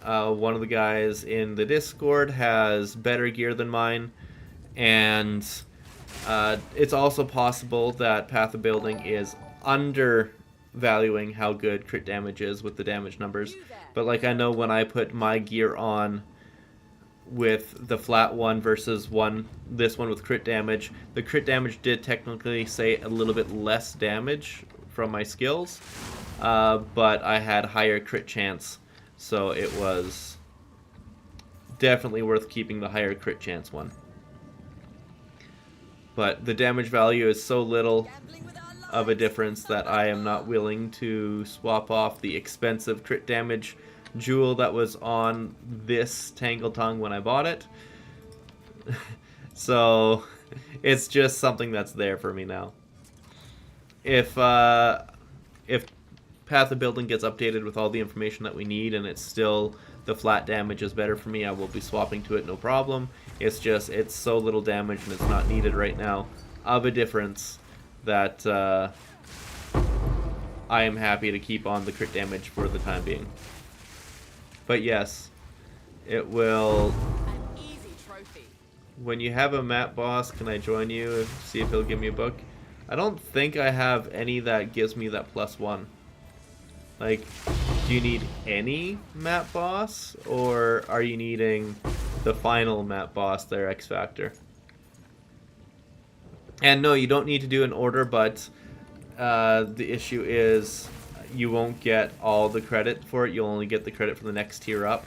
one of the guys in the Discord has better gear than mine, and it's also possible that Path of Building is undervaluing how good crit damage is with the damage numbers. But like, I know when I put my gear on with the flat one versus this one with crit damage, the crit damage did technically say a little bit less damage from my skills, but I had higher crit chance, so it was definitely worth keeping the higher crit chance one. But the damage value is so little of a difference that I am not willing to swap off the expensive crit damage jewel that was on this Tangle Tongue when I bought it. So it's just something that's there for me now. If Path of Building gets updated with all the information that we need, and it's still the flat damage is better for me, I will be swapping to it, no problem. It's just, it's so little damage and it's not needed right now of a difference that I am happy to keep on the crit damage for the time being. But yes, it will... An easy trophy. When you have a map boss, can I join you? See if he'll give me a book. I don't think I have any that gives me that +1. Like, do you need any map boss, or are you needing the final map boss there, X Factor? And no, you don't need to do an order, but the issue is you won't get all the credit for it. You'll only get the credit for the next tier up.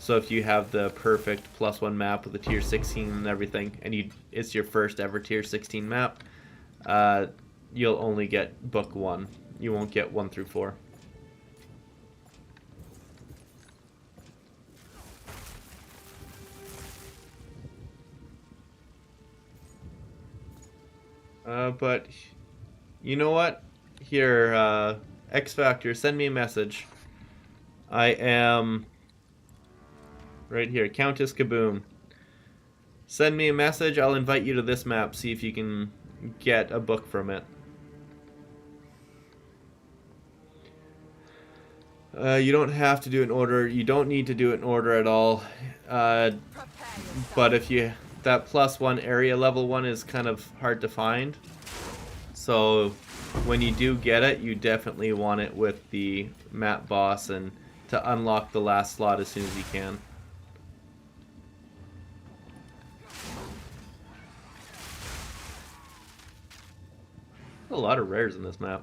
So if you have the perfect +1 map with the tier 16 and everything, and it's your first ever tier 16 map, you'll only get book 1. You won't get 1 through 4. But you know what? Here, X Factor, send me a message. I am right here, Countess Kaboom. Send me a message, I'll invite you to this map, see if you can get a book from it. You don't have to do it in order. You don't need to do it in order at all. But if you... That +1 area level one is kind of hard to find. So when you do get it, you definitely want it with the map boss and to unlock the last slot as soon as you can. A lot of rares in this map.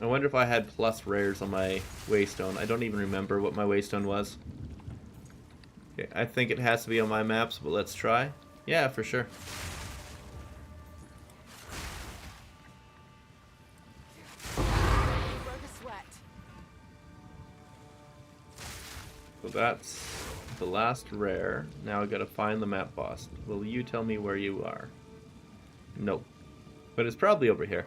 I wonder if I had plus rares on my waystone. I don't even remember what my waystone was. Okay, I think it has to be on my maps, but let's try. Yeah, for sure. So that's the last rare. Now I gotta find the map boss. Will you tell me where you are? Nope. But it's probably over here.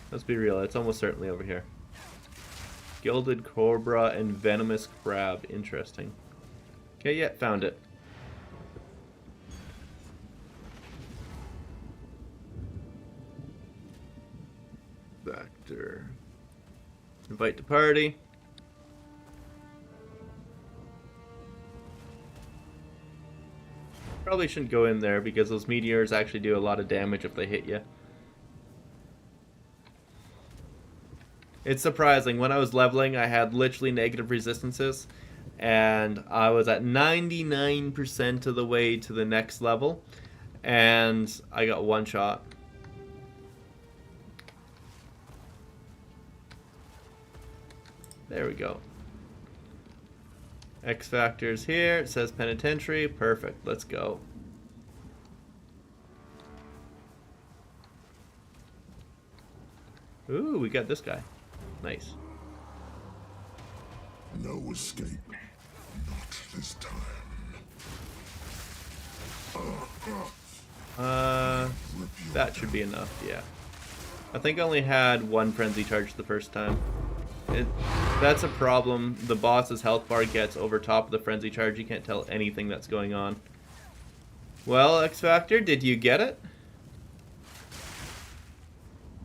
Let's be real, it's almost certainly over here. Gilded Cobra and Venomous Crab. Interesting. Okay, yeah, found it. Factor. Invite to party. Probably shouldn't go in there because those meteors actually do a lot of damage if they hit you. It's surprising. When I was leveling, I had literally negative resistances, and I was at 99% of the way to the next level, and I got one shot. There we go. X Factor's here. It says penitentiary. Perfect. Let's go. Ooh, we got this guy. Nice. No escape. Not this time. That should be enough, yeah. I think I only had one frenzy charge the first time. That's a problem. The boss's health bar gets over top of the frenzy charge. You can't tell anything that's going on. Well, X Factor, did you get it?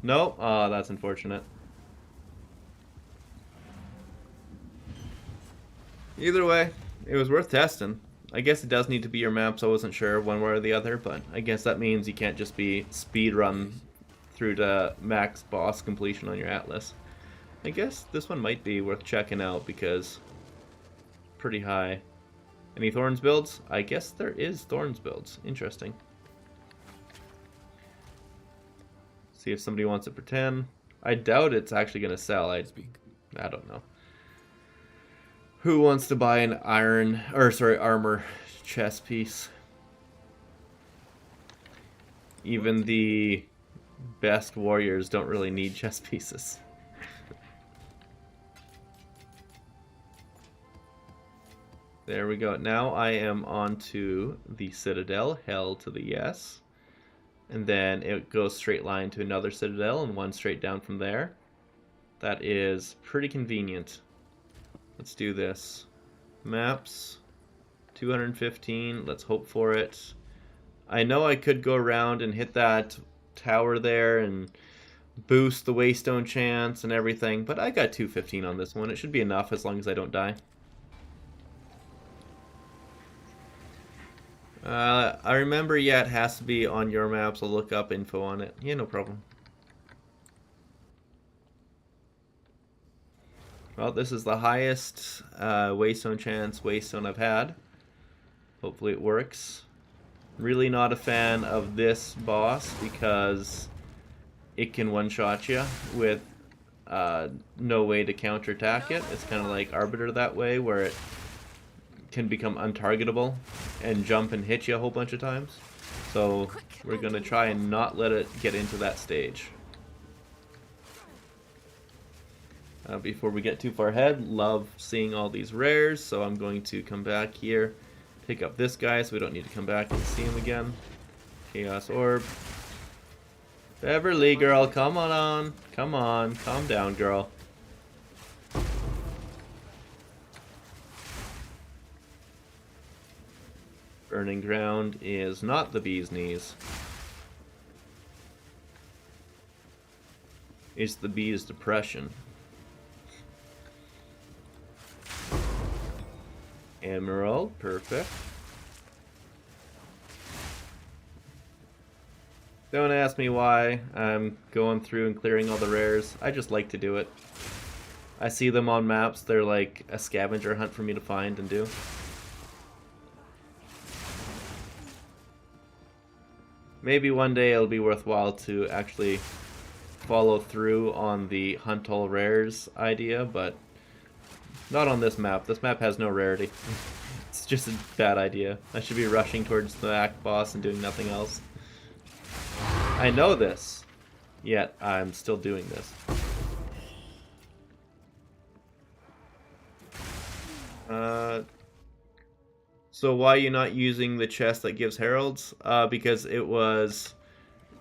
No? Oh, that's unfortunate. Either way, it was worth testing. I guess it does need to be your map, so I wasn't sure one way or the other, but I guess that means you can't just be speed run through to max boss completion on your Atlas. I guess this one might be worth checking out because pretty high. Any Thorns builds? I guess there is Thorns builds. Interesting. See if somebody wants to pretend. I doubt it's actually going to sell. I don't know. Who wants to buy an armor chest piece? Even the best warriors don't really need chest pieces. There we go. Now I am on to the Citadel. Hell to the yes. And then it goes straight line to another Citadel and one straight down from there. That is pretty convenient. Let's do this. Maps. 215. Let's hope for it. I know I could go around and hit that tower there and boost the Waystone chance and everything, but I got 215 on this one. It should be enough as long as I don't die. I remember, yeah, it has to be on your maps. I'll look up info on it. Yeah, no problem. Well, this is the highest Waystone chance Waystone I've had. Hopefully it works. Really not a fan of this boss because it can one-shot you with no way to counterattack it. It's kind of like Arbiter that way, where it can become untargetable and jump and hit you a whole bunch of times. So we're going to try and not let it get into that stage. Before we get too far ahead, love seeing all these rares, so I'm going to come back here, pick up this guy so we don't need to come back and see him again. Chaos Orb. Beverly, girl, come on. Come on. Calm down, girl. Burning ground is not the bee's knees. It's the bee's depression. Emerald, perfect. Don't ask me why I'm going through and clearing all the rares. I just like to do it. I see them on maps, they're like a scavenger hunt for me to find and do. Maybe one day it'll be worthwhile to actually follow through on the hunt all rares idea, but not on this map. This map has no rarity. It's just a bad idea. I should be rushing towards the back boss and doing nothing else. I know this, yet I'm still doing this. So why are you not using the chest that gives heralds? Because it was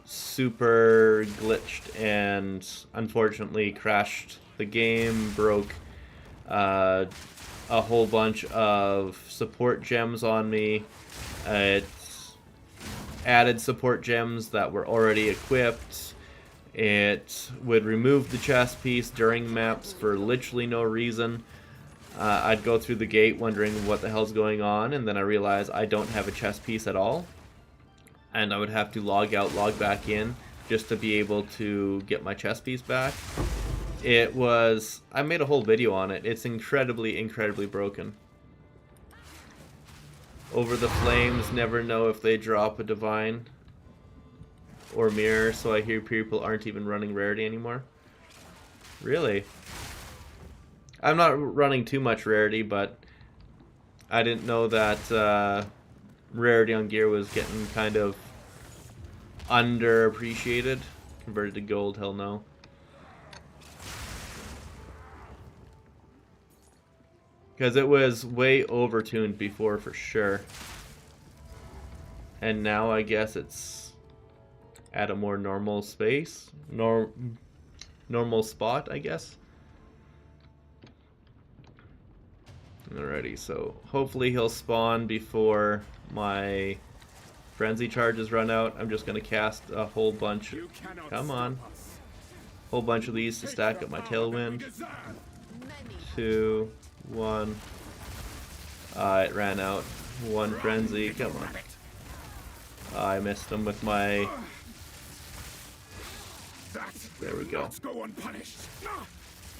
super glitched and unfortunately crashed the game, broke a whole bunch of support gems on me. It added support gems that were already equipped. It would remove the chest piece during maps for literally no reason. I'd go through the gate wondering what the hell's going on, and then I realized I don't have a chest piece at all. And I would have to log out, log back in, just to be able to get my chest piece back. It was... I made a whole video on it. It's incredibly, incredibly broken. Over the Flames never know if they drop a Divine or Mirror, so I hear people aren't even running Rarity anymore. Really? I'm not running too much Rarity, but I didn't know that Rarity on gear was getting kind of underappreciated. Converted to gold, hell no. Because it was way overtuned before for sure. And now I guess it's at a more normal space. Normal spot, I guess. Alrighty, so hopefully he'll spawn before my frenzy charges run out. I'm just going to cast a whole bunch. Come on. Whole bunch of these to stack up my tailwind. 2, 1. It ran out. 1 frenzy. Come on. I missed him with my... There we go.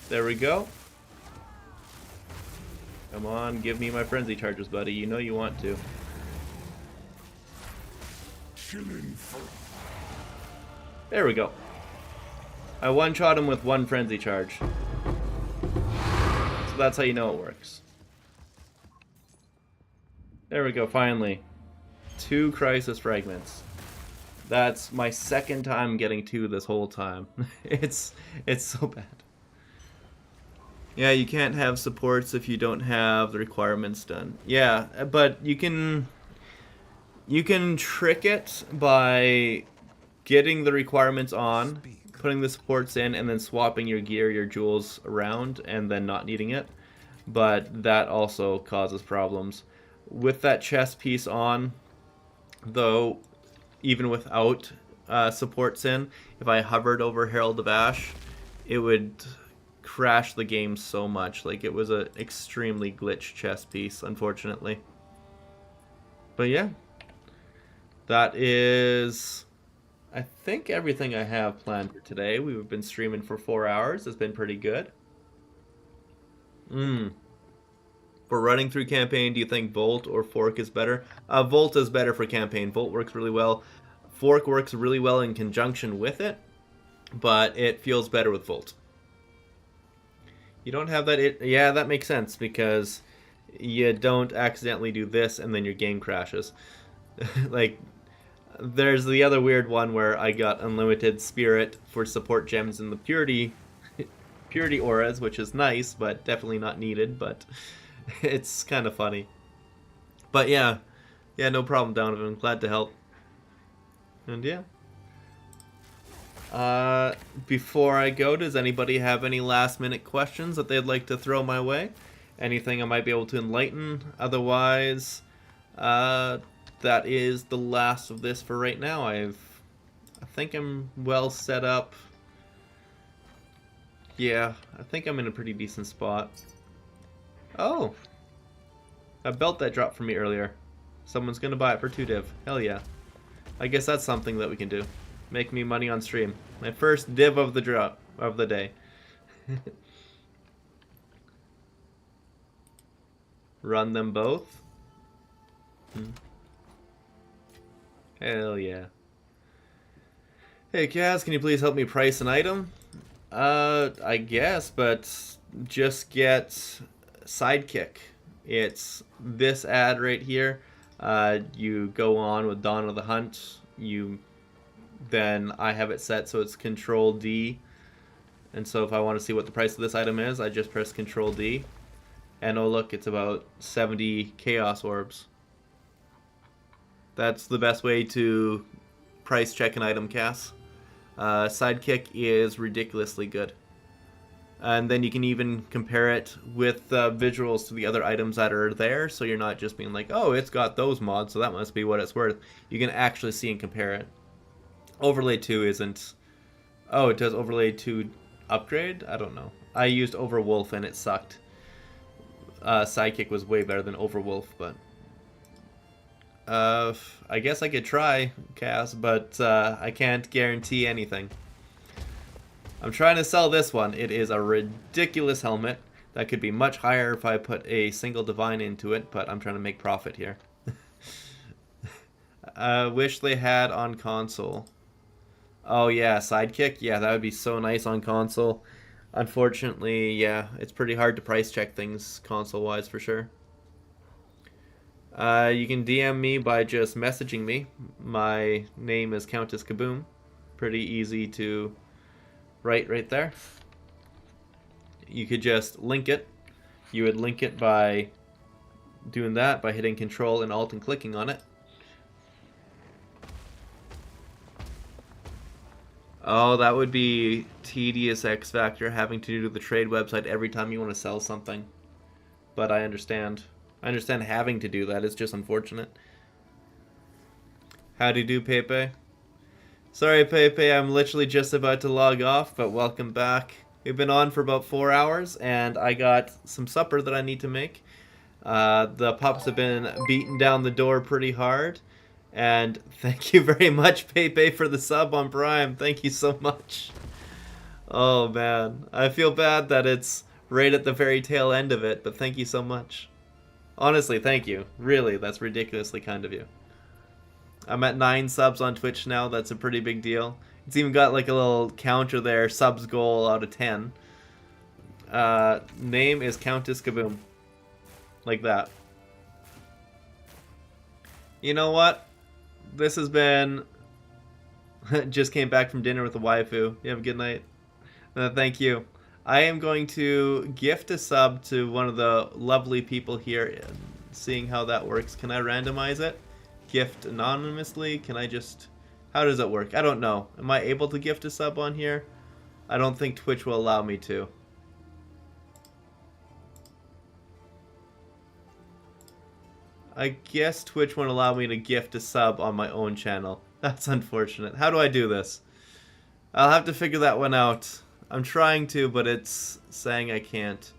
There we go. Come on, give me my frenzy charges, buddy. You know you want to. There we go. I one-shot him with 1 frenzy charge. So that's how you know it works. There we go, finally. 2 crisis fragments. That's my second time getting 2 this whole time. It's so bad. Yeah, you can't have supports if you don't have the requirements done. Yeah, but you can trick it by getting the requirements on, putting the supports in, and then swapping your gear, your jewels around, and then not needing it. But that also causes problems. With that chest piece on, though, even without supports in, if I hovered over Herald of Ash, it would crash the game so much. Like, it was an extremely glitched chess piece, unfortunately. But yeah, that is, I think, everything I have planned for today. We've been streaming for 4 hours. It's been pretty good. For running through campaign, do you think Volt or Fork is better? Volt is better for campaign. Volt works really well. Fork works really well in conjunction with it, but it feels better with Volt. You don't have that... yeah, that makes sense, because you don't accidentally do this and then your game crashes. Like, there's the other weird one where I got unlimited spirit for support gems in the purity auras, which is nice, but definitely not needed, but it's kind of funny. But yeah, no problem, Donovan. Glad to help. And yeah. Before I go, does anybody have any last minute questions that they'd like to throw my way? Anything I might be able to enlighten? Otherwise, that is the last of this for right now. I think I'm well set up. Yeah, I think I'm in a pretty decent spot. Oh! A belt that dropped for me earlier. Someone's gonna buy it for 2 div. Hell yeah. I guess that's something that we can do. Make me money on stream. My first div of the drop of the day. Run them both. Hell yeah. Hey Kaz, can you please help me price an item? I guess, but just get Sidekick. It's this ad right here. You go on with Dawn of the Hunt. Then I have it set so it's Control D. And so if I want to see what the price of this item is, I just press Control D. And oh look, it's about 70 Chaos Orbs. That's the best way to price check an item, Cass. Sidekick is ridiculously good. And then you can even compare it with visuals to the other items that are there, so you're not just being like, oh, it's got those mods, so that must be what it's worth. You can actually see and compare it. Overlay 2 isn't... Oh, it does Overlay 2 upgrade? I don't know. I used Overwolf and it sucked. Sidekick was way better than Overwolf, but... I guess I could try, Cass, but I can't guarantee anything. I'm trying to sell this one. It is a ridiculous helmet. That could be much higher if I put a single divine into it, but I'm trying to make profit here. Wish they had on console. Oh yeah, Sidekick? Yeah, that would be so nice on console. Unfortunately, yeah, it's pretty hard to price check things console-wise for sure. You can DM me by just messaging me. My name is Countess Kaboom. Pretty easy to write right there. You could just link it. You would link it by doing that, by hitting Control and Alt and clicking on it. Oh, that would be tedious X Factor, having to do the trade website every time you want to sell something. But I understand. I understand having to do that. It's just unfortunate. How do you do, Pepe? Sorry, Pepe, I'm literally just about to log off, but welcome back. We've been on for about 4 hours, and I got some supper that I need to make. The pups have been beating down the door pretty hard. And thank you very much, Pepe, for the sub on Prime. Thank you so much. Oh, man. I feel bad that it's right at the very tail end of it, but thank you so much. Honestly, thank you. Really, that's ridiculously kind of you. I'm at 9 subs on Twitch now. That's a pretty big deal. It's even got like a little counter there. Subs goal out of 10. Name is Countess Kaboom. Like that. You know what? This has been... Just came back from dinner with the waifu. You have a good night. Thank you. I am going to gift a sub to one of the lovely people here, seeing how that works. Can I randomize it? Gift anonymously? Can I just... How does it work? I don't know. Am I able to gift a sub on here? I don't think Twitch will allow me to. I guess Twitch won't allow me to gift a sub on my own channel. That's unfortunate. How do I do this? I'll have to figure that one out. I'm trying to, but it's saying I can't.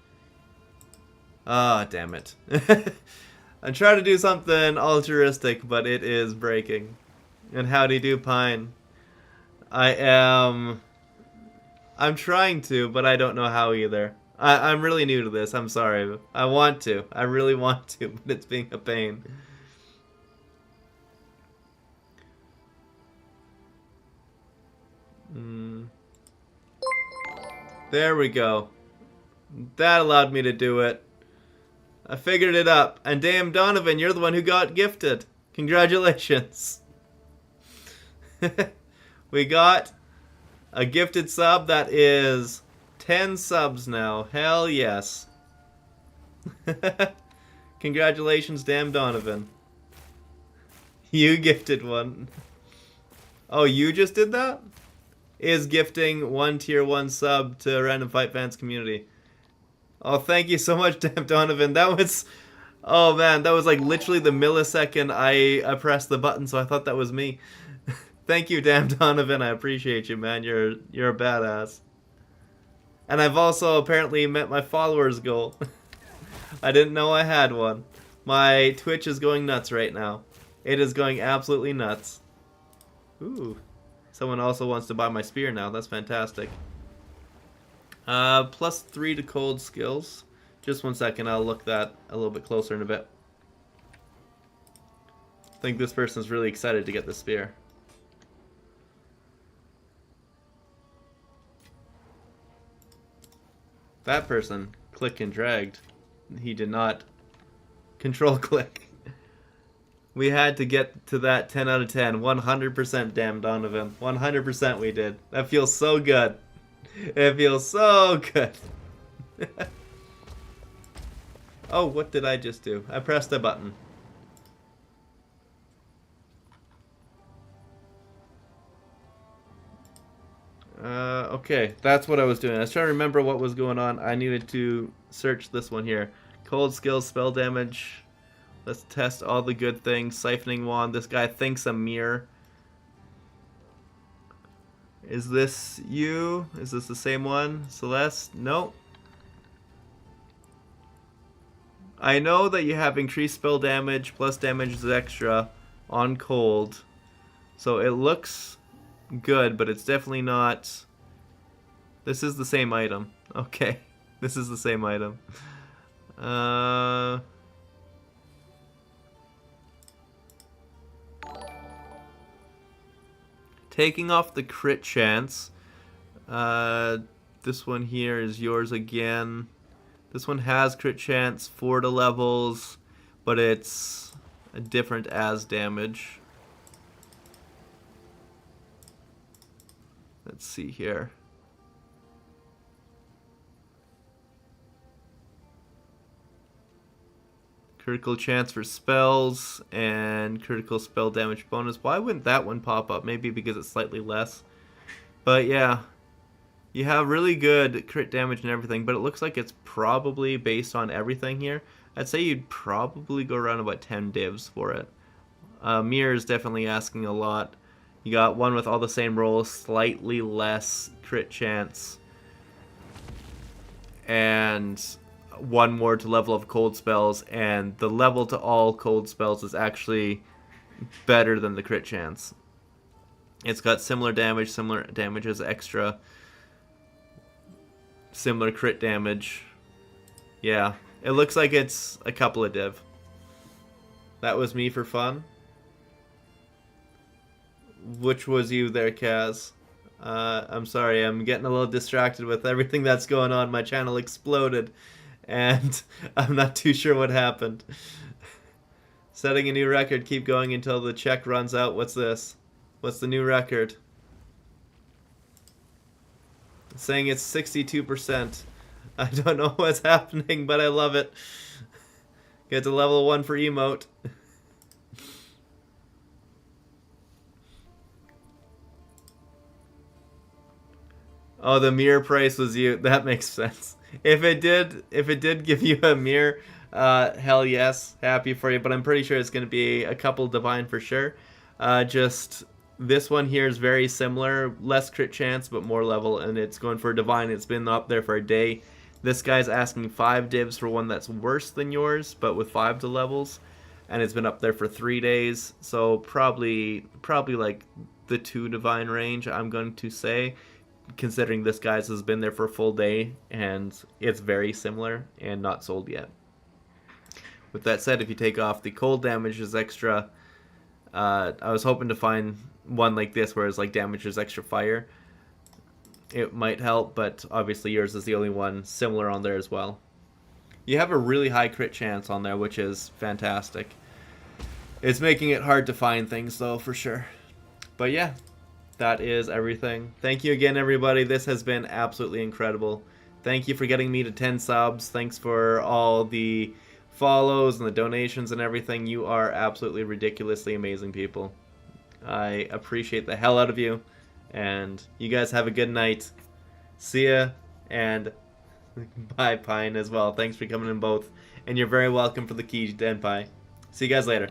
Ah, damn it. I'm trying to do something altruistic, but it is breaking. And howdy do, Pine. I'm trying to, but I don't know how either. I'm really new to this. I'm sorry. I want to. I really want to, but it's being a pain. There we go. That allowed me to do it. I figured it up. And damn, Donovan, you're the one who got gifted. Congratulations. We got a gifted sub that is 10 subs now. Hell yes. Congratulations, damn Donovan. You gifted one. Oh, you just did that? is gifting 1 tier 1 sub to Random Fight Fans community. Oh, thank you so much, Damn Donovan. That was... Oh, man, that was like literally the millisecond I pressed the button, so I thought that was me. Thank you, Damn Donovan. I appreciate you, man. You're a badass. And I've also apparently met my followers goal. I didn't know I had one. My Twitch is going nuts right now. It is going absolutely nuts. Ooh. Someone also wants to buy my spear now. That's fantastic. +3 to cold skills. Just 1 second. I'll look that a little bit closer in a bit. I think this person's really excited to get the spear. That person click and dragged. He did not control click. We had to get to that 10 out of 10. 100%, damn Donovan. 100% we did. That feels so good. It feels so good. Oh, what did I just do? I pressed a button. Okay, that's what I was doing. I was trying to remember what was going on. I needed to search this one here. Cold skills, spell damage. Let's test all the good things. Siphoning wand. This guy thinks a mirror. Is this you? Is this the same one? Celeste? Nope. I know that you have increased spell damage plus damage is extra on cold. So it looks good, but it's definitely not... This is the same item. Okay. This is the same item. Taking off the crit chance. This one here is yours again. This one has crit chance 4 to levels, but it's a different as damage. Let's see here. Critical chance for spells and critical spell damage bonus. Why wouldn't that one pop up? Maybe because it's slightly less. But yeah, you have really good crit damage and everything, but it looks like it's probably based on everything here. I'd say you'd probably go around about 10 divs for it. Mirror is definitely asking a lot. You got one with all the same rolls, slightly less crit chance, and one more to level of cold spells, and the level to all cold spells is actually better than the crit chance. It's got similar damage as extra, similar crit damage. Yeah, it looks like it's a couple of div. That was me for fun. Which was you there, Kaz? I'm sorry, I'm getting a little distracted with everything that's going on. My channel exploded, and I'm not too sure what happened. Setting a new record, keep going until the check runs out. What's this? What's the new record? It's saying it's 62%. I don't know what's happening, but I love it. Get to level 1 for emote. Oh, the mirror price was you. That makes sense. If it did give you a mirror, hell yes, happy for you. But I'm pretty sure it's going to be a couple divine for sure. Just this one here is very similar, less crit chance but more level, and it's going for divine. It's been up there for a day. This guy's asking 5 divs for one that's worse than yours, but with 5 to levels, and it's been up there for 3 days. So probably like the 2 divine range, I'm going to say, considering this guy's has been there for a full day and it's very similar and not sold yet. With that said, if you take off the cold damage is extra, I was hoping to find one like this where it's like damage is extra fire. It might help, but obviously yours is the only one similar on there as well. You have a really high crit chance on there, which is fantastic. It's making it hard to find things though, for sure. But yeah, that is everything. Thank you again, everybody. This has been absolutely incredible. Thank you for getting me to 10 subs. Thanks for all the follows and the donations and everything. You are absolutely ridiculously amazing people. I appreciate the hell out of you. And you guys have a good night. See ya, and bye, Pine, as well. Thanks for coming in both. And you're very welcome for the key, Denpai. See you guys later.